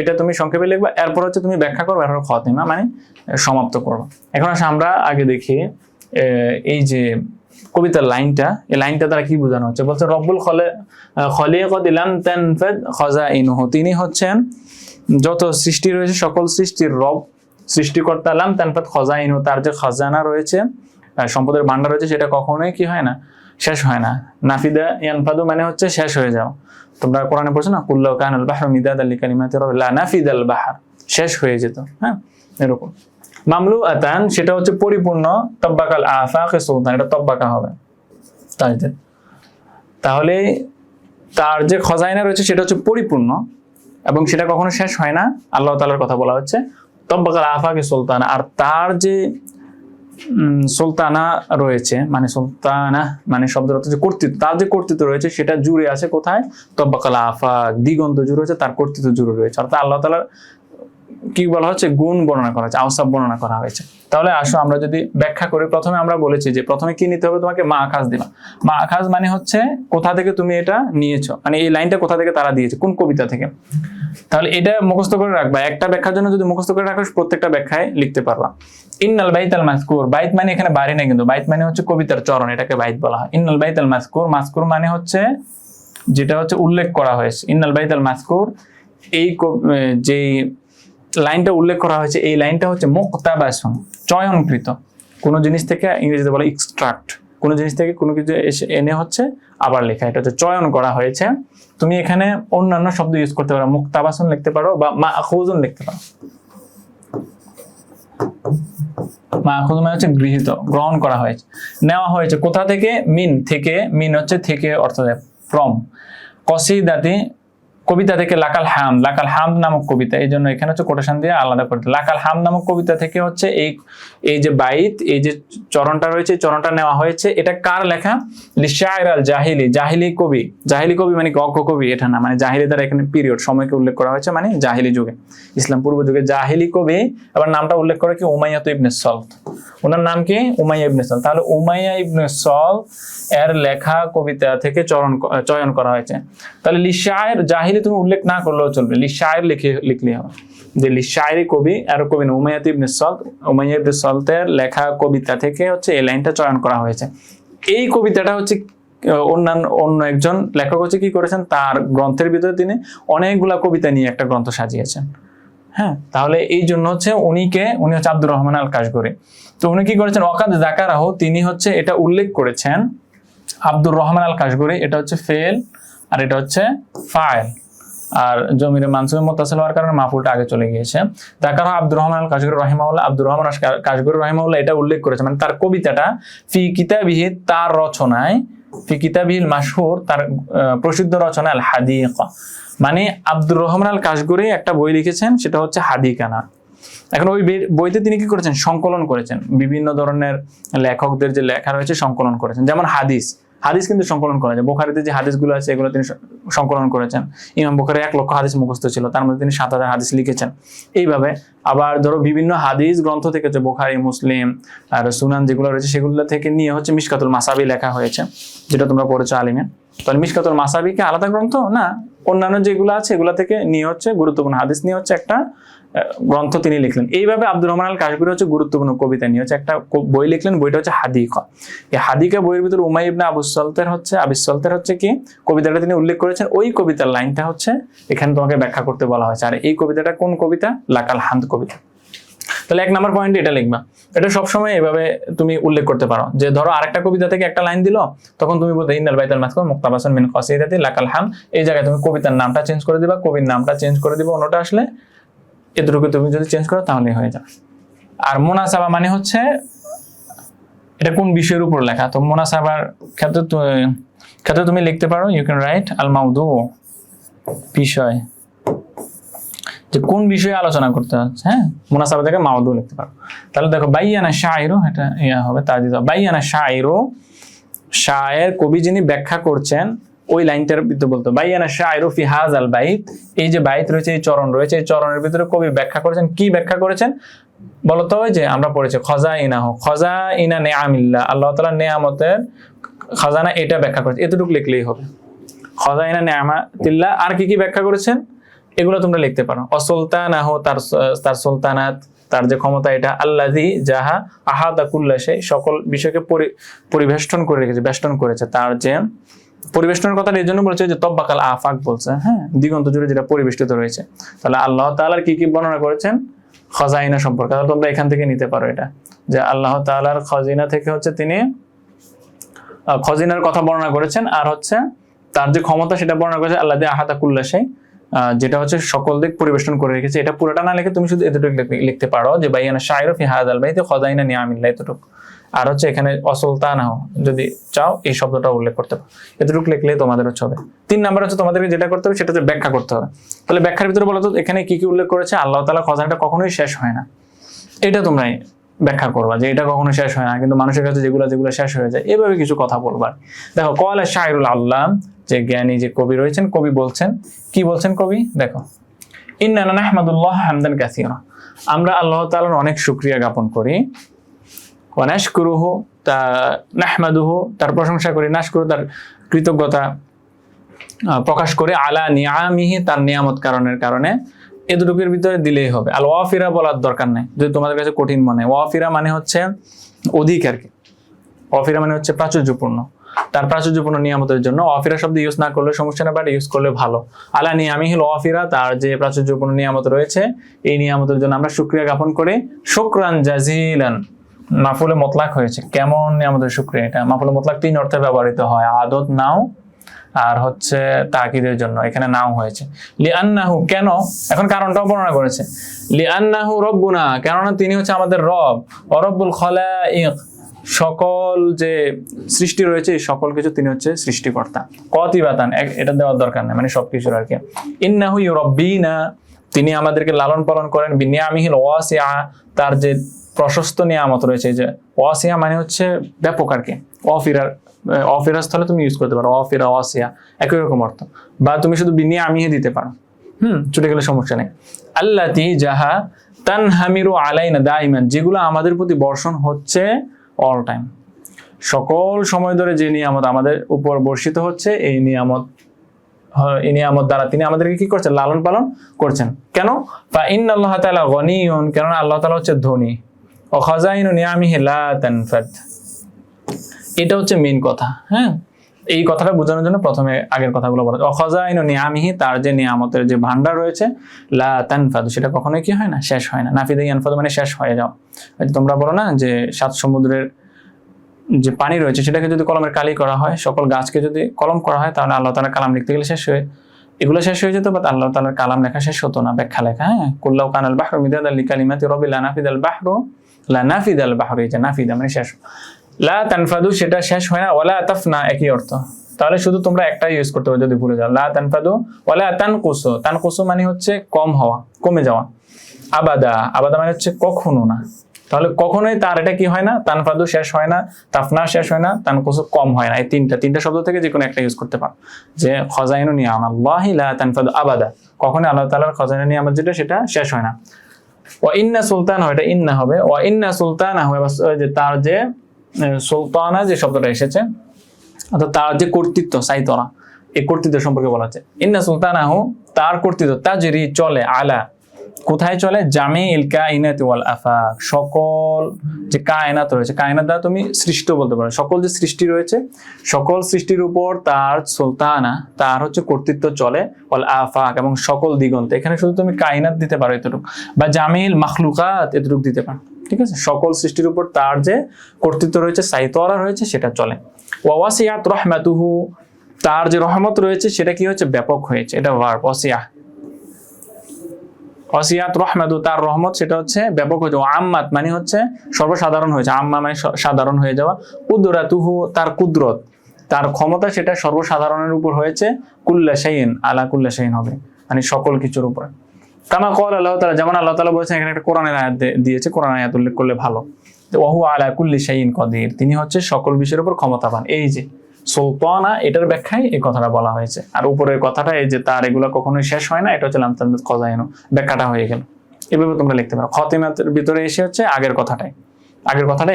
এটা তুমি সংক্ষেপে লিখবা। এরপর হচ্ছে তুমি ব্যাখ্যা করবে, এরপর খাতিমা মানে সমাপ্ত করবে। এখন আসলে আমরা আগে দেখি এই যে কবিতার লাইনটা, এই লাইনটা দ্বারা কি বোঝানো হচ্ছে। বলছে রব্বুল খলিকত লাম তানফাদ খাজাইনুহু, তিনি হচ্ছেন যত সৃষ্টি রয়েছে সকল সৃষ্টির রব, সৃষ্টিকর্তা। লাম তানফাদ খাজাইনুহু, তার যে খাজানা রয়েছে, সম্পদের ভান্ডার রয়েছে, সেটা কখনোই কি হয় না? শেষ হয় না। নাফিদা ইয়ানফাদু মানে হচ্ছে শেষ হয়ে যাও। তোমরা কোরআনে পড়ছো না, কুল্লাউ কানাল বাহরু মিদাদাল লিকালিমাতি রাব্বি লা নাফিদাল বাহর, শেষ হয়ে যেত। হ্যাঁ, এরকম। মামলুআতান সেটা হচ্ছে পরিপূর্ণ, তাব্বাকাল আফাকে সুলতান, এটা তব্বাকা হবে তাজদিদ। তাহলে তার যে খজাইনা রয়েছে সেটা হচ্ছে পরিপূর্ণ এবং সেটা কখনো শেষ হয় না। আল্লাহ তাআলার কথা বলা হচ্ছে তব্বাকাল আফাকে সুলতান। আর তার যে সুলতানা রয়েছে, মানে সুলতানা মানে শব্দের অর্থ যে কর্তৃত্ব, তার যে কর্তৃত্ব রয়েছে সেটা জুড়ে আছে কোথায়? তব্বাকাল আফাক, দিগন্ত জুড়ে রয়েছে, তার কর্তৃত্ব জুড়ে রয়েছে। অর্থাৎ আল্লাহ তাআলার কি বলা হচ্ছে? গুণ বর্ণনা করা হয়েছে, আওসাফ বর্ণনা করা হয়েছে। তাহলে আসো আমরা যদি ব্যাখ্যা করি, প্রথমে আমরা বলেছি যে প্রথমে কি নিতে হবে? তোমাকে মাখাজ দিবা। মাখাজ মানে হচ্ছে কোথা থেকে তুমি এটা নিয়েছো, মানে এই লাইনটা কোথা থেকে তারা দিয়েছে, কোন কবিতা থেকে। তাহলে এটা মুখস্থ করে রাখবা। একটা ব্যাখ্যার জন্য যদি মুখস্থ করে রাখো, প্রত্যেকটা ব্যাখ্যায় লিখতে পারবা। ইন্নাল বাইতাল মাযকুর, বাইত মানে এখানে বাড়ি না, কিন্তু বাইত মানে হচ্ছে কবিতার চরণ, এটাকে বাইত বলা হয়। ইন্নাল বাইতাল মাযকুর, মাযকুর মানে হচ্ছে যেটা হচ্ছে উল্লেখ করা হয়েছে। ইন্নাল বাইতাল মাযকুর, এই যে লাইনটা উল্লেখ করা হয়েছে, এই লাইনটা হচ্ছে মুক্তাবাসুন, চয়নকৃত। কোন জিনিস থেকে, ইংরেজিতে বলে এক্সট্রাক্ট, কোন জিনিস থেকে কোনো কিছু এনে হচ্ছে আবার লেখা, এটা হচ্ছে চয়ন করা হয়েছে। তুমি এখানে অন্যান্য শব্দ ইউজ করতে পারো, মুক্তাবাসুন লিখতে পারো বা মাখুজুন লিখতে পারো। মাখুজ মানে হচ্ছে গৃহীত, গ্রহণ করা হয়েছে, নেওয়া হয়েছে। কোথা থেকে? মিন থেকে। মিন হচ্ছে থেকে অর্থ দেয়, ফ্রম। কসিদাতি কবিতা থেকে, লাকাল হাম, লাকাল হাম নামক কবিতা, এই জন্য এখানে হচ্ছে কোটেশন দিয়ে আলাদা করতে। লাকাল হাম নামক কবিতা থেকে হচ্ছে এই যে বাইত, এই যে চরণটা রয়েছে, চরণটা নেওয়া হয়েছে। এটা কার লেখা? লিশাইর আল জাহিলি, জাহিলি কবি। জাহিলি কবি মানে অজ্ঞ কবি এটা না, মানে জাহিলি দ্বারা এখানে পিরিয়ড, সময়কে উল্লেখ করা হয়েছে, মানে জাহিলি যুগে, ইসলাম পূর্ব যুগে জাহিলি কবি। আবার নামটা উল্লেখ করে কি? উমাইয়া ইবনে সলত, ওনার নাম কি? উমাইয়া ইবনে সলত। তাহলে উমাইয়া ইবনে সলত এর লেখা কবিতা থেকে চয়ন করা হয়েছে। তাহলে লিশাইর, জাহিলি তুমি উল্লেখ না করলেও চলবে, লিশাইর লিখলে হবে যে লিশাইরি কবি, আর কবি না উমাইয়া ইবনে সলত। উমাইয়া ইবনে সলতের লেখা কবিতা থেকে হচ্ছে এই লাইনটা চয়ন করা হয়েছে। এই কবিতাটা হচ্ছে অন্য একজন লেখক হচ্ছে কি করেছেন, তার গ্রন্থের ভিতরে তিনি অনেকগুলা কবিতা নিয়ে একটা গ্রন্থ সাজিয়েছেন। হ্যাঁ, তাহলে এই জন্য হচ্ছে উনি হচ্ছে আব্দুর রহমান আল কাশগরি। তো উনি কি করেছেন, ওয়াকাদ যাকারাহু, তিনি হচ্ছে এটা উল্লেখ করেছেন, আব্দুর রহমান আল কাশগরি, এটা হচ্ছে ফেল আর এটা হচ্ছে ফাইল, আর জমিরে মানসুবে মুত্তাসিল হওয়ার কারণে মাফুলটা আগে চলে গিয়েছে। যাকারাহু আব্দুর রহমান আল কাশগরি রাহিমাহুল্লাহ, আব্দুর রহমান কাশগরি রাহিমাহুল্লাহ এটা উল্লেখ করেছে, মানে তার কবিতাটা ফি কিতাবিহি, তার রচনায়, ফি কিতাবিহিল মাশহুর, তার প্রসিদ্ধ রচনা আল হাদিকা, মানে আব্দুর রহমান আল কাশগরি একটা বই লিখেছেন, সেটা হচ্ছে হাদিকানা। এখন ওই বইতে তিনি কি করেছেন, সংকলন করেছেন, বিভিন্ন ধরনের লেখকদের যে লেখা রয়েছে সংকলন করেছেন। যেমন হাদিস কিন্তু সংকলন করা যায়, বুখারীতে যে হাদিসগুলো আছে এগুলো তিনি সংকলন করেছেন। ইমাম বুখারী 1 লক্ষ হাদিস মুখস্থ ছিল, তার মধ্যে তিনি 7000 হাদিস লিখেছেন। এইভাবে আবার ধরো বিভিন্ন হাদিস গ্রন্থ থেকে, যে বুখারী, মুসলিম আর সুনান যেগুলো রয়েছে সেগুলো থেকে নিয়ে হচ্ছে মিশকাতুল মাসাবি লেখা হয়েছে, যেটা তোমরা পড়েছো আলিমে। তাহলে মিশকাতুল মাসাবি কি আলাদা গ্রন্থ না, অন্যান্য যেগুলো আছে এগুলো থেকে নিয়ে হচ্ছে গুরুত্বপূর্ণ হাদিস নিয়ে হচ্ছে একটা গ্রন্থ তিনি লিখলেন। এইভাবে আব্দুর রহমান আল কাশগরি হচ্ছে গুরুত্বপূর্ণ কবিতা নিয়ে হচ্ছে একটা বই লিখলেন, বইটা হচ্ছে হাদিকা। এই হাদিকা বইয়ের ভিতরে উমাই ইবনে আবিস সলতের হচ্ছে কি কবিতাটা তিনি উল্লেখ করেছেন, ওই কবিতার লাইনটা হচ্ছে এখানে তোমাকে ব্যাখ্যা করতে বলা হয়েছে। আর এই কবিতাটা কোন কবিতা, লাকাল হামদ কবিতা। তাহলে 1 নম্বর পয়েন্টে এটা লিখবা। এটা সবসময় এভাবে তুমি উল্লেখ করতে পারো, যে ধরো আরেকটা কবিতা থেকে একটা লাইন দিল, তখন তুমি বলতে ইন্নাল বাইতুল মাসকুন মুক্তাবাসান মিন কসিদাতি লাকাল হাম, এই জায়গায় তুমি কবিতার নামটা চেঞ্জ করে দিবা, কবির নামটা চেঞ্জ করে দিবা, অন্যটা আসলে এতটুকু তুমি যদি চেঞ্জ করো তাহলেই হয়ে যাবে। আর মুনাসাবা মানে হচ্ছে এটা কোন বিষয়ের উপর লেখা। তো মুনাসাবার ক্ষেত্রে তুমি লিখতে পারো, ইউ ক্যান রাইট আল মাউদু, বিষয়, যে কোন বিষয়ে আলোচনা করতে হচ্ছে। হ্যাঁ, মুনাসাবা থেকে মাউদু লিখতে পারো। তাহলে দেখো বাইয়ানা শায়রু, এটা হবে তাজিদ, বাইয়ানা শায়রু, শায়ের কবি যিনি ব্যাখ্যা করছেন, ওই লাইনটার ভিতরে বলতো বাইয়ানা শায়রু ফি হাযাল বাইত, এই যে বাইত রয়েছে, এই চরণ রয়েছে, এই চরণের ভিতরে কবি ব্যাখ্যা করেছেন। কি ব্যাখ্যা করেছেন বলতো, ওই যে আমরা পড়েছি খাজাইনা নিআমিল্লাহ, আল্লাহ তাআলার নেয়ামতের খাজানা, এটা ব্যাখ্যা করেছে। এতটুকু লিখলেই হবে, খাজাইনা নিআমাতিল্লাহ। আর কি কি ব্যাখ্যা করেছেন এগুলো তোমরা লিখতে পারো। অসুলতানাহু, তার সুলতানাত, তার যে ক্ষমতা, এটা আল্লাযী যাহা আহাদা কুল্লা শাই, সকল বিষয়কে পরিবেষ্টন করে রেখেছে, বেষ্টন করেছে। তার যে পরিবেষ্টনের কথাটা এই জন্য বলেছে যে তব্বাকাল আফাক বলছে, হ্যাঁ, দিগন্ত জুড়ে যেটা পরিবেষ্টিত রয়েছে। তাহলে আল্লাহ তাআলার কি কি বর্ণনা করেছেন খাজাইনা সম্পর্কে, তাহলে তোমরা এখান থেকে নিতে পারো এটা, যে আল্লাহ তাআলার খাজিনা থেকে হচ্ছে তিনি খাজিনার কথা বর্ণনা করেছেন, আর হচ্ছে তার যে ক্ষমতা সেটা বর্ণনা করেছে আল্লাযী আহাদা কুল্লা শাই, যেটা হচ্ছে সকল দিক পরিবেষ্টন করে রেখেছে। এটা পুরোটা না লিখে তুমি শুধু এতটুকু লিখতে পারো, যে বাইয়ানা শায়রু ফি হাযাল বাইতি খাজাইনা নিআমিল্লাহ, এতটুকু। আর হচ্ছে এখানে অসুলতানাহু যদি চাও এই শব্দটা উল্লেখ করতে পারো, এতটুকু লিখলে তোমাদের হচ্ছে হবে। 3 নাম্বার হচ্ছে তোমাদেরকে যেটা করতে হবে সেটা হচ্ছে ব্যাখ্যা করতে হবে। তাহলে ব্যাখ্যার ভিতরে বলো তো এখানে কি কি উল্লেখ করেছে, আল্লাহ তাআলা খাজানাটা কখনোই শেষ হয় না, এটা তোমরা ব্যাখ্যা করবা, যে এটা কখনো শেষ হয় না, কিন্তু মানুষের কাছে যেগুলো শেষ হয়ে যায়, এভাবে কিছু কথা বলবা। দেখো ক্বালা শায়রুল আল্লাম, যে জ্ঞানী যে কবি রয়েছেন, কবি বলছেন, কি বলছেন কবি, দেখো ইন্নানা নাহমাদুল্লাহ হামদান কাসীরা, আমরা আল্লাহ তাআলার অনেক শুকরিয়া জ্ঞাপন করি, ওয়া নাশকুরুহু, নাহমাদুহু, তার প্রশংসা করি, নাশকুরু, তার কৃতজ্ঞতা প্রকাশ করে, আলা নিআমিহি, তার নিয়ামত কারণে, এতটুকুর ভিতরে দিলেই হবে। আল ওয়াফিরা বলার দরকার নাই, যদি তোমাদের কাছে কঠিন মনে। ওয়াফিরা মানে হচ্ছে অধিক আর কি, ওয়াফিরা মানে হচ্ছে প্রাচুর্যপূর্ণ, তার প্রাচুর্যপূর্ণ নিয়ামতের জন্য। ওয়াফিরা শব্দ ইউজ না করলে সমস্যা না, বাট ইউজ করলে ভালো। আলা নিআমিহিল ওয়াফিরা, তার যে প্রাচুর্যপূর্ণ নিয়ামত রয়েছে, এই নিয়ামতের জন্য আমরা শুকরিয়া জ্ঞাপন করি। শুকরান জাজিলান, মাফুলে মুতলাক হয়েছে, কেমন নিয়ামতের শুকরিয়া, এটা মাফুলে মুতলাক 3 অর্থে ব্যবহৃত হয়, আদত, নাও, আর হচ্ছে তাকিদের জন্য এখানে নাও হয়েছে। লিআন্নাহু, কেন, এখন কারণটাও বর্ণনা করেছে। লিআন্নাহু রব্বুনা, কেননা তিনি হচ্ছে আমাদের রব, ওয়া রব্বুল খালাইক, সকল যে সৃষ্টি রয়েছে এই সকল কিছু তিনি হচ্ছে সৃষ্টিকর্তা। কতিবাতান, এটা দেওয়ার দরকার নেই, মানে সবকিছুর আর কি। ইন্নাহু ইউরাব্বিনা, তিনি আমাদেরকে লালন পালন করেন। বিনিয়ামিহিল ওয়াসিআ, তার যে প্রশস্ত নিয়ামত রয়েছে, যে ওয়াসিয়া মানে হচ্ছে ব্যাপক আর কি। অফিরার স্থলে তুমি ইউজ করতে পারো, অফিরা, ওয়াসিয়া একই রকম অর্থ, বা তুমি শুধু বিনিয়ামিহি দিতে পারো, ছুটে গেলে সমস্যা নেই। আল্লাতি যাহা তানহামিরু আলাইনা দাইমান, যেগুলো আমাদের প্রতি বর্ষণ হচ্ছে অল টাইম, সকল সময় ধরে যে নিয়ামত আমাদের উপর বর্ষিত হচ্ছে, এই নিয়ামত দ্বারা তিনি আমাদেরকে কি করছেন, লালন পালন করছেন। কেন, ফা ইন্নাল্লাহ তাআলা গনিয়ুন, কেননা আল্লাহ তাআলা হচ্ছে ধনী। ও খাজাইনু নিআমিহি লা তানফাদ, এটা হচ্ছে মেইন কথা। হ্যাঁ, এই কথাটা বোঝানোর জন্য প্রথমে আগের কথাগুলো বলা যায়। খাজাইনু নিআমিহি, তার যে নিয়ামতের যে ভান্ডার রয়েছে, লা তানফাদু, সেটা কখনোই কি হয় না, শেষ হয় না। নাফিদা ইয়ানফাদু মানে শেষ হয়ে যাও। তোমরা বলো না যে 7 সমুদ্রের যে পানি রয়েছে সেটাকে যদি কলমের কালি করা হয়, সকল গাছকে যদি কলম করা হয়, তাহলে আল্লাহ তাআলার কালাম লিখতে গেলে এগুলো শেষ হয়ে যেত, বাট আল্লাহ তাআলার কালাম লেখা শেষ হতো না, ব্যাখ্যা লেখা। হ্যাঁ, কুল্লাউ কানাল বাহরু মিদাদাল লিকালিমাতি রাব্বি লানাফিদাল বাহরু, লানাফিদাল বাহরু, এই যে নাফিদা মানে শেষ। লা তানফাদু সেটা শেষ হয় না, ওয়ালা তাফনা একই অর্থ। তাহলে শুধু তোমরা একটা ইউজ করতে পারো যদি ভুলে যাও, লা তানফাদু ওয়ালা তানকুসু। তানকুসু মানে হচ্ছে কম হওয়া, কমে যাওয়া। আবাদা, আবাদা মানে হচ্ছে কখনো না। তাহলে কখনোই তার এটা কি হয় না, তানফাদু শেষ হয় না, তাফনা শেষ হয় না, তানকুসু কম হয় না। এই তিনটা শব্দ থেকে যে কোনো একটা ইউজ করতে পারো। যে খাজাইনু নিআমাল্লাহি লা তানফাদু আবাদা, কখনোই আল্লাহ তাআলার খাজাইনু নিয়ামত যেটা সেটা শেষ হয় না। ওয়া ইন্না সুলতান, এটা ইন্না হবে, ওয়া ইন্না সুলতানা হবে, যে তার যে সুলতানা যে শব্দটা এসেছে, অর্থাৎ তার যে কর্তৃত্ব, সাইতরা, এই কর্তৃত্ব সম্পর্কে বলা হচ্ছে। ইন্না সুলতানাহু, তার কর্তৃত্ব, তাজরি চলে, আলা কোথায় চলে, জামিল কায়নাতি ওয়াল আফাক, সকল যে কায়নাত রয়েছে, কায়নাত দ্বারা তুমি সৃষ্ট বলতে পারো, সকল যে সৃষ্টি রয়েছে সকল সৃষ্টির উপর তার সুলতানা, তার হচ্ছে কর্তৃত্ব চলে, ওয়াল আফাক এবং সকল দিগন্তে। এখানে শুধু তুমি কায়নাত দিতে পারো এতটুকু, বা জামিল মাখলুকাত এতটুকু দিতে পারো। ঠিক আছে, সকল সৃষ্টির উপর তার যে কর্তৃত্ব রয়েছে, সাইতরা রয়েছে, সেটা চলে। ওয়া ওয়াসিআত রাহমাতুহু, তার যে রহমত রয়েছে সেটা কি হচ্ছে, ব্যাপক হয়েছে। এটা ভার্ব, ওয়াসিআ, ওয়াসিআত রাহমাতু, তার রহমত সেটা হচ্ছে ব্যাপক হয়েছে। আম্মাত মানে হচ্ছে সর্বসাধারণ হয়েছে, আম্মা মানে সাধারণ হয়ে যাওয়া। কুদরাতুহু, তার কুদরত, তার ক্ষমতা সেটা সর্বসাধারণের উপর হয়েছে। কুল্লা শাইইন, আলা কুল্লা শাইইন হবে, মানে সকল কিছুর উপর। কামা ক্বাল আল্লাহ তাআলা, যেমন আল্লাহ তাআলা বলেছেন, এখানে একটা কোরআনের আয়াত দিয়েছে, কোরআন আয়াত উল্লেখ করলে ভালো, ওয়া হুয়া আলা কুল্লি শাইইন কাদির, তিনি হচ্ছে সকল বিষয়ের উপর ক্ষমতাবান। এই যে সুলতানা, এটার ব্যাখ্যায় এই কথাটা বলা হয়েছে। আর উপরের কথাটা এই যে তার এগুলা কখনোই শেষ হয় না, এটা হচ্ছে লাম তানফাদ খাজাইনু, ব্যাখ্যাটা হয়ে গেল। এভাবে তোমরা লিখতে পারো। খাতিমাতের ভিতরে এসে হচ্ছে আগের কথাটাই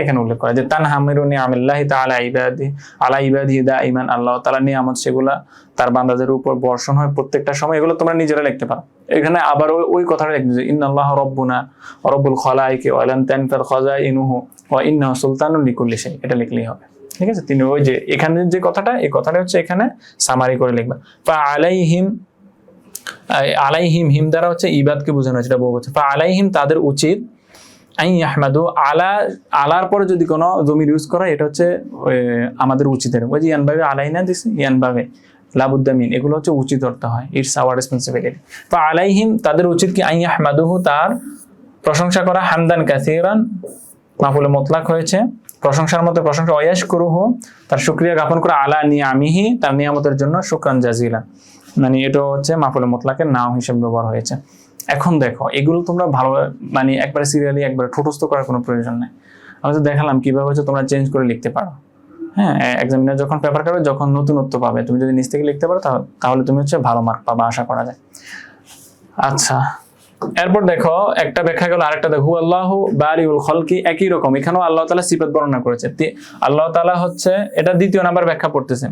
এখানে উল্লেখ করা, যে তানহামিরু নিআমিল্লাহি তাআলা আলা ইবাদিহি দাইমান, আল্লাহ তাআলা নিয়ামত সেগুলা তার বান্দাদের উপর বর্ষণ হয় প্রত্যেকটা সময়। এগুলো তোমরা নিজেরা লিখতে পারো। এখানে আবার ওই কথাটা লিখতে, যে ইন্নাল্লাহ রাব্বুনা ওয়া রাব্বুল খালাইকি ওয়া লান তানফাদ খাজাইনুহু ওয়া ইন্নাহু সুলতানুন লিকুল্লি শাই, এটা লিখলেই হবে। ঠিক আছে, তিনি ওই যে এখানে যে কথাটা, এই কথাটা হচ্ছে এখানে সামারি করে লিখবা। ফা আলাইহিম, আলাইহিম হিম দ্বারা হচ্ছে ইবাদকে বোঝানো হয়েছে, এটা বলছে। ফা আলাইহিম, তাদের উচিত, আই আহমাদু, আলার পরে যদি কোনো জমির ইউজ করা, এটা হচ্ছে আমাদের উচিতের। ওই যে ইয়ানভাবে আলাইনা দিছে, ইয়ানভাবে লাবুদ্দামিন, এগুলো হচ্ছে উচিত অর্থ হয়, ইটস আওয়ার রেসপন্সিবিলিটি। ফা আলাইহিম, তাদের উচিত কি, আই আহমাদুহু, তার প্রশংসা করা, হামদান কাসীরান, মাফুলে মুতলাক হয়েছে, প্রশংসার মতো প্রশংসা, ওয়াশকুরুহু, তার শুকরিয়া জ্ঞাপন করা, আলা নিআমিহি, তার নিয়ামতের জন্য, শুকরান জাজিলা, মানে এটা হচ্ছে মাফুলে মুতলাকের নাম হিসেবে ব্যবহার হয়েছে। এখন দেখো, এগুলো তোমরা ভালো, মানে একবারে সিরিয়ালি একবারে ঠোঁটস্থ করার কোনো প্রয়োজন নেই। আমি তো দেখালাম কিভাবে হচ্ছে তোমরা চেঞ্জ করে লিখতে পারো। হ্যাঁ, এক্সামিনার যখন পেপার কাটবে, যখন নতুনত্ব পাবে, তুমি যদি নিজ থেকে লিখতে পারো, তাহলে তুমি হচ্ছে ভালো মার্ক পাবা, আশা করা যায়। আচ্ছা, এরপর দেখো একটা ব্যাখ্যা গেল, আরেকটা দেখো, আল্লাহু বারিউল খলকি, একই রকম এখানেও আল্লাহ তাআলা সিফাত বর্ণনা করেছে। আল্লাহ তাআলা হচ্ছে, এটা দ্বিতীয় নাম্বার ব্যাখ্যা পড়তেছেন,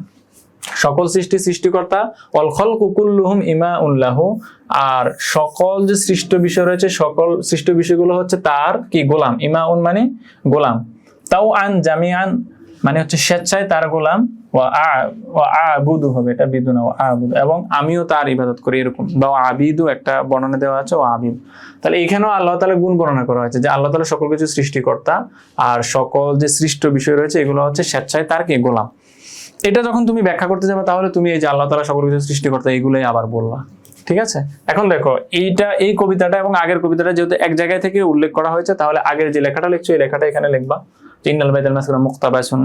সকল সৃষ্টিকর্তা, ওয়াল খালকু কুল্লুহুম ইমাউন লাহু, আর সকল যে সৃষ্ট বিষয় রয়েছে, সকল সৃষ্ট বিষয়গুলো হচ্ছে তার কি, গোলাম। ইমাউন মানে গোলাম, তাও আন জামিআন মানে হচ্ছে স্বেচ্ছায় তার গোলাম, ওয়া আবুদু হবে, এটা বিদু না, আবুদু, এবং আমিও তার ইবাদত করি, এরকম। বা আবিদু একটা বর্ণনা দেওয়া আছে, ও আবিদ। তাহলে এখানেও আল্লাহ তাআলার গুণ বর্ণনা করা হয়েছে, যে আল্লাহ তাআলা সকল কিছু সৃষ্টিকর্তা, আর সকল যে সৃষ্ট বিষয় রয়েছে এগুলো হচ্ছে স্বেচ্ছায় তার কি, গোলাম। এটা যখন তুমি ব্যাখ্যা করতে যাবে, তাহলে তুমি এই যে আল্লাহ তাআলা সকল কিছু সৃষ্টিকর্তা, এগুলোই আবার বলবা। ঠিক আছে, এখন দেখো এই কবিতাটা এবং আগের কবিতাটা যেহেতু এক জায়গায় থেকে উল্লেখ করা হয়েছে, তাহলে আগের যে লেখাটা লিখছো, এই লেখাটা এখানে লিখবা, ইন্নাল বাইদাল মাসকুরা মুক্তাবাসুন,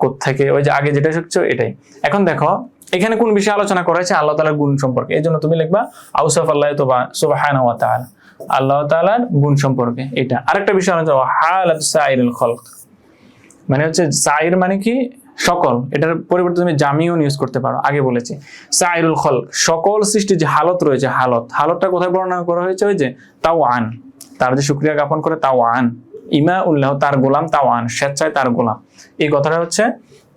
কোত্থেকে, ওই যে আগে যেটা শিখছো এটাই। এখন দেখো এখানে কোন বিষয়ে আলোচনা করা হয়েছে, আল্লাহ তাআলার গুণ সম্পর্কে। এই জন্য তুমি লিখবা আউসাফ আল্লাহ সুবহানাহু ওয়া তাআলা, আল্লাহ তাআলার গুণ সম্পর্কে। এটা আরেকটা বিষয় আলোচনা, হালাত সাইরুল খলক, মানে হচ্ছে সাইর মানে কি, সকল। এটার পরিবর্তে তুমি জামিউন ইউজ করতে পারো। আগে বলেছি সাইরুল খলক, সকল সৃষ্টির যে হালত রয়েছে, হালতটা কোথায় বর্ণনা করা হয়েছে, ওই যে তাও আন, তার যে শুকরিয়া জ্ঞাপন করে, তাও আন, ইমা উল্লাহ, তার গোলাম, তাও আন, স্বেচ্ছায় তার গোলাম। এই কথাটা হচ্ছে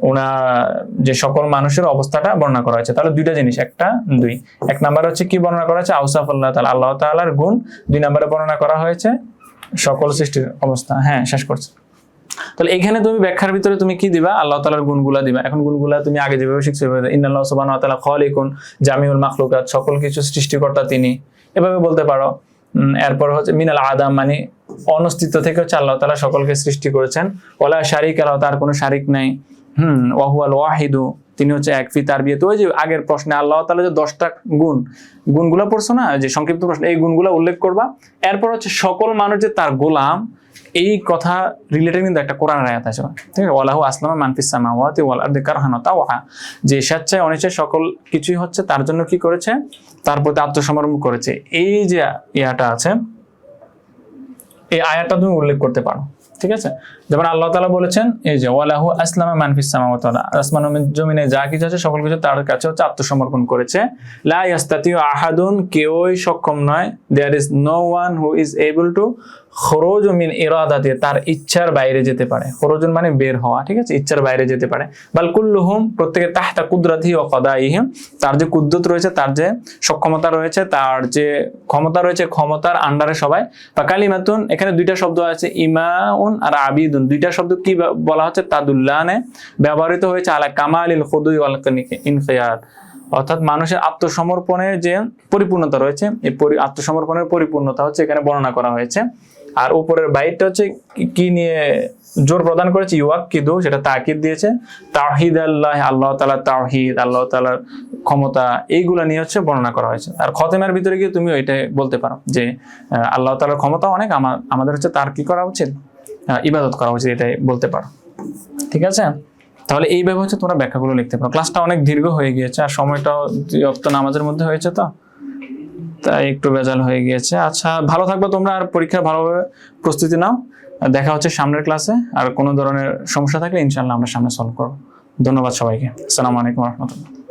ওনার যে সকল মানুষের অবস্থাটা বর্ণনা করা হয়েছে। তাহলে দুইটা জিনিস, এক নাম্বার হচ্ছে কি বর্ণনা করা হয়েছে, আউসাফ আল্লাহ তাআলা, আল্লাহ তাআলার গুণ। 2 নম্বরে বর্ণনা করা হয়েছে সকল সৃষ্টির অবস্থা। হ্যাঁ, শেষ করছি। তাহলে এখানে তুমি ব্যাখ্যার ভিতরে তুমি কি দিবা? আল্লাহ তাআলার গুণগুলা দিবা। এখন গুণগুলা তুমি আগে যেভাবে শিখছো, ইন্নাল্লাহ সুবহানাহু ওয়া তাআলা খালিকুন জামিউল মাখলুকাত, সকল কিছু সৃষ্টিকর্তা তিনি, এভাবে বলতে পারো। এরপর হচ্ছে মিনাল আদাম, মানে অনস্তিত্ব থেকে হচ্ছে আল্লাহ তাআলা সকলকে সৃষ্টি করেছেন। ওয়ালা শারিকা লাহু, তার কোনো শারিক নাই। ওয়া হুয়াল ওয়াহিদু, তিনি হচ্ছে এক ফি তারবিয়াত। ওই যে আগের প্রশ্নে আল্লাহ তাআলা যে 10টা গুণগুলা পড়ছো না, যে সংক্ষিপ্ত প্রশ্ন, এই গুণগুলা উল্লেখ করবা। এরপর হচ্ছে সকল মানুষ যে তার গোলাম, এই কথা রিলেটেড কিন্তু একটা কোরআনের আয়াত আছে, ঠিক আছে? ওয়ালাহু আসলামা মান ফিস সামাওয়াতি ওয়াল আরদি কারহান তাওয়া, যে স্বেচ্ছায় অনিচ্ছায় সকল কিছুই হচ্ছে তার জন্য কি করেছে? তার প্রতি আত্মসমর্পণ করেছে। এই যে ইয়াটা আছে, এই আয়াতটা তুমি উল্লেখ করতে পারো, ঠিক আছে? যেমন আল্লাহ তাআলা বলেছেন এই যে ওয়ালাহু আসলামা মান ফিস সামাওয়াতি ওয়াল আরদি, আসমান ও জমিনে যা কিছু আছে সকল কিছু তার কাছে হচ্ছে আত্মসমর্পণ করেছে। লা ইয়াস্তাতিউ আহাদুন, কেউই সক্ষম নয়। There is no one who is able to খরুজ মিন ইরাদাতি, তার ইচ্ছার বাইরে যেতে পারে। খরুজুন মানে বের হওয়া, ঠিক আছে? ইচ্ছার বাইরে যেতে পারে। বাল কুল্লুহুম, প্রত্যেকে তাহতা কুদরাতিহি ওয়া কদাইহিম, তার যে কুদরত রয়েছে, তার যে সক্ষমতা রয়েছে, তার যে ক্ষমতা রয়েছে, ক্ষমতার আন্ডারে সবাই। বা কালিমাতুন, এখানে দুইটা শব্দ আছে, ইমাউন আর আবিদুন। দুইটা শব্দ কি বলা হচ্ছে? তাদুল্লানে, ব্যবহৃত হয়েছে আলা কামালিল খুদুই ওয়াল ইনকিয়াদ, অর্থাৎ মানুষের আত্মসমর্পণের যে পরিপূর্ণতা রয়েছে, এই আত্মসমর্পণের পরিপূর্ণতা হচ্ছে এখানে বর্ণনা করা হয়েছে। আর উপরের বাইটটা হচ্ছে কি নিয়ে জোর প্রদান করেছে? ইউয়াক্কিদু, সেটা তাকিদ দিয়েছে। তাওহীদ আল্লাহ, আল্লাহ তাআলার তাওহীদ, আল্লাহ তাআলার ক্ষমতা, এইগুলা নিয়ে হচ্ছে বর্ণনা করা হয়েছে। আর খতেমার ভিতরে গিয়ে তুমি ওইটাই বলতে পারো যে আল্লাহ তাআলার ক্ষমতা অনেক, আমাদের হচ্ছে তার কি করা উচিত? ইবাদত করা উচিত, এটাই বলতে পারো, ঠিক আছে? তাহলে এইভাবে হচ্ছে তোমরা ব্যাখ্যাগুলো লিখতে পারো। ক্লাসটা অনেক দীর্ঘ হয়ে গিয়েছে, আর সময়টাও অক্ত নামাজের মধ্যে হয়েছে, তো তাই একটু ভেজাল হয়ে গিয়েছে। আচ্ছা, ভালো থাকবে তোমরা, আর পরীক্ষা ভালোভাবে প্রস্তুতি নাও। দেখা হচ্ছে সামনের ক্লাসে। আর কোনো ধরনের সমস্যা থাকলে ইনশাআল্লাহ আমরা সামনে সলভ করবো। ধন্যবাদ সবাইকে। আসসালামু আলাইকুম ওয়া রাহমাতুল্লাহ।